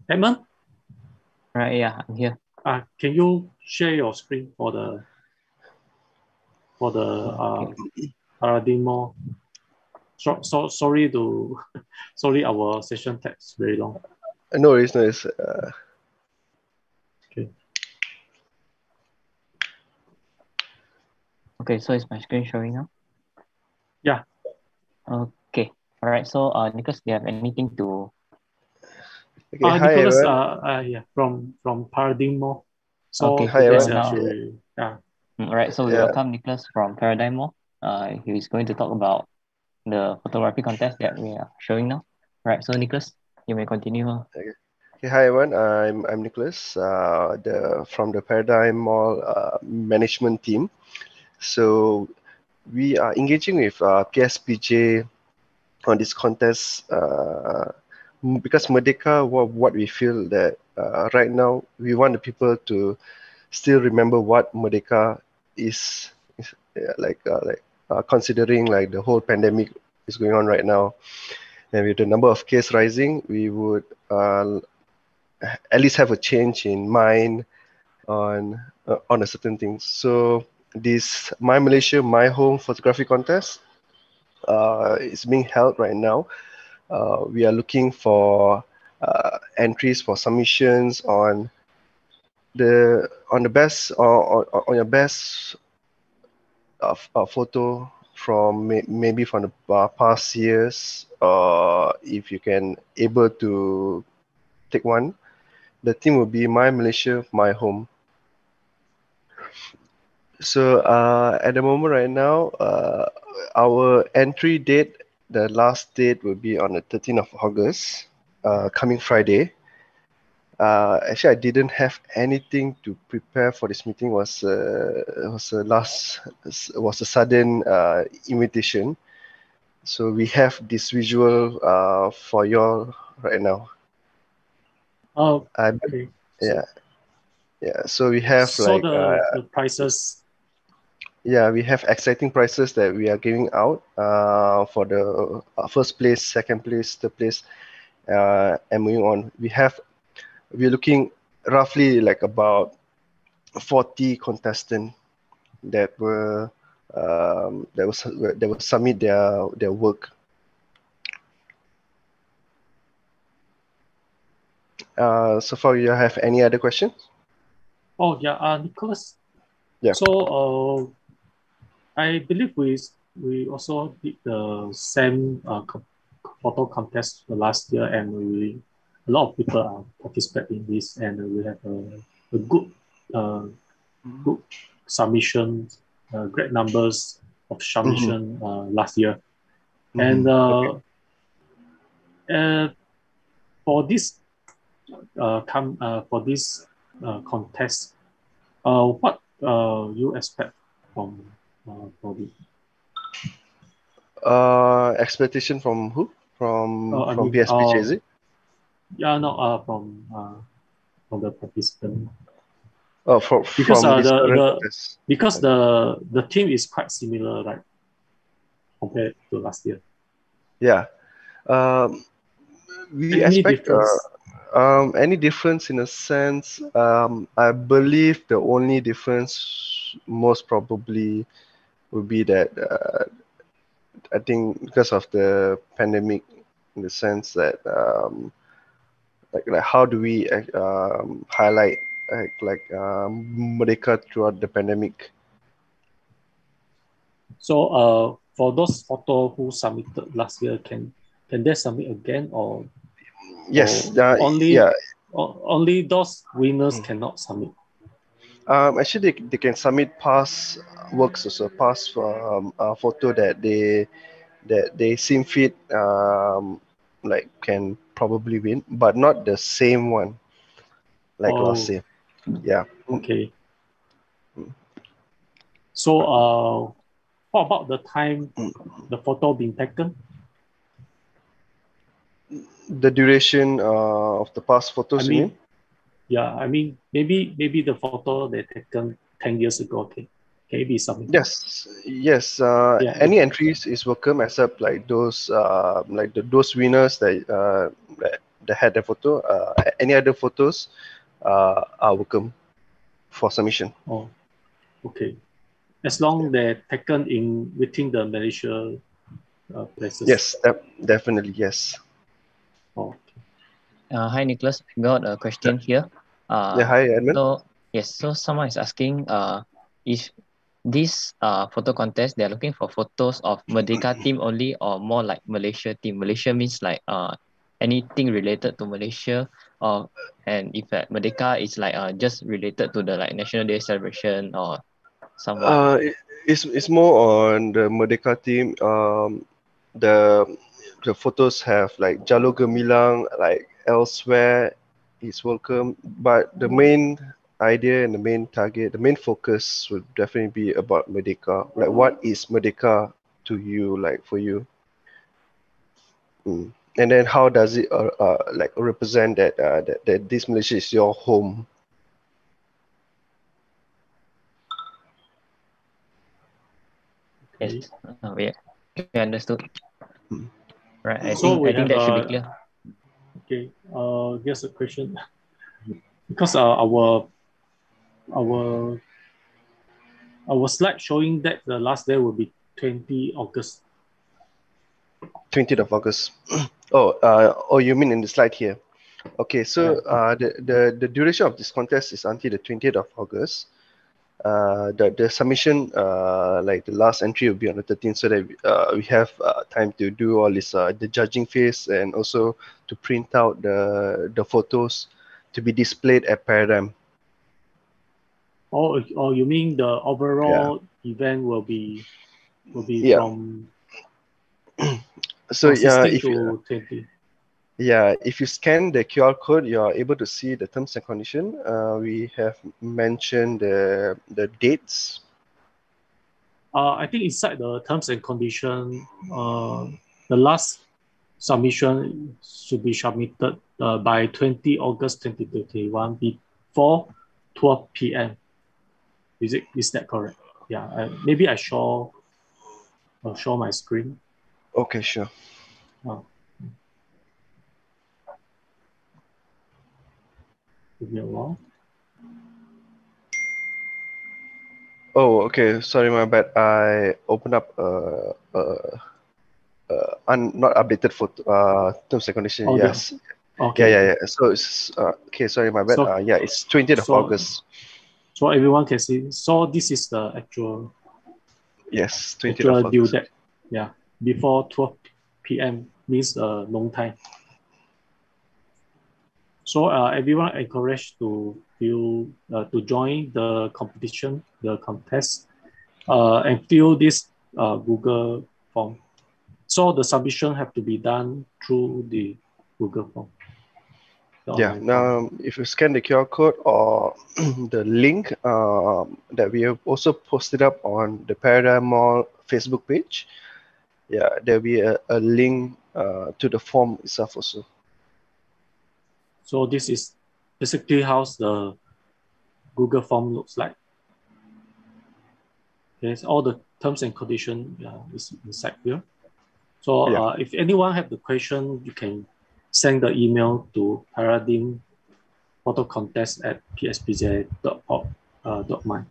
Edmund. Right, yeah, I'm here. Can you share your screen for the Okay. paradigm more? Sorry to sorry our session text very long. No worries, no worries. Okay. Okay, so is my screen showing now? Yeah. Okay. All right. So, Nicholas, do you have anything to? Okay, hi Nicholas. everyone. Yeah, from Paradigm More. So Okay. Hi, that's everyone. All right. So we Yeah. welcome Nicholas from Paradigm More. He is going to talk about the photography contest that we are showing now. All right. So Nicholas, you may continue. Okay, hi everyone. I'm Nicholas, from the Paradigm Mall management team. So we are engaging with PSPJ on this contest because Merdeka, what we feel that right now we want the people to still remember what Merdeka is considering like the whole pandemic is going on right now, and with the number of cases rising, we would at least have a change in mind on a certain thing. So this My Malaysia, My Home photography contest is being held right now. We are looking for entries for submissions on the best on your best photo from maybe from the past years, or if you can able to take one. The theme will be My Malaysia, My Home. So at the moment right now, our entry date, the last date will be on the 13th of August, coming Friday. Actually, I didn't have anything to prepare for this meeting. Was a sudden invitation. So we have this visual for y'all right now. Oh, I, okay. yeah, yeah. So we have So like the prices. yeah, we have exciting prices that we are giving out for the first place, second place, third place, and moving on. We're looking roughly like about 40 contestants that will submit their work. So far, you have any other questions? Oh yeah, Nicholas. Yeah. So I believe we also did the same photo contest the last year, and a lot of people are participate in this, and we have a good submission, great numbers of submission last year, and Okay. for this contest, what you expect from for the Expectation from who? From I from mean, PSPJ, is it? yeah, no, from the participant, Oh, because from this current contest. the team is quite similar, like compared to last year. Yeah. Um, we Any expect difference? any difference in a sense. I believe the only difference most probably would be that I think because of the pandemic, in the sense that like how do we highlight Merdeka throughout the pandemic? So for those photo who submitted last year, can they submit again, or Yes. only Yeah. only those winners cannot submit? Actually, they can submit past works also, past photo that they seem fit, like can probably win, but not the same one like last Oh, year. Yeah. okay. So what about the time the photo being taken? The duration of the past I photos, you mean? mean, yeah, I mean maybe the photo they taken 10 years ago can it be submitted? Yes. Yeah, Any entries is welcome, except like those those winners that had the photo. Any other photos are welcome for submission. oh, okay. As long they're taken in within the Malaysia places. Yes, definitely yes. Oh, Hi, Nicholas. I got a question here. Yeah. Hi, Edmund. So yes, so someone is asking, if this photo contest they're looking for photos of Merdeka team only, or more like Malaysia team? Malaysia means like anything related to Malaysia, or and if Merdeka is like just related to the like National Day celebration or somewhat. It's more on the Merdeka team. The the photos have like Jalur Gemilang, like elsewhere is welcome, but the main idea and the main target, the main focus would definitely be about Merdeka. Like, what is Merdeka to you, like for you? And then how does it like represent that this Malaysia is your home? okay. Yes, we understood. Right, I So we think have that should be clear. okay. Here's a question because our our slide showing that the last day will be 20 August. 20th of August. Oh, you mean in the slide here? Okay, so the duration of this contest is until the 20th of August. The submission, like the last entry will be on the 13th, so that we have time to do all this, the judging phase, and also to print out the photos to be displayed at Paradigm. Oh, you mean the overall event will be Yeah. from So 16 if you, to 20. yeah, if you scan the QR code, you are able to see the terms and condition. We have mentioned the dates. I think inside the terms and condition, the last submission should be submitted by 20 August 2021 before 12 p.m. Is that correct? Yeah, maybe I'll show my screen. Okay, sure. Oh. Give me a while. Oh, okay. Sorry, my bad. I opened up not updated for terms and conditions. Oh, Yes. okay. Yeah. So it's okay. Sorry, my bad. So, yeah, it's 20th of August. So everyone can see. So this is the actual. Yes, 20th of due August. date. Yeah, before 12 p.m. means a long time. So everyone encouraged to join the competition, the contest, and fill this Google form. So the submission have to be done through the Google form. Yeah. Now, if you scan the QR code or the link that we have also posted up on the Paradigm Mall Facebook page, yeah, there'll be a link to the form itself also. So this is basically how the Google form looks like. Okay, so all the terms and conditions is inside here. So if anyone have the question, you can send the email to paradigmphotocontest@pspj.org.my.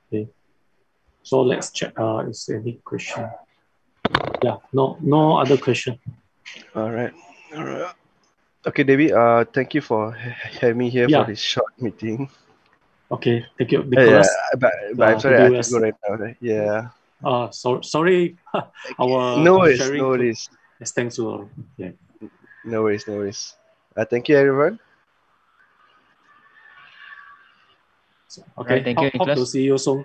Okay. So let's check. Is there any question? Yeah. No other question. All right. Okay, Davy. Thank you for having me here for this short meeting. Okay. Thank you, Nicholas. But I'm sorry, I have to go right now. Right? Yeah. Sorry. Our no worries. sharing. No worries. Thanks to No worries. No worries. Thank you, everyone. Okay. Right, thank you, Hope to see you soon.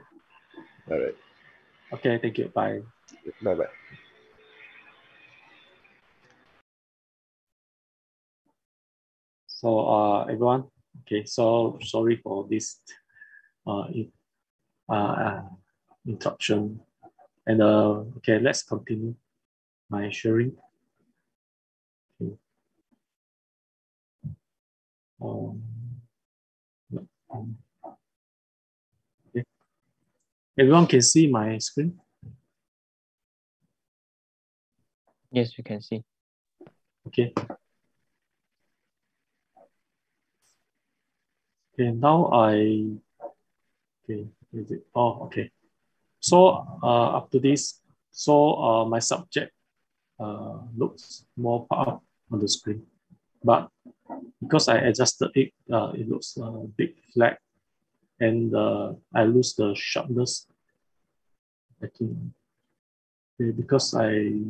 All right. Okay. Thank you. Bye. Bye. So everyone. Okay. So sorry for this interruption. And okay, let's continue my sharing. Okay. Okay. Everyone can see my screen? Yes, we can see. Okay. Okay, now okay, is it? Oh, okay. So after this, so my subject looks more up on the screen, but because I adjusted it, it looks a bit flat, and I lose the sharpness. I think because I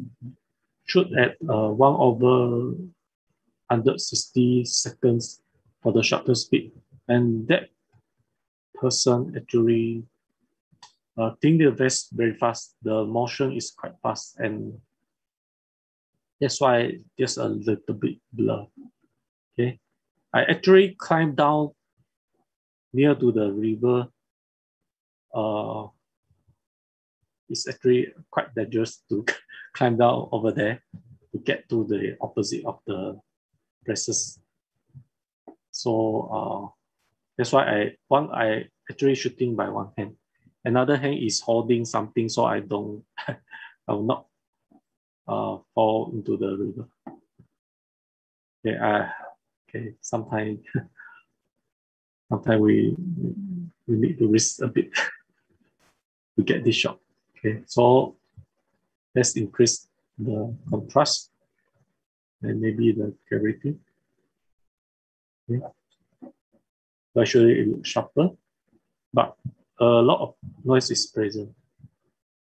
shoot at 1/160 seconds for the shutter speed, and that person actually think the vest very fast. The motion is quite fast, and that's why there's a little bit blur. Okay, I actually climbed down near to the river. It's actually quite dangerous to climb down over there to get to the opposite of the places. So that's why I actually shooting by one hand. Another hand is holding something so I will not fall into the river. Okay, okay. Sometimes we need to risk a bit to get this shot. Okay, so let's increase the contrast and maybe the clarity. Okay. So actually it looks sharper, but a lot of noise is present.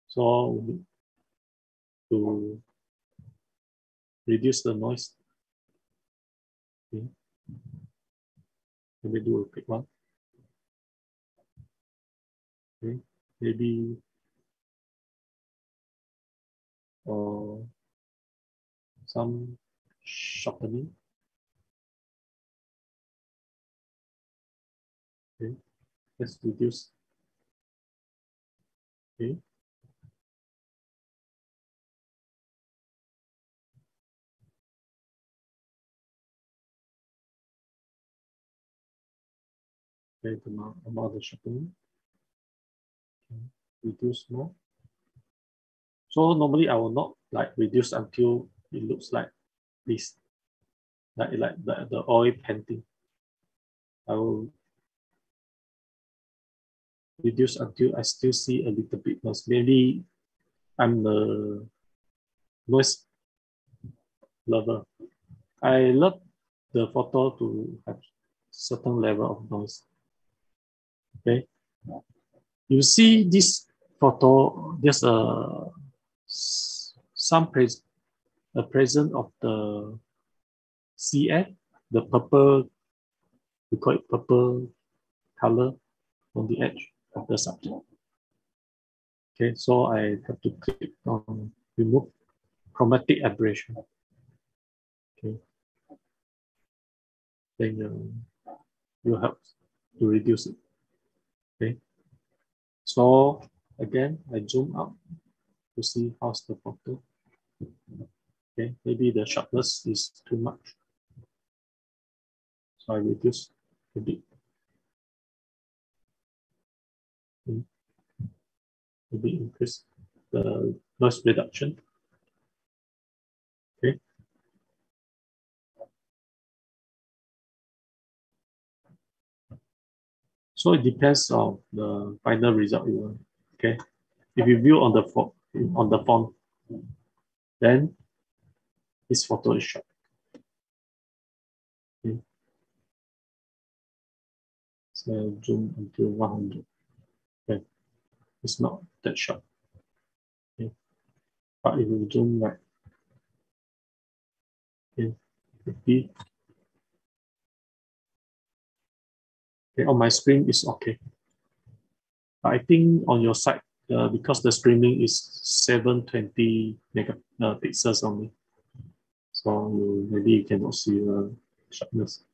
So we need to reduce the noise. Okay. Let me do a quick one. Okay. Maybe some sharpening. Okay. Let's reduce. Okay. Okay, the amount of sharpening. Okay. Reduce more. So normally I will not like reduce until it looks like this, like the oil painting. I will reduce until I still see a little bit noise. Maybe I'm the noise lover. I love the photo to have certain level of noise. Okay, you see this photo. There's a present of the CF, the purple. We call it purple color on the edge of the subject. Okay, so I have to click on remove chromatic aberration. Okay, then will help to reduce it. Okay, so again, I zoom out to see how's the photo. Okay, maybe the sharpness is too much, so I reduce a bit. Okay. Maybe increase the noise reduction. Okay. So it depends on the final result you want. Okay. If you view on the font, then this photo is sharp. Okay. So zoom until 100. Okay. It's not that sharp. Okay. But if you zoom right, okay, 50. Okay, on my screen is okay. But I think on your side, because the streaming is 720 megapixels only, so maybe you cannot see the sharpness.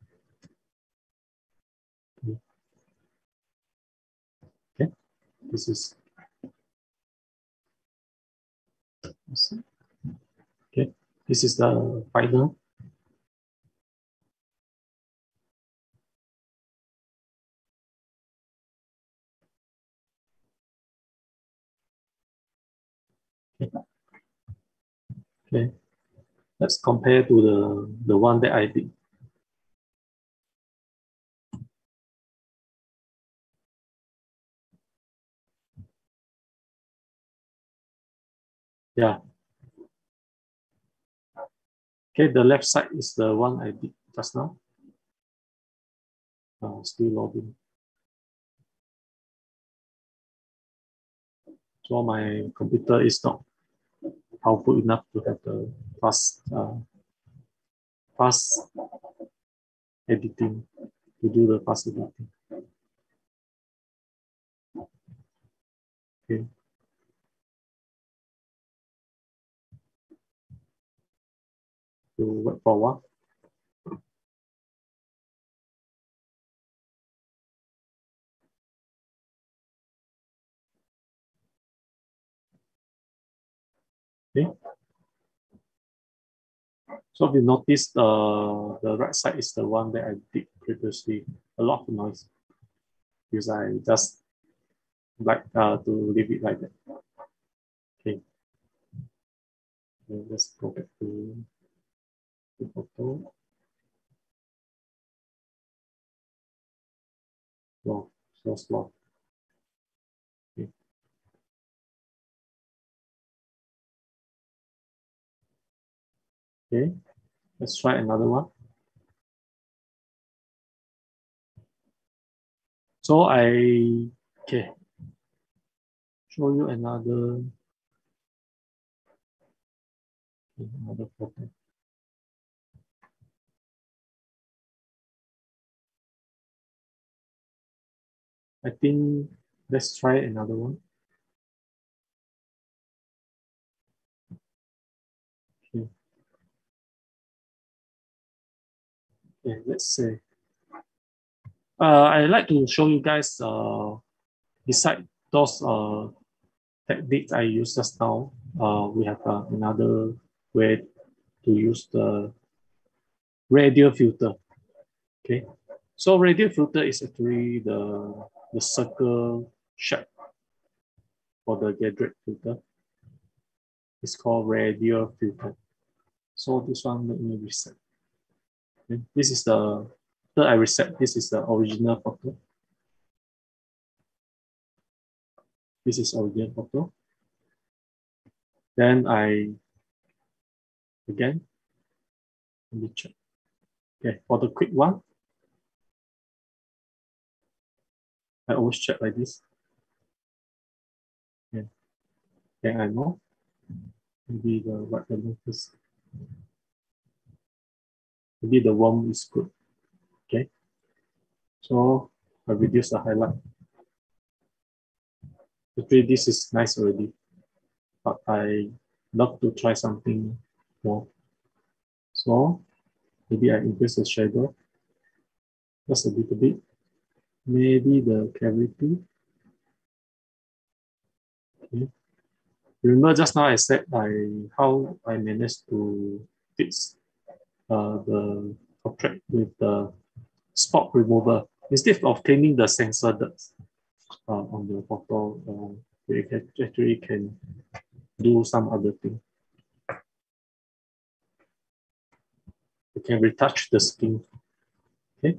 Okay, this is okay. This is the final. Okay, let's compare to the one that I did. Yeah. Okay, the left side is the one I did just now. Still loading. So my computer is not powerful enough to have the fast editing, to do the fast editing. Okay. To wait for a while. Okay. So if you notice, the right side is the one that I did previously. A lot of noise because I just like to leave it like that. Okay. Let's go back to the photo. Slow, so slow. Okay. Okay. Let's try another one. So okay, show you another photo. I think let's try another one. Okay. Okay, let's say. I like to show you guys beside those techniques I used just now, we have another way to use the radial filter. Okay, So radial filter is actually the circle shape for the graduate filter. It's called radial filter. So this one, let me reset. Okay. This is the, after I reset, this is the original photo. This is original photo. Then again, let me check. Okay, for the quick one, I always check like this. Okay, then I know. Maybe the white balloon first. Maybe the warm is good. Okay. So I reduce the highlight. Actually, this is nice already, but I love to try something more. So maybe I increase the shadow just a little bit. Maybe the clarity. Okay. Remember just now I said how I managed to fix the object with the spot remover. Instead of cleaning the sensor dirt on the photo, we actually can do some other thing. You can retouch the skin. Okay.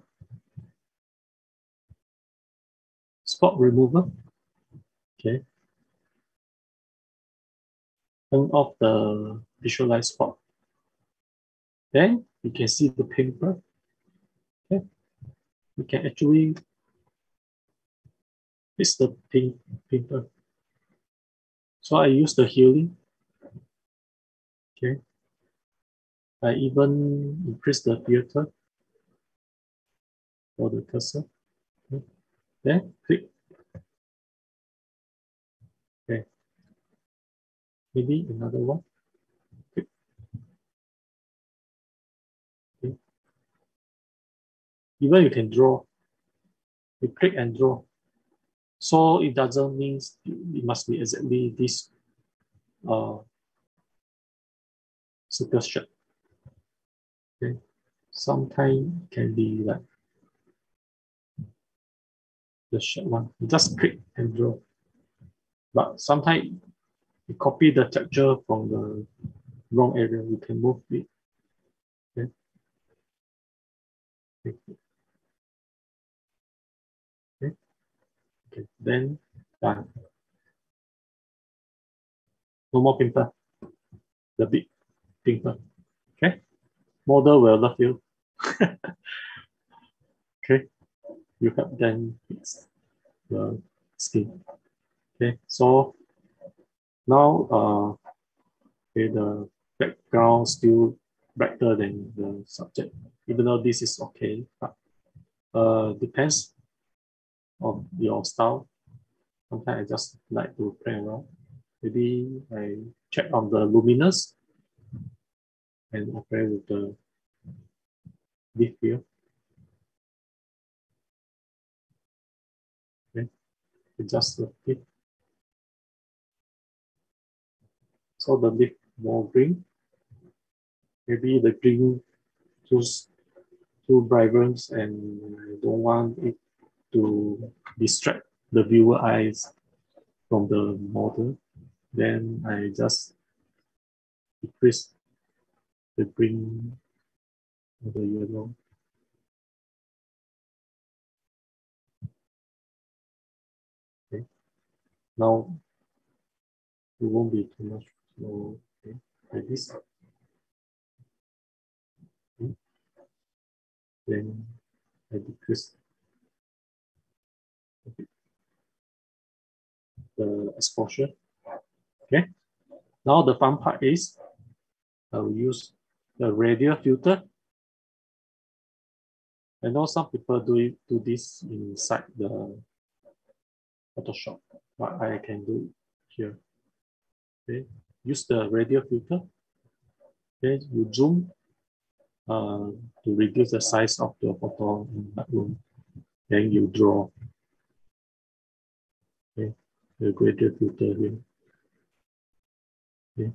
Spot remover. Okay. Turn off the visualize spot. Then you can see the paper. Okay. You can actually fix the paper. So I use the healing. Okay. I even increase the filter for the cursor. Okay. Then click. Okay. Maybe another one. Click. Okay. Even you can draw. You click and draw. So it doesn't mean it must be exactly this circle shape. Okay. Sometimes it can be like the shape one. You just click and draw. But sometimes you copy the texture from the wrong area. You can move it. Okay. Okay. Okay. Then done. No more pimple. The big pimple. Okay. Model will love you. Okay. You help them fix the skin. Okay. So now okay, the background still brighter than the subject, even though this is okay, but depends on your style. Sometimes I just like to play around. Maybe I check on the luminous and I play with the leaf here. Okay, adjust the leaf. So the leaf more green. Maybe the green too vibrant and I don't want it to distract the viewer eyes from the model. Then I just decrease the green or the yellow. Okay. Now it won't be too much. So okay, like this. Okay. Then I decrease the exposure. Okay. Now the fun part is I will use the radial filter. I know some people do this inside the Photoshop, but I can do it here. Okay. Use the radial filter. Okay. You zoom to reduce the size of your photo in Lightroom. Then you draw. Okay. The gradient filter here. Okay.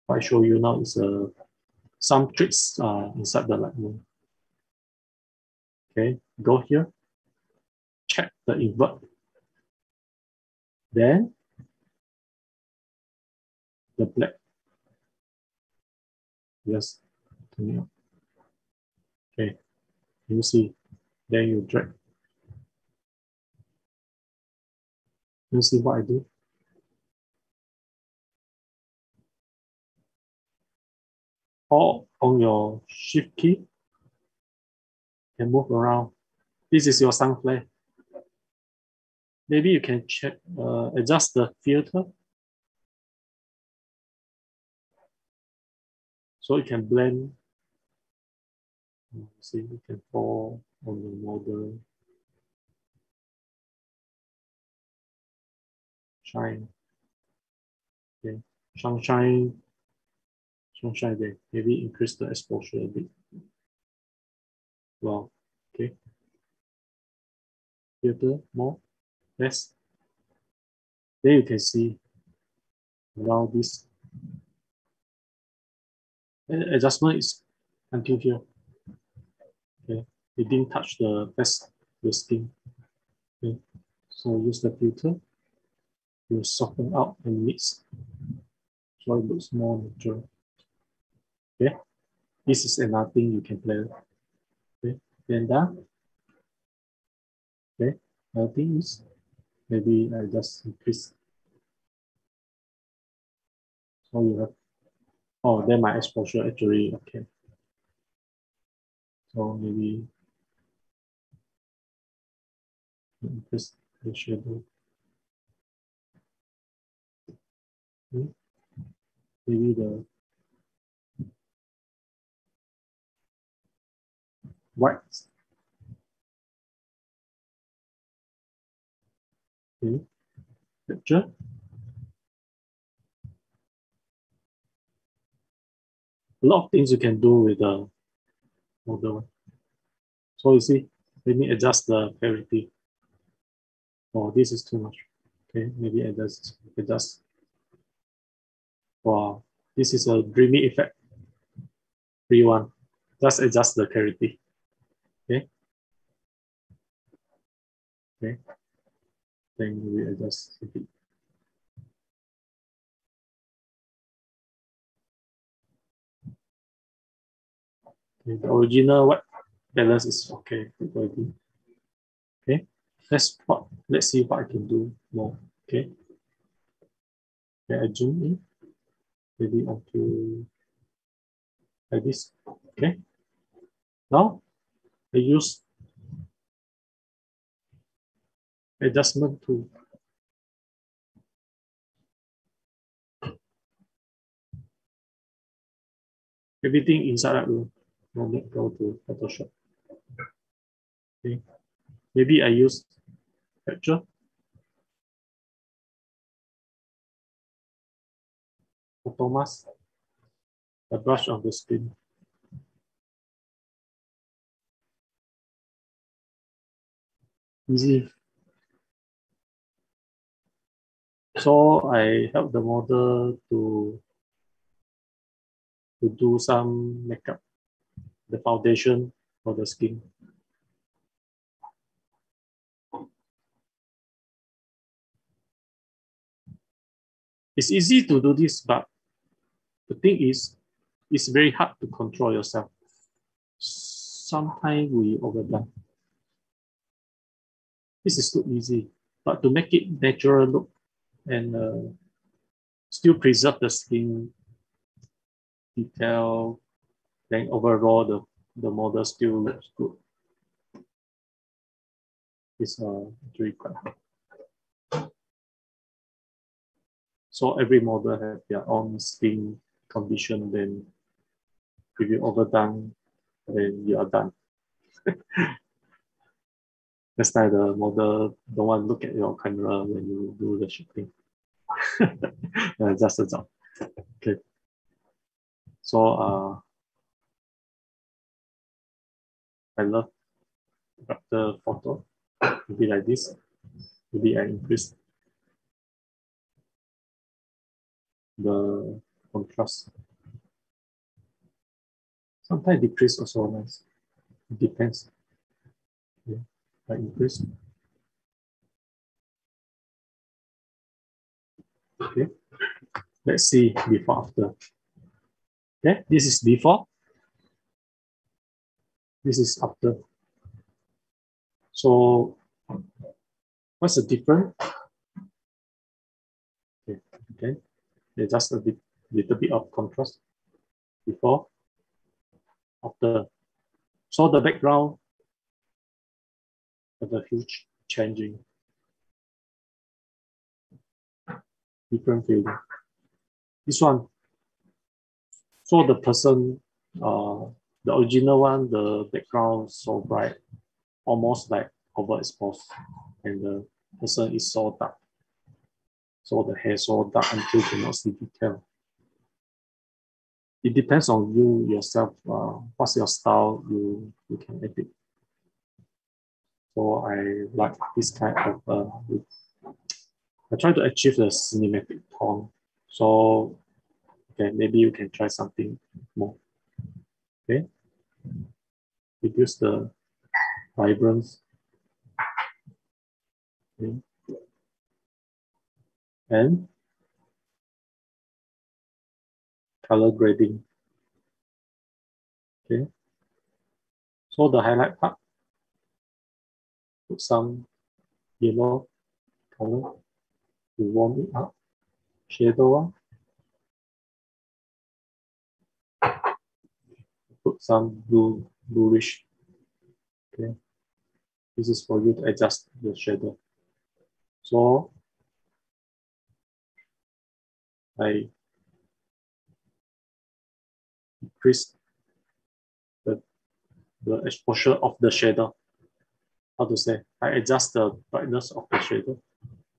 What I show you now is some tricks inside the Lightroom. Okay, go here, check the invert. Then the black. Yes, turn it up. Okay, you see, then you drag. You see what I do? Or on your shift key, and move around. This is your sun flare. Maybe you can check, adjust the filter. So you can blend. See, you can fall on the model. Shine. Okay. Sunshine there. Maybe increase the exposure a bit. Wow. Okay. Filter more. Less. There you can see around this. Adjustment is until here. Okay. It didn't touch the skin. Okay. So use the filter. You soften out and mix. So it looks more natural. Okay. This is another thing you can play with. Okay. Then done. Okay. Another thing is maybe I just increase. So you have, oh, then my exposure actually okay. So maybe increase the shadow. Okay. Maybe the white. Okay. Picture. A lot of things you can do with the model. So you see, let me adjust the clarity. Oh, this is too much. Okay, maybe adjust. Wow, this is a dreamy effect. Free one. Just adjust the clarity. Okay. Okay. Then we adjust a bit. Okay, the original white balance is okay already. Okay, let's see what I can do more. Okay, I zoom in, maybe onto like this. Okay, now I use adjustment tool. Everything inside that room. No need go to Photoshop. Okay, maybe I use capture. Photo mask. A brush on the screen. Easy. So I help the model to do some makeup, the foundation for the skin. It's easy to do this, but the thing is, it's very hard to control yourself. Sometimes we overdone. This is too easy, but to make it natural look and still preserve the skin detail, then overall the model still looks good. It's actually quite hard. So every model have their own skin condition, then if you overdone, then you are done. That's why the model don't want to look at your camera when you do the shooting. Just a job. Okay. So I love the photo. Maybe like this. Maybe I increase the contrast. Sometimes decrease also nice. It depends. I increase. Okay, let's see before after. Okay, this is before. This is after. So what's the difference? Okay, okay. There's just a little bit of contrast before, after. So the background have a huge changing, different feeling. This one, so the person, the original one, the background so bright, almost like overexposed, and the person is so dark. So the hair so dark until you cannot see detail. It depends on you yourself. What's your style? You can edit. So I like this kind of. I try to achieve the cinematic tone. So okay, maybe you can try something more. Okay, reduce the vibrance. Okay. And color grading. Okay. So the highlight part, put some yellow color to warm it up. Shadow, put some bluish. Okay. This is for you to adjust the shadow. So I increase the exposure of the shadow. How to say? I adjust the brightness of the shadow.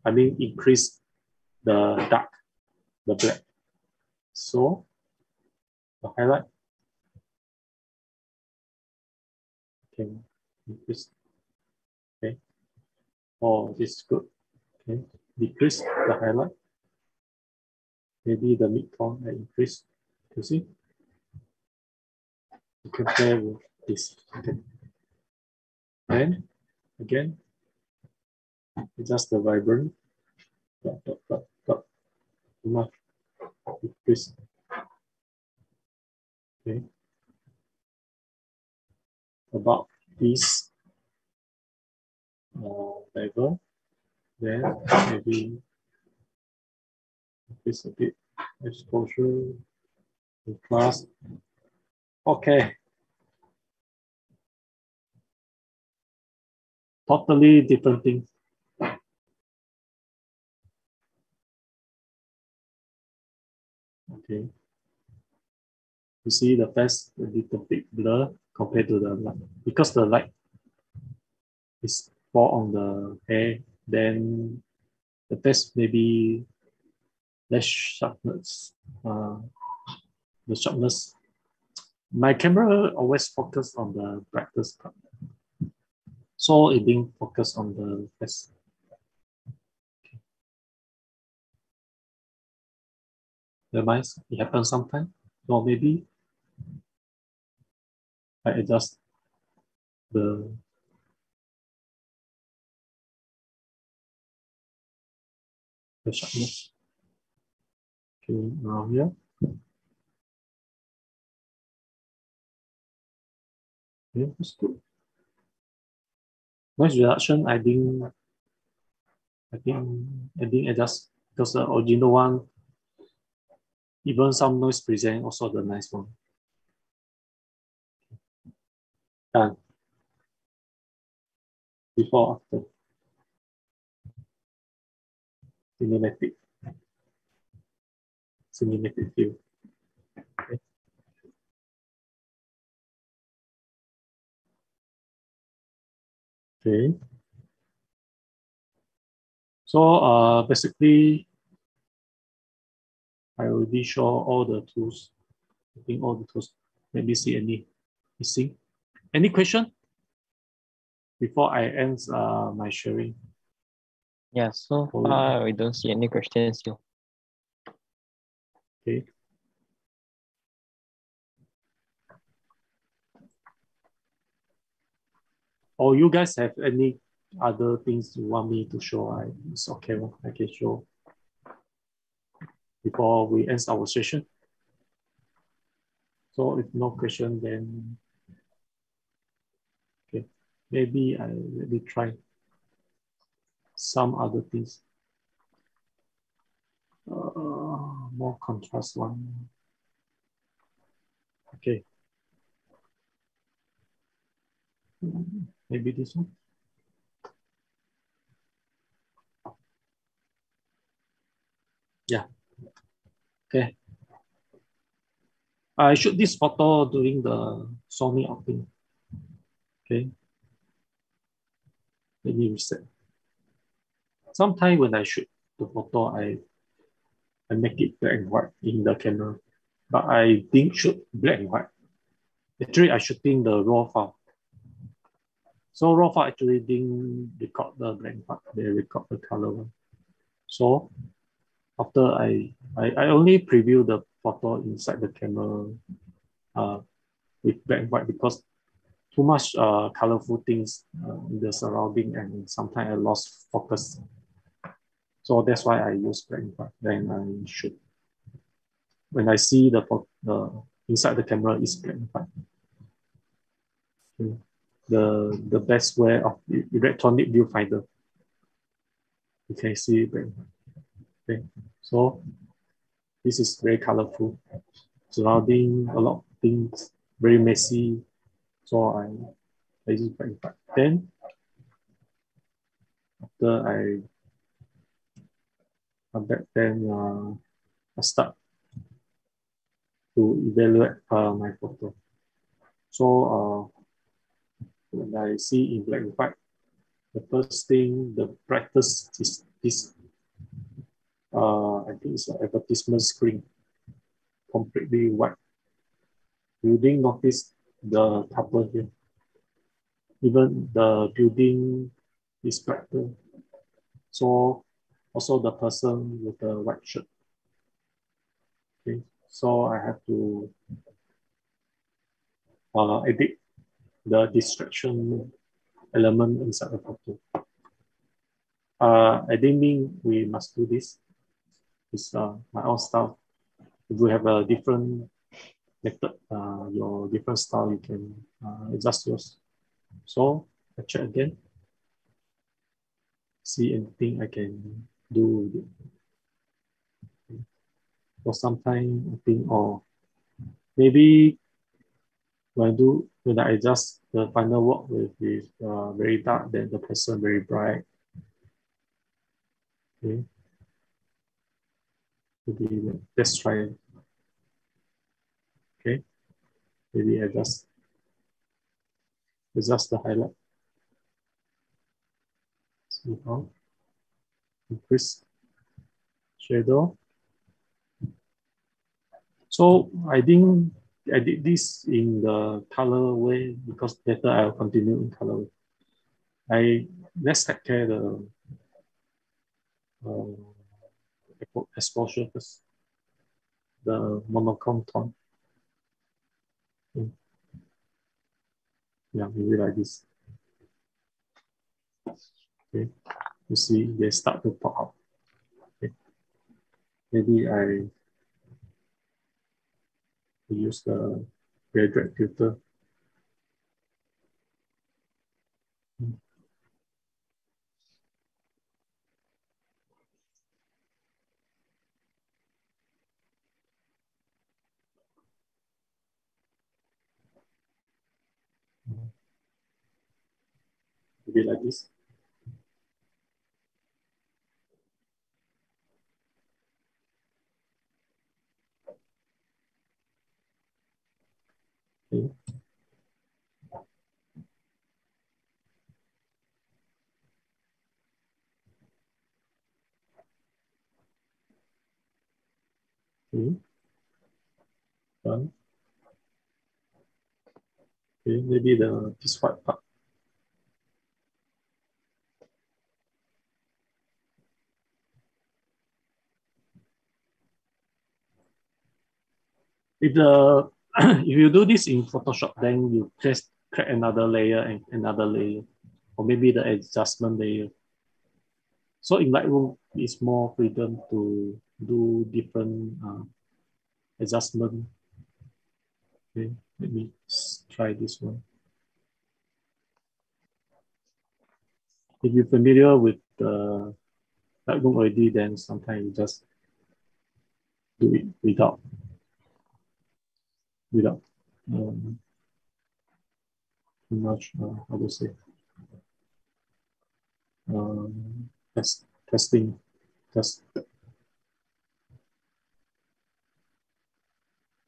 I mean, increase the dark, the black. So the highlight can increase. Okay. Oh, this is good. Okay. Decrease the highlight. Maybe the mid-tone I increase. You see? You compare with this. Okay. And again, adjust the vibrance. Dot, dot, dot, dot. Enough. Decrease. Okay. About this level, then maybe increase a bit exposure, class. Okay. Totally different thing. Okay. You see the face a little bit blur compared to the light. Because the light is fall on the hair, then the face maybe less sharpness. The sharpness. My camera always focus on the brightest part. So it didn't focus on the face. Never mind, it happens sometimes. So maybe I adjust the sharpness. Okay, around here. Okay, that's good. Noise reduction, I didn't adjust because the original one, even some noise present also the nice one. Done. Before, after. Cinematic view. Okay. Okay. So basically, I already show all the tools. I think all the tools. Let me see any missing. Any question before I end my sharing? Yeah, so far we don't see any questions here. Okay. Or you guys have any other things you want me to show? It's okay, I can show before we end our session. So if no question, then okay, maybe let me try some other things. More contrast one. Okay. Maybe this one. Yeah. Okay. I shoot this photo during the Sony outing. Okay. Let me reset. Sometimes when I shoot the photo, I make it black and white in the camera, but I didn't shoot black and white. Actually, I shooting the raw file. So raw file actually didn't record the black and white, they record the color one. So after I only preview the photo inside the camera with black and white because too much colorful things in the surrounding and sometimes I lost focus. So that's why I use black and white. Then I shoot. When I see the inside the camera is black and white. Okay. The best way of the electronic viewfinder. You can see black and white. Okay. So this is very colorful. Surrounding a lot of things, very messy. So I use black and white. Then after I come back, then I start to evaluate my photo. So when I see in black and white, the first thing, the brightest is this. I think it's an advertisement screen, completely white. You didn't notice the couple here. Even the building is brighter. So also the person with the white shirt. Okay, so I have to edit the distraction element inside the photo. I didn't mean we must do this. It's my own style. If we have a different method, your different style, you can adjust yours. So I check again. See anything I can do with it. Okay. For some time, I think, or maybe when I adjust the final work with very dark, then the person very bright. Okay. Maybe let's try it. Okay. Maybe adjust the highlight. See how increase shadow. So I did this in the color way because later I'll continue in color way. Let's take care the exposure first, the monochrome tone. Okay. Yeah, maybe like this. Okay, you see they start to pop up. Okay. Maybe I use the Radial Filter. Maybe like this. Okay. Okay. Done. Okay, maybe this white part. If if you do this in Photoshop, then you place create another layer and another layer, or maybe the adjustment layer. So in Lightroom, it's more freedom to do different adjustment. Okay, let me try this one. If you're familiar with the Lightroom already, then sometimes you just do it without too much, how to say, testing, just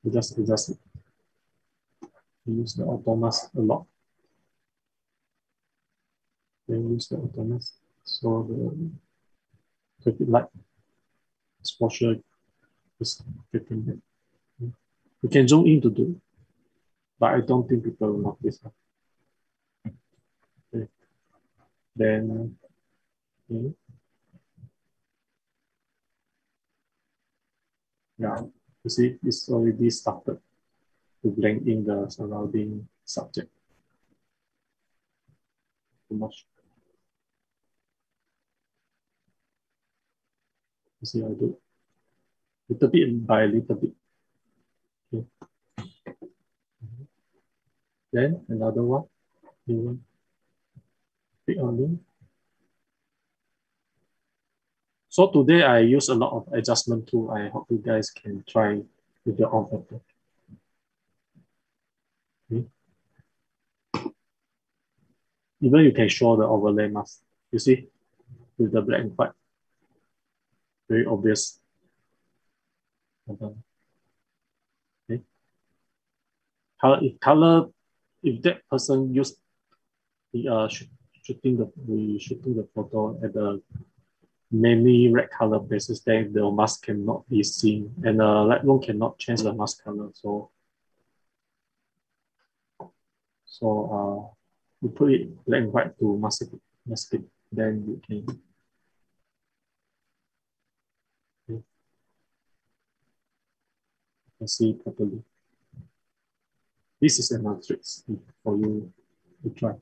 adjust it. Use the automask a lot. Then use the automask. So the light exposure is getting there. You can zoom in to do it, but I don't think people will notice. Okay. Then, okay. Yeah, you see, it's already started to blend in the surrounding subject. Too much. You see, I do little bit by little bit. Okay. Then another one, you pick on it. So today I use a lot of adjustment tool. I hope you guys can try with your own photo. Okay. Even you can show the overlay mask. You see, with the black and white, very obvious. Okay. Color, if that person used shooting the photo at the many red color places, then the mask cannot be seen, and Lightroom cannot change the mask color. So you put it black and white to mask it, then you can see properly. This is another trick for you to try.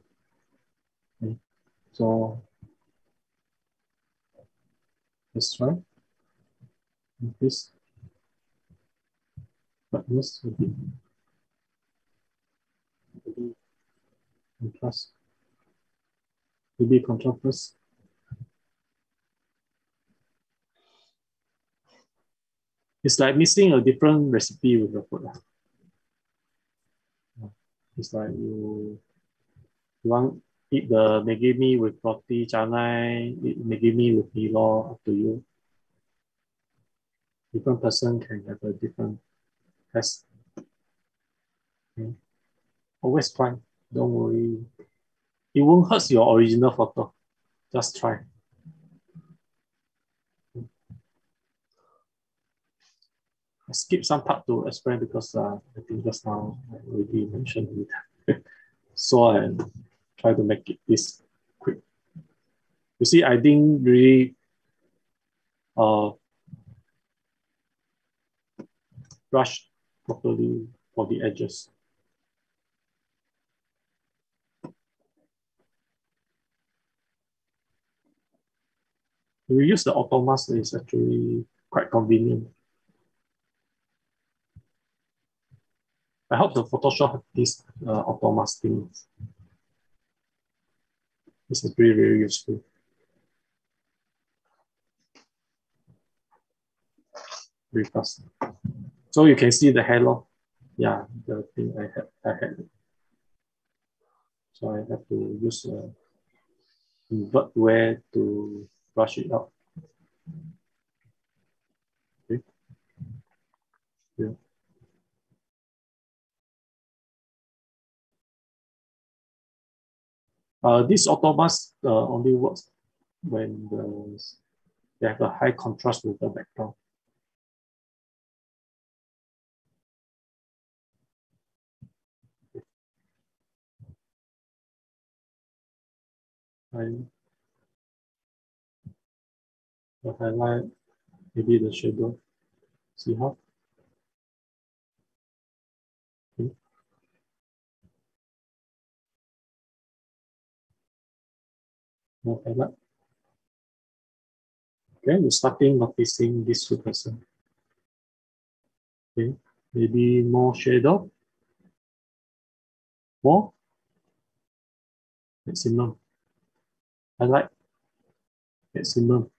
Okay. So let's try this. But this will be contrast. Maybe contrast first. It's like missing a different recipe with the food. It's like you want eat the megumi with roti canai, eat megumi with milo, up to you. Different person can have a different test. Okay. Always try. Don't worry. It won't hurt your original photo. Just try. I skip some part to explain because I think just now I already mentioned it. So I try to make it this quick. You see, I didn't really brush properly for the edges. If we use the auto mask, it's actually quite convenient. I hope the Photoshop has this auto mask thing. This is very, very useful. Very fast. So you can see the halo. Yeah, the thing I had. So I have to use invert wear to brush it out. Okay. Yeah. This auto mask only works when they have a high contrast with the background. The highlight, maybe the shadow. See how? Okay. More highlight. Okay, you're starting noticing this 2%. Okay, maybe more shadow. More. Maximum. Highlight. Maximum.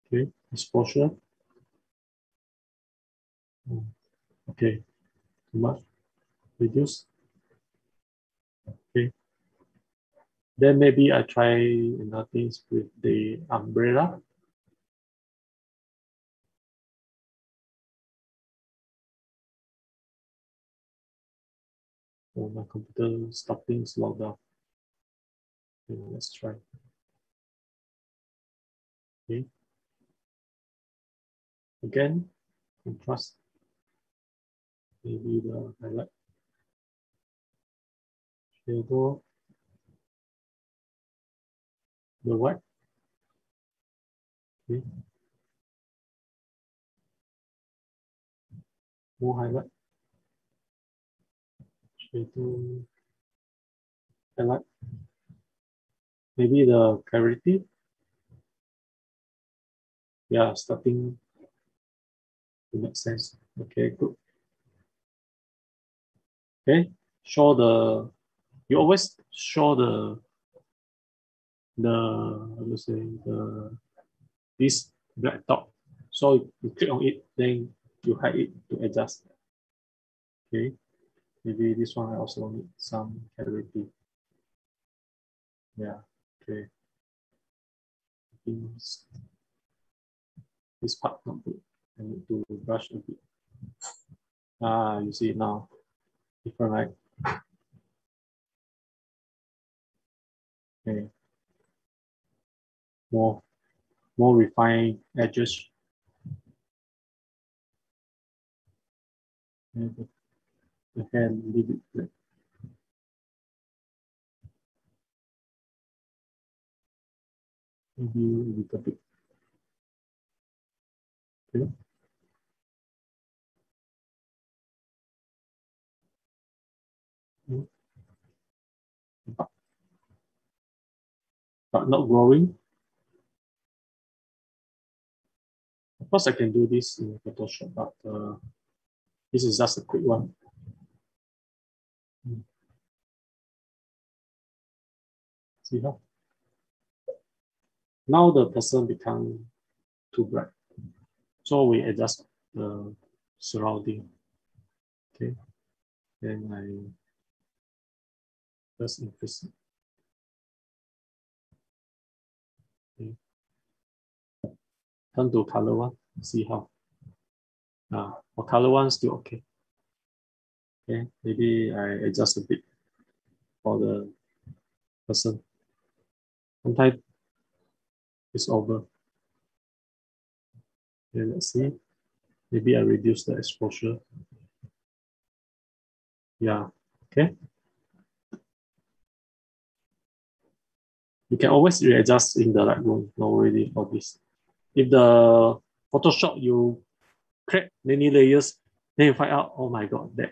Okay, exposure. Okay, too much. Reduce. Okay. Then maybe I try another things with the umbrella. Oh, my computer stopping slow down. Okay, let's try. Okay. Again, contrast. Maybe the highlight. Shadow. The white. Okay. More highlight. Shadow. Highlight. Maybe the clarity. Yeah, starting to make sense. Okay, good. Okay, show the, you always show let's say this black dot. So you click on it, then you hide it to adjust. Okay, maybe this one I also need some clarity. Yeah, okay. This part not good. I need to brush a bit. Ah, you see now, different, right? Okay. More refined edges. Okay. The hand a little bit black. Maybe a little bit. Okay. But not growing. Of course, I can do this in Photoshop, but this is just a quick one. See how? Now the person become too bright. So we adjust the surrounding. Okay. Then I just increase it. Okay. Turn to color one, see how. For color one, still okay. Okay, maybe I adjust a bit for the person. Sometimes it's over. Okay, let's see. Maybe I reduce the exposure. Yeah, okay. You can always readjust in the Lightroom, no worry for this. If the Photoshop you create many layers, then you find out, oh my God, that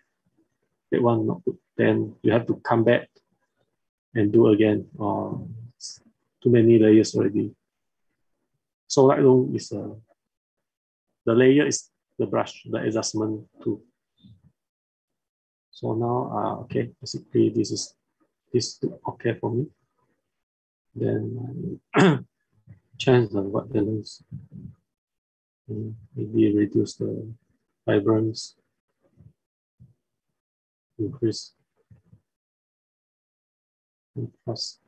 one not good. Then you have to come back and do again. Too many layers already. So Lightroom is the layer is the brush, the adjustment tool. So now, okay, basically this okay for me. Then change the white balance. Maybe reduce the vibrance, increase contrast.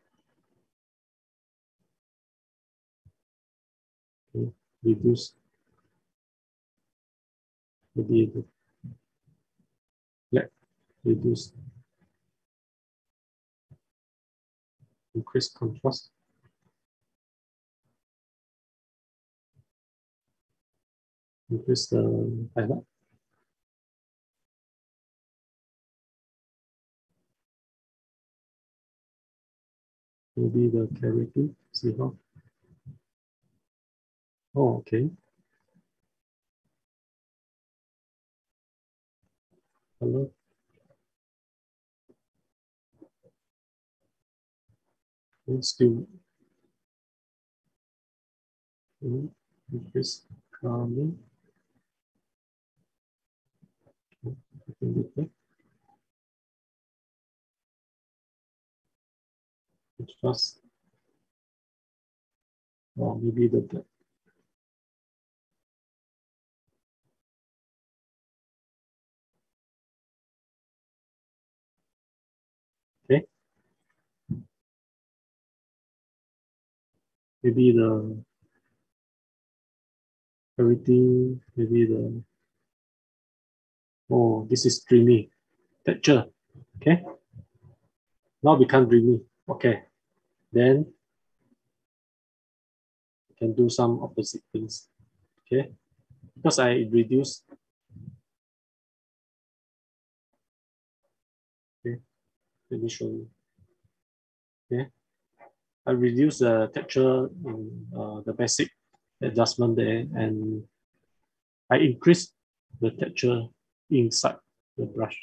Okay. Reduce maybe the black, reduce, increase contrast. Increase the highlight. Maybe the clarity, see how. Oh, okay. Color. It's still this coming. It's just maybe the okay. Maybe the everything, maybe the this is dreamy texture. Okay. Now become dreamy. Okay. Then you can do some opposite things. Okay. Because I reduce. Okay. Let me show you. Okay. I reduce the texture in the basic adjustment there, and I increase the texture inside the brush.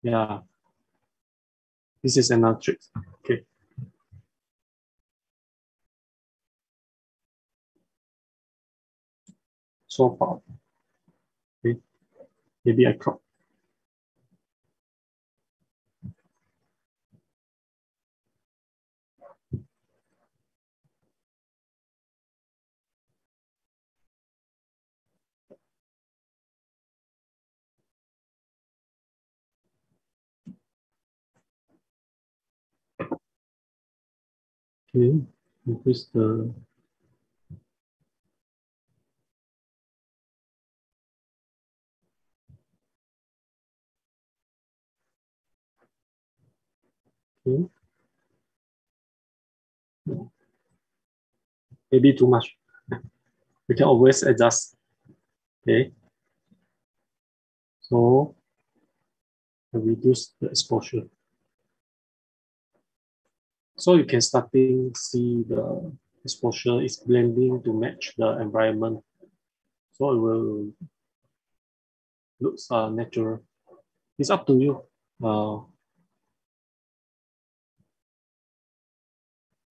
Yeah. This is another trick. Okay. So far. Okay. Maybe I crop. Okay. Increase the okay. Maybe too much. We can always adjust. Okay. So I reduce the exposure. So you can starting see the exposure is blending to match the environment. So it will looks natural. It's up to you.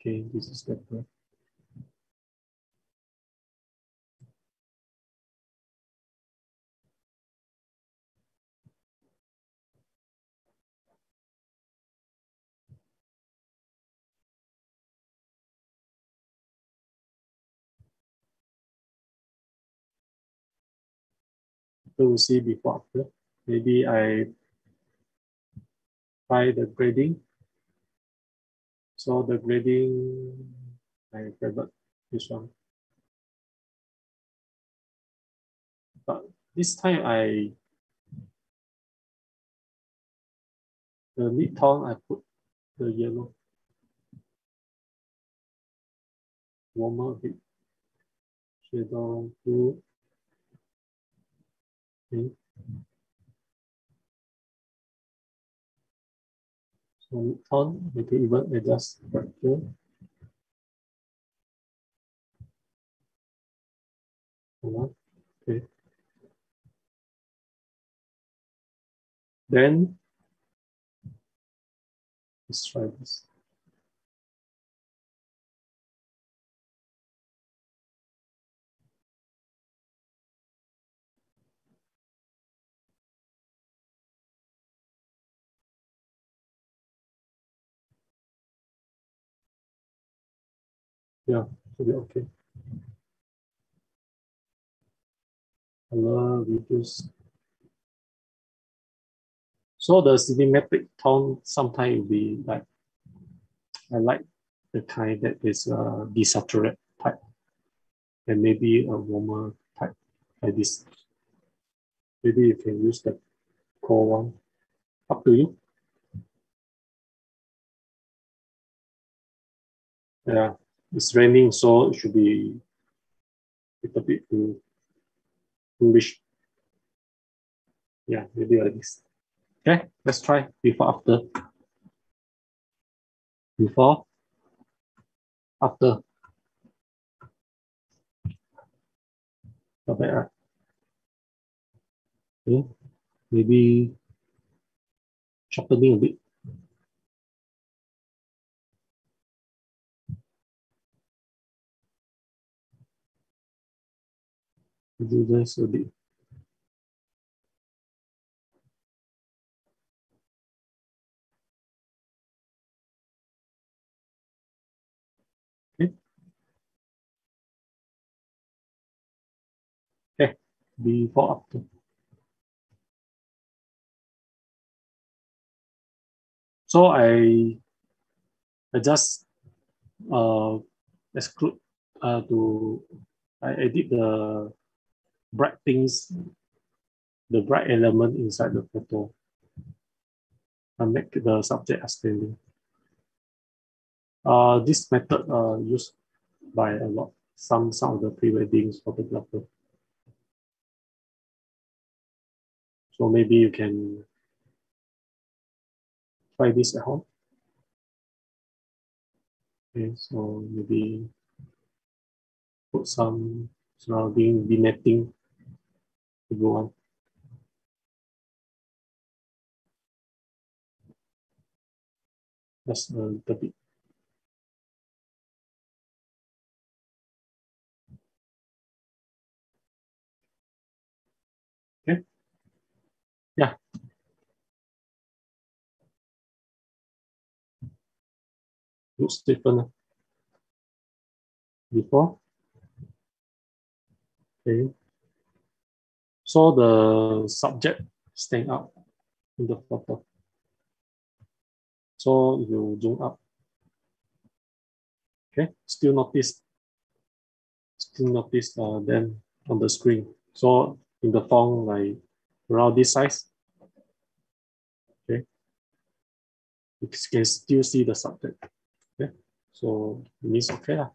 Okay, this is better. So we'll see before after. Maybe I try the grading. So the grading, I favorite this one. But this time the mid tone I put the yellow. Warmer a bit. Shadow blue. Okay. So mid tone, maybe even adjust factor. Okay. Then let's try this. Yeah, should be okay. Color reduce. So the cinematic tone sometimes will be like, I like the kind that is desaturated type, and maybe a warmer type like this. Maybe you can use the cold one. Up to you. Yeah, it's raining, so it should be a little bit too bluish. Yeah, maybe like this. Okay, let's try before after. Before, after. Not bad, right? Okay, maybe sharpening a bit. Do this a bit. Okay. Okay. Before after. So I just exclude I edit the bright things, the bright element inside the photo. I make the subject outstanding. This method used by a lot, some of the pre-wedding photographers. So maybe you can try this at home. Okay, so maybe put some surrounding vignetting if you want. Just a little bit. Okay. Yeah. Looks different before. Okay. So the subject stand out in the photo. So if you zoom up, okay, still notice them on the screen. So in the font, like around this size, okay, you can still see the subject. Okay, so it means okay lah.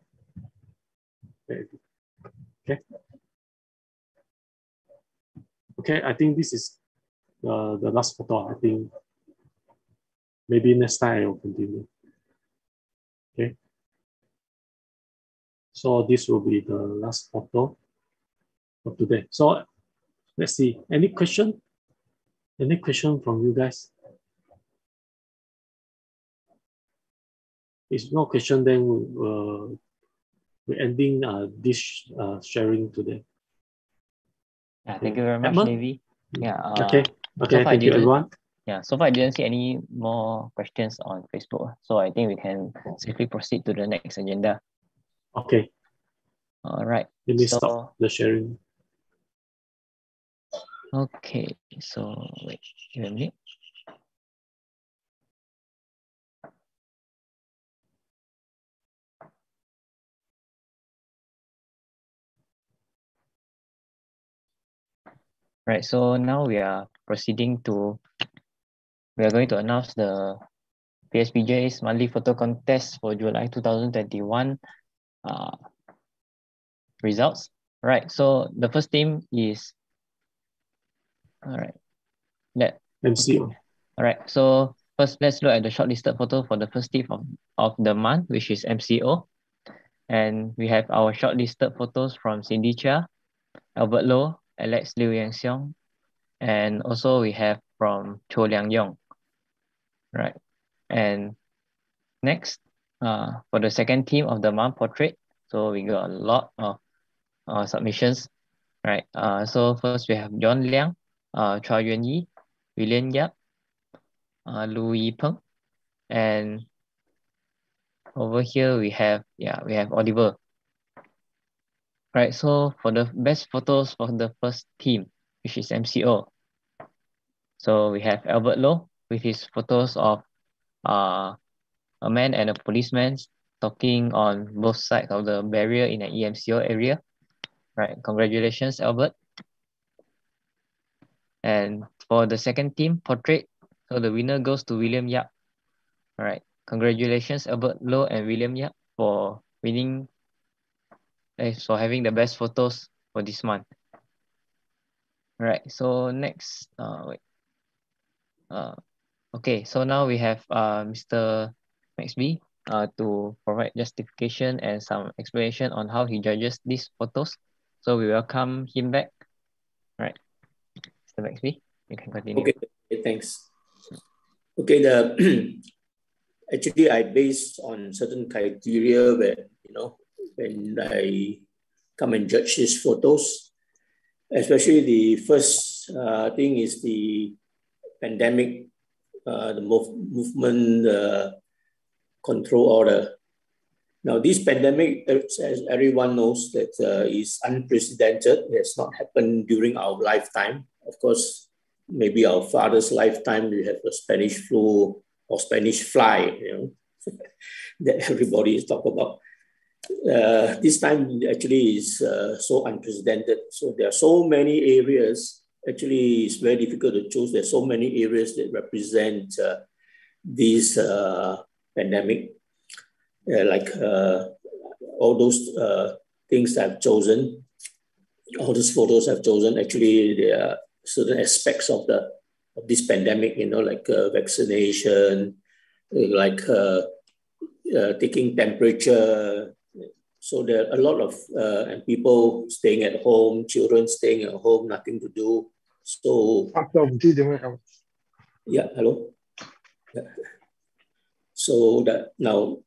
Okay. Okay. Okay, I think this is the last photo. I think maybe next time I will continue. Okay. So this will be the last photo of today. So let's see. Any question? Any question from you guys? If no question, then we're ending this sharing today. Yeah, thank you very much, Edmund? Davy. Yeah. Okay. Okay. Thank you, everyone. Yeah. So far, I didn't see any more questions on Facebook. So I think we can safely proceed to the next agenda. Okay. All right. Let me stop the sharing. Okay. So wait, give me a minute. Right. So now we are going to announce the PSPJ's monthly photo contest for July 2021 results. Right. So the first team is MCO. Okay. All right. So first, let's look at the shortlisted photo for the first team of the month, which is MCO. And we have our shortlisted photos from Cindy Chia, Albert Low, Alex Liu Yang Xiong, and also we have from Cho Liang Yong. Right. And next, for the second team of the month portrait, so we got a lot of submissions. Right. So first we have John Liang, Chua Yuan Yi, William Yap, Lu Yipeng, and over here we have Oliver. Right, so for the best photos for the first team, which is MCO. So we have Albert Low with his photos of a man and a policeman talking on both sides of the barrier in an EMCO area. Right, congratulations, Albert. And for the second team, portrait, so the winner goes to William Yap. All right, congratulations, Albert Low and William Yap for winning, for having the best photos for this month. All right, so next, okay, so now we have Mr. Maxby to provide justification and some explanation on how he judges these photos. So we welcome him back. All right, Mr. Maxby, you can continue. Okay, thanks. Okay, actually I based on certain criteria when I come and judge these photos, especially the first thing is the pandemic, the movement control order. Now, this pandemic, as everyone knows, that is unprecedented. It has not happened during our lifetime. Of course, maybe our father's lifetime, we have the Spanish flu or Spanish fly, that everybody is talking about. This time actually is so unprecedented. So there are so many areas. Actually, it's very difficult to choose. There's so many areas that represent this pandemic. All those things I've chosen, all those photos I've chosen, actually there are certain aspects of this pandemic, like vaccination, like taking temperature. So there are a lot of and people staying at home, children staying at home, nothing to do. So yeah, hello. Yeah. So that now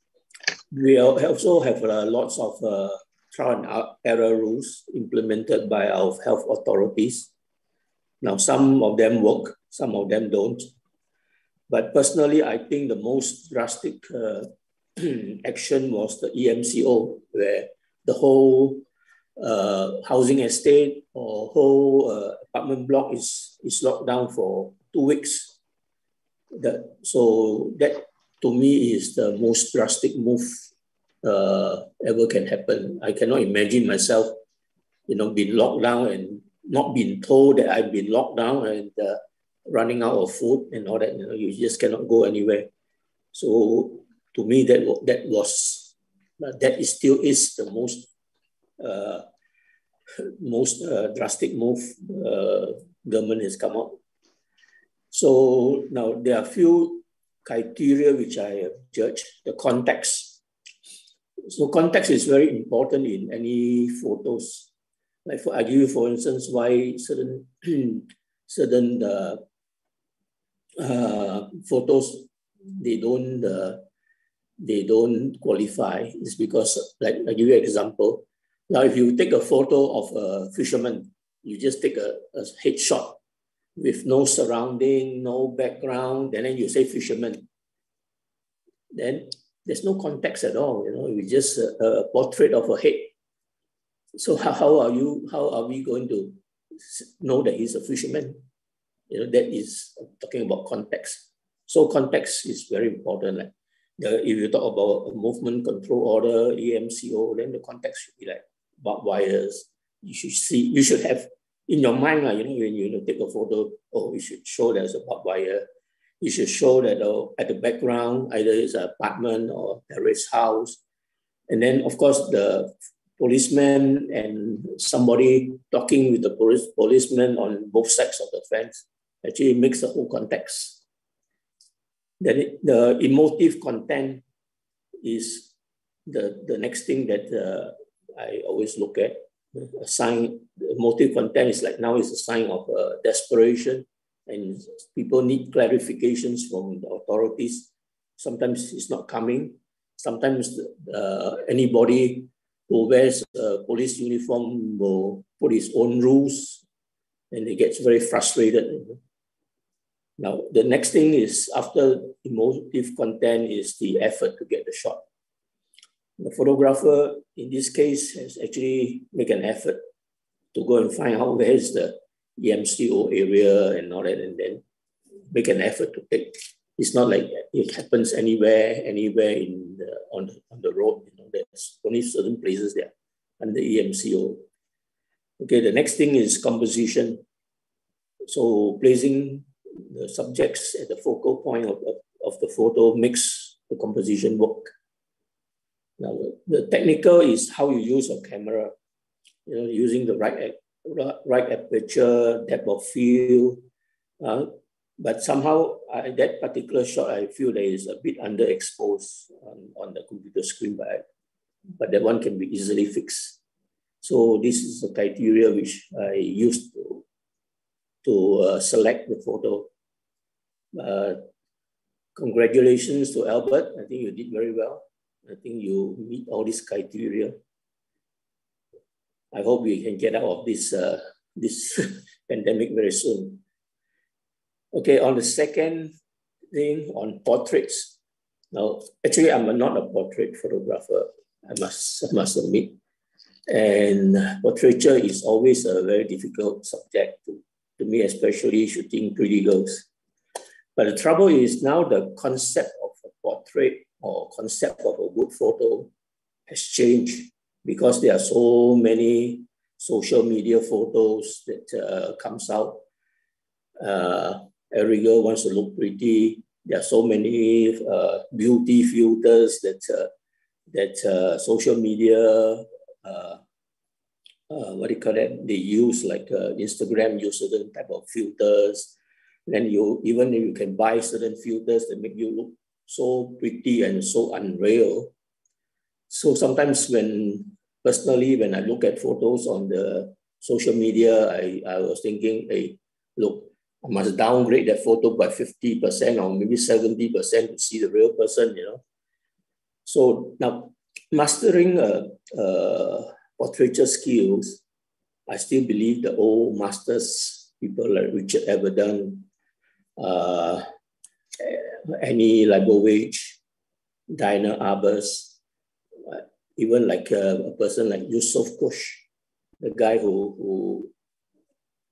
we also have lots of trial and error rules implemented by our health authorities. Now, some of them work, some of them don't. But personally, I think the most drastic action was the EMCO, where the whole housing estate or whole apartment block is locked down for 2 weeks. So that, to me, is the most drastic move ever can happen. I cannot imagine myself, being locked down and not being told that I've been locked down and running out of food and all that. You just cannot go anywhere. So to me, that still is the most drastic move government has come up. So now there are a few criteria which I have judged. The context. So context is very important in any photos. I give you, for instance, why certain photos they don't qualify. Is because, like, I give you an example. Now, if you take a photo of a fisherman, you just take a headshot with no surrounding, no background, and then you say fisherman. Then there's no context at all. It's just a portrait of a head. So how are we going to know that he's a fisherman? That is talking about context. So context is very important. If you talk about a movement control order, EMCO, then the context should be like barbed wires. You should have in your mind, when you take a photo, you should show there's a barbed wire. You should show that at the background, either it's an apartment or terrace house. And then, of course, the policeman and somebody talking with the policeman on both sides of the fence actually makes the whole context. Then the emotive content is the next thing that I always look at. A sign, the emotive content is like now is a sign of desperation, and people need clarifications from the authorities. Sometimes it's not coming. Sometimes anybody who wears a police uniform will put his own rules, and it gets very frustrated. Now, the next thing is, after emotive content, is the effort to get the shot. The photographer, in this case, has actually made an effort to go and find out where is the EMCO area and all that, and then make an effort to take. It's not like it happens anywhere on the road. There's only certain places there under EMCO. Okay, the next thing is composition. So placing the subjects at the focal point of the photo makes the composition work. Now, the technical is how you use your camera, using the right aperture, depth of field. But somehow, that particular shot, I feel that is a bit underexposed on the computer screen, but that one can be easily fixed. So this is the criteria which I used to select the photo. Congratulations to Albert. I think you did very well. I think you meet all these criteria. I hope we can get out of this, this pandemic very soon. Okay, on the second thing, on portraits. Now, actually, I'm not a portrait photographer, I must admit. And portraiture is always a very difficult subject to me, especially shooting pretty girls. But the trouble is now the concept of a portrait or concept of a good photo has changed because there are so many social media photos that comes out. Every girl wants to look pretty. There are so many beauty filters that social media, what do you call that? They use, like Instagram use certain type of filters. Then you can buy certain filters that make you look so pretty and so unreal. So sometimes personally, when I look at photos on the social media, I was thinking, hey, look, I must downgrade that photo by 50% or maybe 70% to see the real person, you know. So now, mastering portraiture skills, I still believe the old masters, people like Richard Avedon, Annie Leibovitch, Dinah Arbus, even like a person like Yusuf Kush, the guy who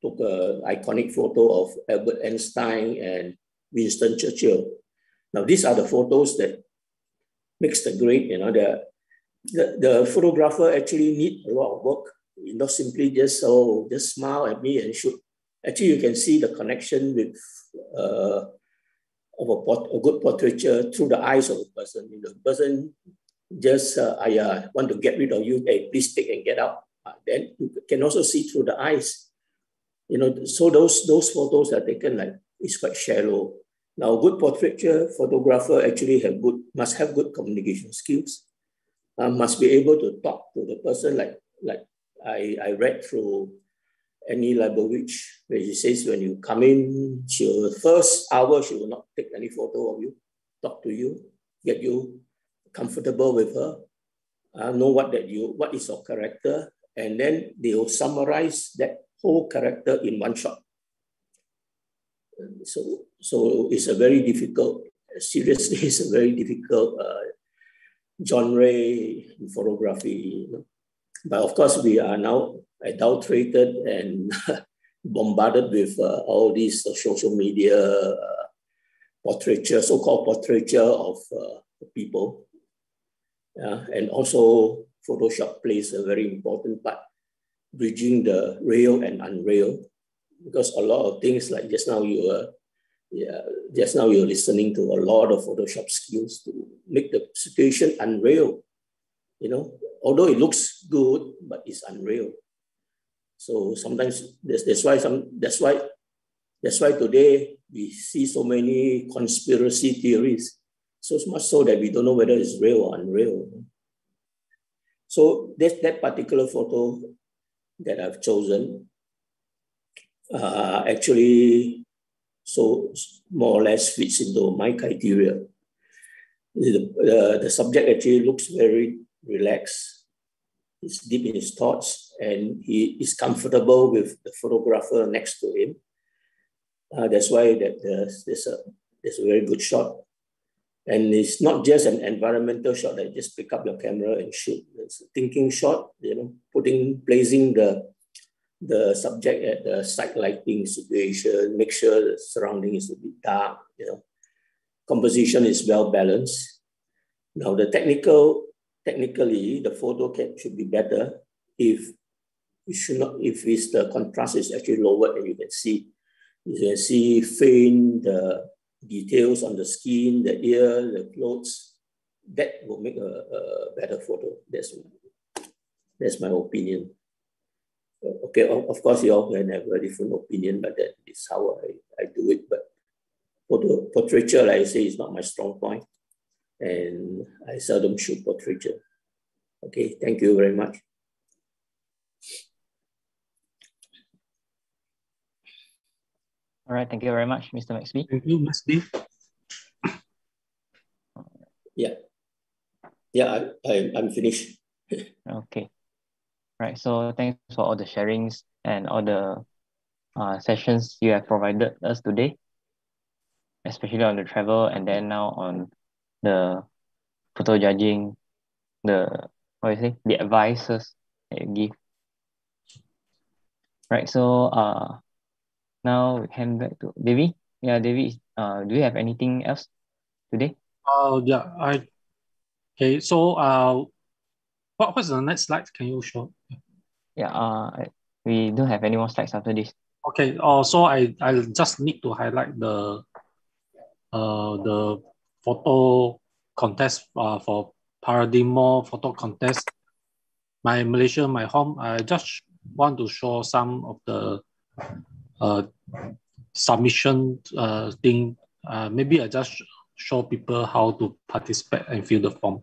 took an iconic photo of Albert Einstein and Winston Churchill. Now, these are the photos that makes the grade, you know, the photographer actually need a lot of work, you know, simply just smile at me and shoot. Actually, you can see the connection with of a good portraiture through the eyes of the person. You know, the person just, I want to get rid of you, hey, please take and get out. Then you can also see through the eyes. You know, so those photos are taken like, it's quite shallow. Now, a good portraiture photographer actually must have good communication skills, must be able to talk to the person like I read through Annie Leibovitch, where she says when you come in, first hour, she will not take any photo of you, talk to you, get you comfortable with her, know what is your character, and then they will summarize that whole character in one shot. So it's a very difficult, seriously, it's a very difficult genre in photography. You know? But of course, we are now adulterated and bombarded with all these social media portraiture, so-called portraiture of people. And also Photoshop plays a very important part, bridging the real and unreal, because a lot of things like just now you're listening to a lot of Photoshop skills to make the situation unreal. You know, although it looks good, but it's unreal. So sometimes that's why today we see so many conspiracy theories. So much so that we don't know whether it's real or unreal. So that particular photo that I've chosen actually so more or less fits into my criteria. The subject actually looks very relaxed. He's deep in his thoughts and he is comfortable with the photographer next to him. That's why there's a very good shot. And it's not just an environmental shot that you just pick up your camera and shoot. It's a thinking shot, you know, placing the subject at the side lighting situation, make sure the surrounding is a bit dark, you know. Composition is well balanced. Now technically the photo should be better if the contrast is actually lowered and you can see faint details on the skin, the ear, the clothes. That will make a better photo. That's my opinion. Okay, of course you all can have a different opinion, but that is how I do it. But portraiture, like I say, is not my strong point, and I seldom shoot portraiture. Okay, thank you very much. All right, thank you very much, Mr. Maxby. Thank you, Maxby. Yeah, I'm finished. Okay. Right. So thanks for all the sharings and all the sessions you have provided us today, especially on the travel and then now on the photo judging, the the advices that you give. Right. So now we hand back to Davy. Yeah, Davy, do you have anything else today? Yeah, okay. So what's the next slide? Can you show? Yeah, we don't have any more slides after this. Okay. So I just need to highlight the photo contest for Paradigm photo contest. My Malaysia, my home. I just want to show some of the submission thing. Maybe I just show people how to participate and fill the form.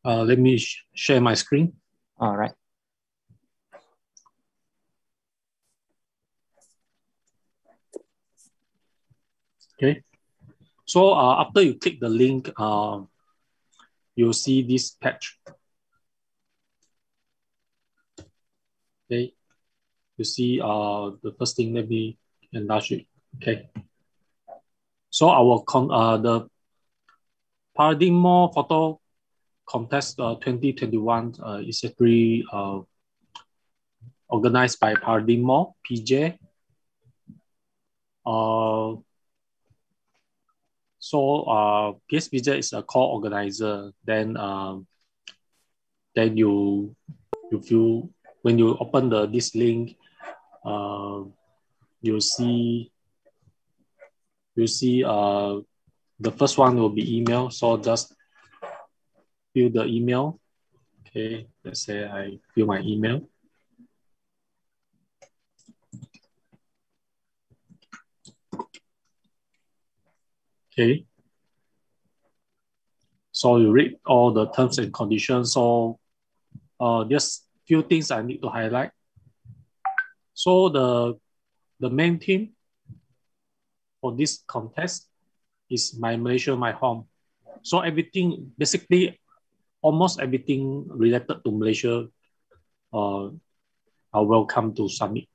Let me share my screen. All right. Okay. So after you click the link, you'll see this page. Okay. You see the first thing, let me enlarge it. Okay. So our the Paradigm Photo Contest 2021 is actually organized by Paradigm PJ. So PSPJ is a core organizer. Then you feel when you open this link, you'll see the first one will be email. So just fill the email. Okay, let's say I fill my email. Okay. So you read all the terms and conditions. So there's few things I need to highlight. So the main theme for this contest is My Malaysia, My Home. So everything, basically almost everything related to Malaysia are welcome to submit.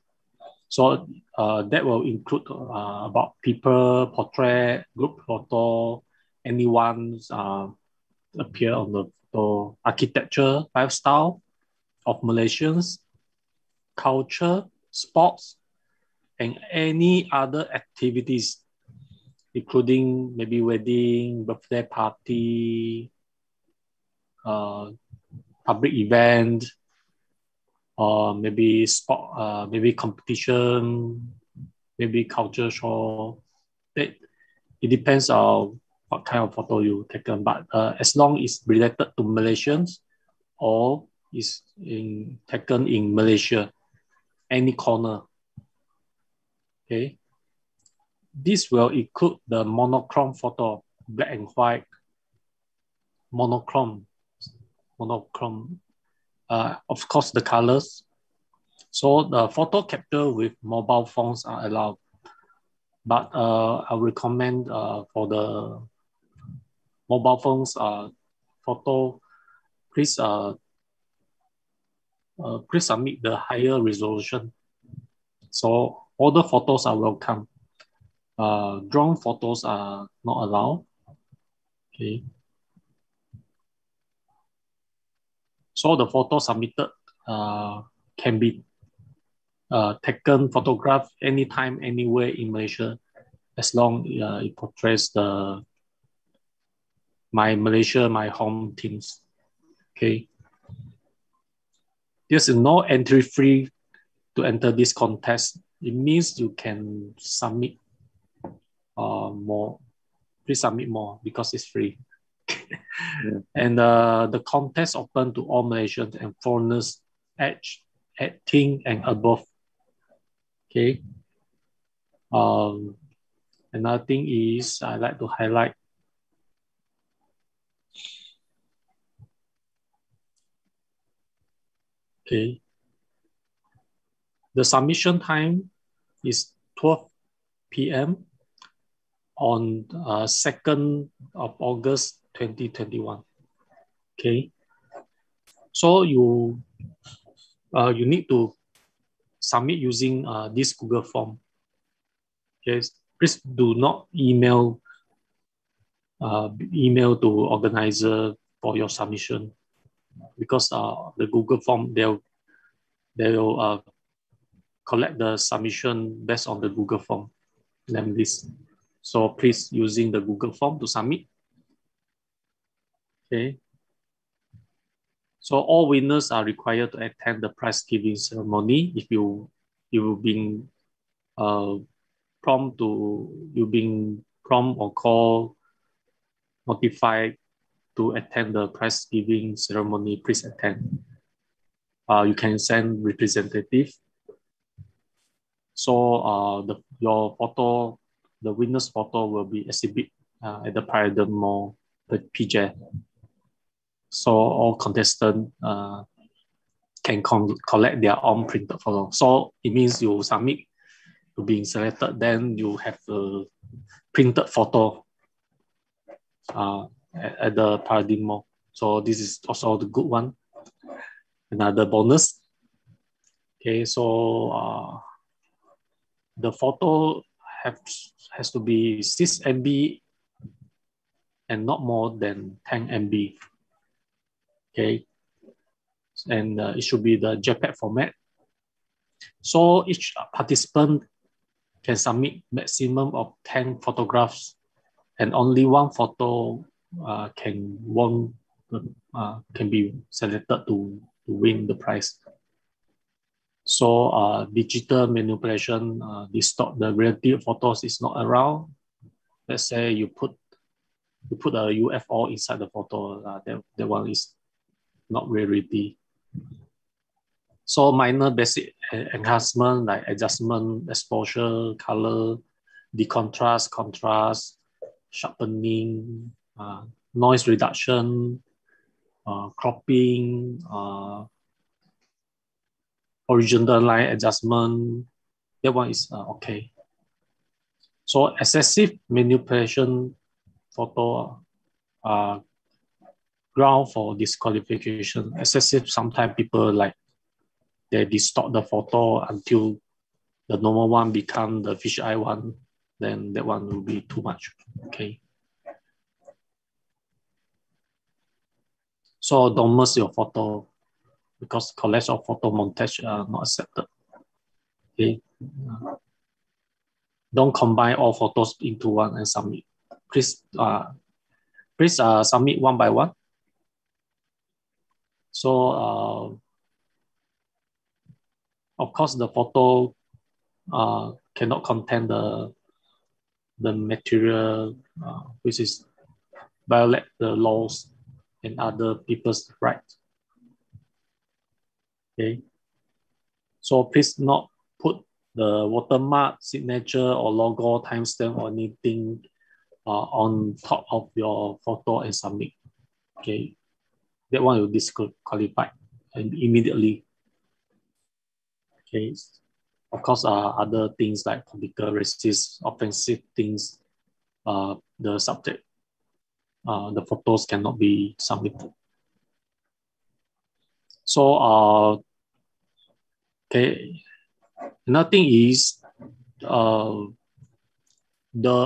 So that will include about people, portrait, group photo, anyone's appear on the photo, architecture, lifestyle of Malaysians, culture, sports, and any other activities, including maybe wedding, birthday party, public event, or maybe sport, maybe competition, maybe culture show. It depends on what kind of photo you taken, but as long as it's related to Malaysians or is taken in Malaysia, any corner. Okay. This will include the monochrome photo, black and white, monochrome. Of course, the colors. So the photo capture with mobile phones are allowed, but I recommend for the mobile phones photo, please submit the higher resolution. So all the photos are welcome. Drone photos are not allowed. Okay. So the photo submitted can be taken, photographed anytime, anywhere in Malaysia, as long it portrays the My Malaysia, My Home themes. Okay. There's no entry fee to enter this contest. It means you can submit more. Please submit more because it's free. And the contest open to all Malaysians and foreigners aged 18 and above. Okay. Another thing is I like to highlight okay. The submission time is 12 p.m. on 2nd of August 2021. Okay. So you need to submit using this Google form. Okay. Please do not email to organizer for your submission, because the Google form they'll collect the submission based on the Google form name list. So please using the Google form to submit. Okay. So all winners are required to attend the prize giving ceremony. If you've been prompt or called, notified to attend the prize giving ceremony, please attend. You can send representative. So your photo, the winner's photo will be exhibited at the Paradigm Mall, the PJ. So all contestants can collect their own printed photo. So it means you submit to being selected, then you have a printed photo at the Paradigm Mall. So this is also the good one. Another bonus. Okay, so the photo has to be 6 MB and not more than 10 MB. Okay, and it should be the JPEG format. So each participant can submit maximum of 10 photographs, and only one photo can be selected to win the prize. So digital manipulation, distort the reality photos is not around. Let's say you put a UFO inside the photo, that one is not reality. So minor basic enhancement like adjustment, exposure, color, decontrast, contrast, sharpening, noise reduction, cropping, horizontal line adjustment, that one is okay. So excessive manipulation photo ground for disqualification. Excessive, sometimes people they distort the photo until the normal one become the fisheye one, then that one will be too much. Okay. So don't merge your photo, because collage of photo montage are not accepted. Okay. Don't combine all photos into one and submit. Please submit one by one. So of course the photo cannot contain the material which is violate the laws and other people's rights. Okay. So please not put the watermark, signature, or logo, timestamp, or anything on top of your photo and submit. Okay, that one will disqualify immediately. Okay, of course, other things like political, racist, offensive things, the subject, the photos cannot be submitted. So, okay, another thing is the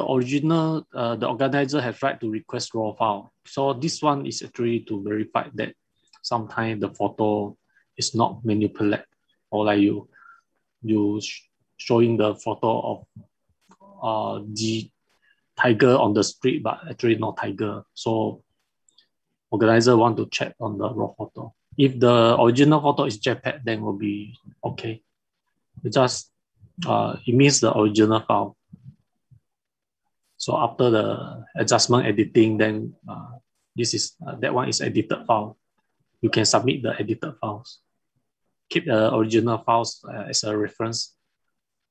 original, the organizer has right to request raw file. So this one is actually to verify that sometimes the photo is not manipulated, or like you showing the photo of the tiger on the street, but actually not tiger. So organizer want to check on the raw photo. If the original photo is JPEG, then will be okay. It just it means the original file. So after the adjustment editing, then this is that one is edited file. You can submit the edited files. Keep the original files as a reference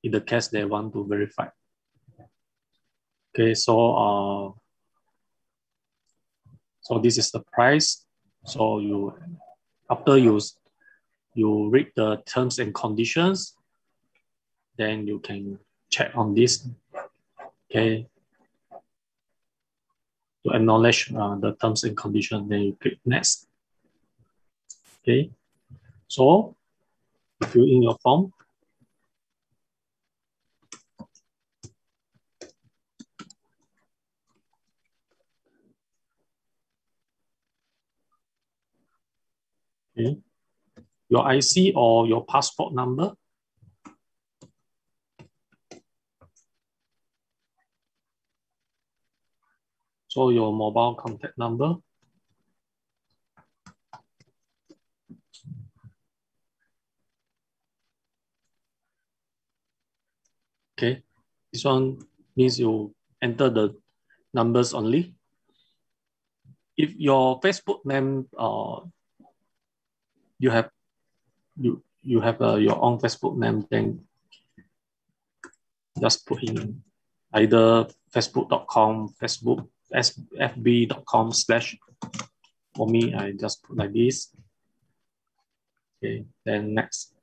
in the case they want to verify. Okay, so this is the price. So after you read the terms and conditions, then you can check on this. Okay. to acknowledge the terms and conditions. Then you click next. Okay, so fill in your form. Okay, your IC or your passport number. So your mobile contact number. Okay, this one means you enter the numbers only. If your Facebook name, you have your own Facebook name, then just put in either facebook.com, fb.com/ for me, I just put like this. Okay, then next.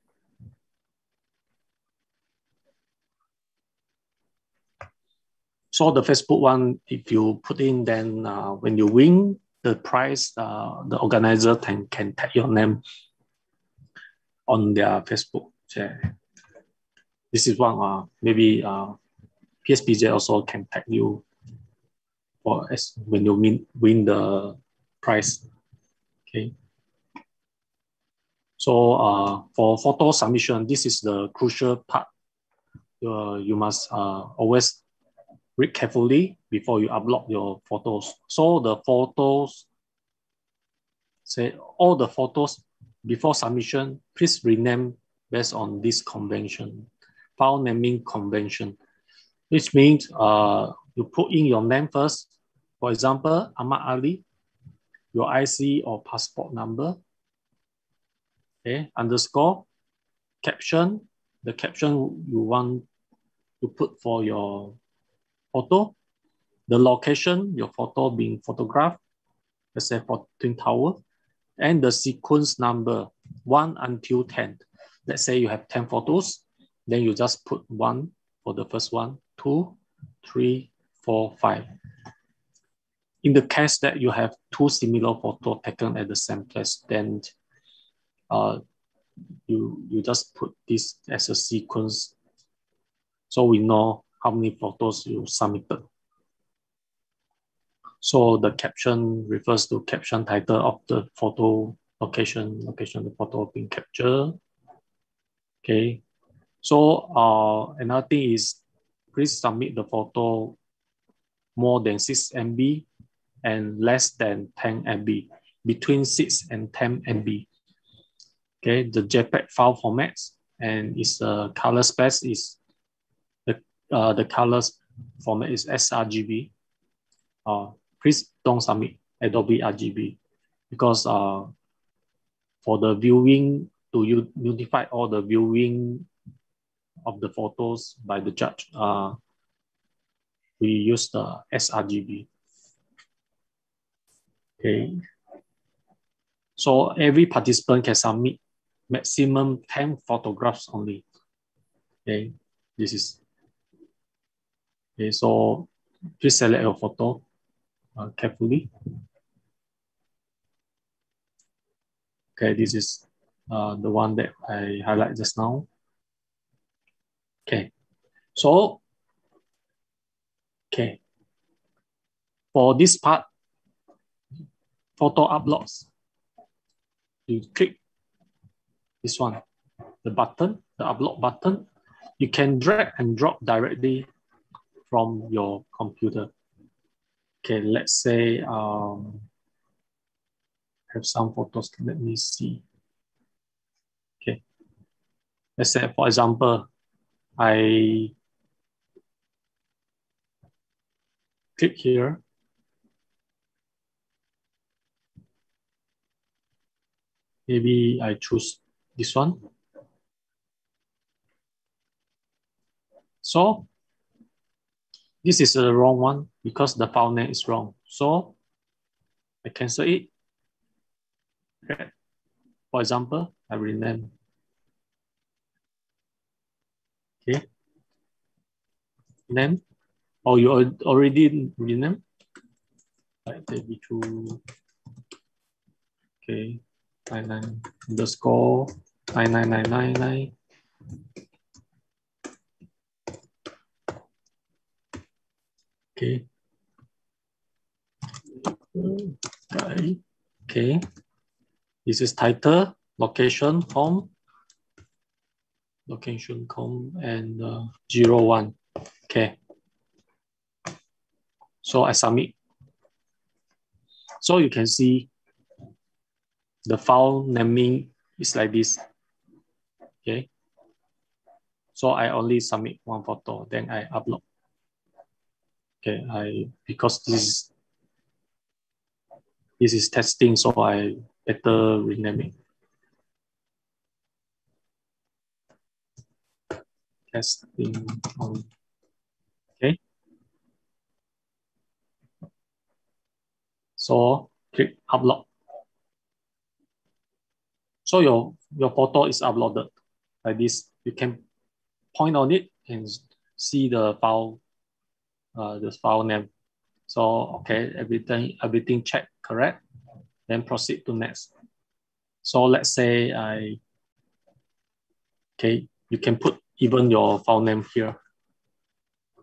So the Facebook one, if you put in, then when you win the prize, the organizer can tag your name on their Facebook. This is one, maybe PSPJ also can tag you for when you win the prize. Okay. So for photo submission, this is the crucial part. You must always read carefully before you upload your photos. So the photos, all the photos before submission, please rename based on this convention, file naming convention, which means you put in your name first. For example, Ahmad Ali, your IC or passport number, okay, underscore, caption, the caption you want to put for your photo, the location, your photo being photographed, let's say for Twin Tower, and the sequence number 1 until 10. Let's say you have 10 photos, then you just put 1 for the first one, 2, 3, 4, 5. In the case that you have 2 similar photos taken at the same place, then you just put this as a sequence so we know how many photos you submitted. So the caption refers to caption title of the photo, location of the photo being captured. Okay. So another thing is, please submit the photo more than 6 MB and less than 10 MB, between 6 and 10 MB. Okay, the JPEG file formats and its color space is the colors format is sRGB. Please don't submit Adobe RGB because for the viewing, to notify all the viewing of the photos by the judge, we use the sRGB. Okay. So every participant can submit maximum 10 photographs only. Okay, this is okay. So please select your photo carefully. Okay, this is the one that I highlight just now. Okay, so okay, for this part, photo uploads, you click this one, the button, the upload button. You can drag and drop directly from your computer. Okay, let's say have some photos. Let me see. Okay, let's say for example, I click here. Maybe I choose this one. So this is the wrong one because the file name is wrong. So I cancel it. Okay. For example, I rename. Okay. Name. Oh, you already rename? Davy Choo. Okay, 99 underscore 99999. Okay. Okay. This is title, location, home, location, home, and 01. Okay. So I submit. So you can see the file naming is like this. Okay. So I only submit one photo, then I upload. Okay, because this is testing, so I better rename it. Testing on. Okay. So click upload. So your photo is uploaded like this. You can point on it and see the file name. So okay, everything checked correct. Then proceed to next. So let's say you can put even your file name here.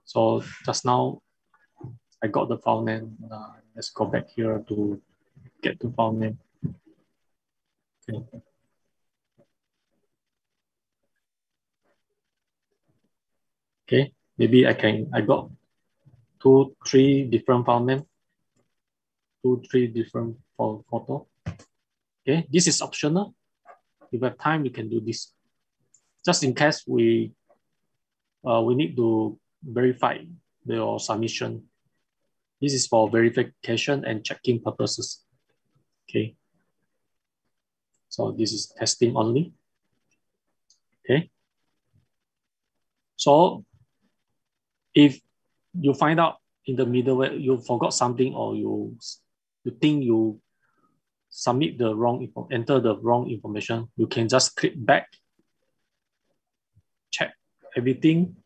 So just now I got the file name. Let's go back here to get the file name. Okay. Okay, maybe I got 2, 3 different file name, 2, 3 different photo. Okay, this is optional. If you have time, you can do this. Just in case we need to verify your submission. This is for verification and checking purposes. Okay. So this is testing only. Okay. So if you find out in the middle where you forgot something or you think you submit the wrong info, enter the wrong information, you can just click back, check everything,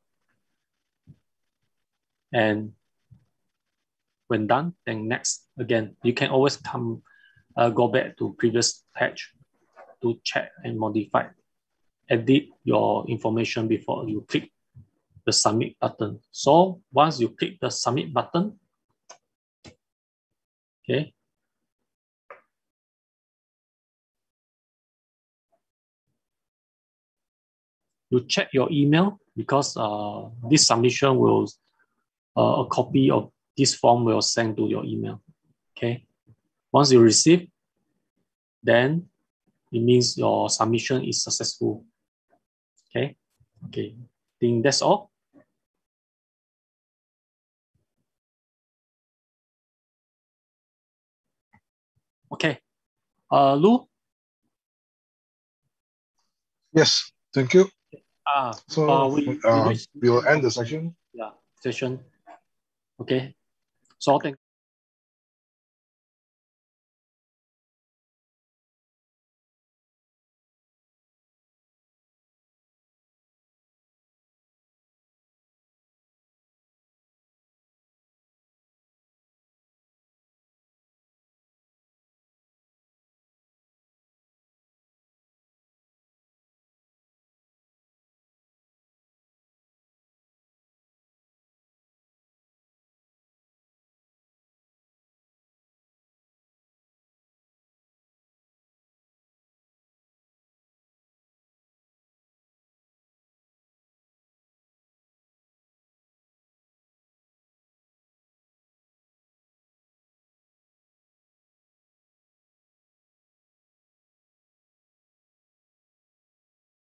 and when done, then next again. You can always go back to previous page to check and modify, edit your information before you click the submit button. So once you click the submit button, okay, you check your email because this submission will, a copy of this form will send to your email. Okay, once you receive, then it means your submission is successful. Okay, okay, I think that's all. Okay, Lou. Yes, thank you. So we will end the session. Yeah, session. Okay, so thank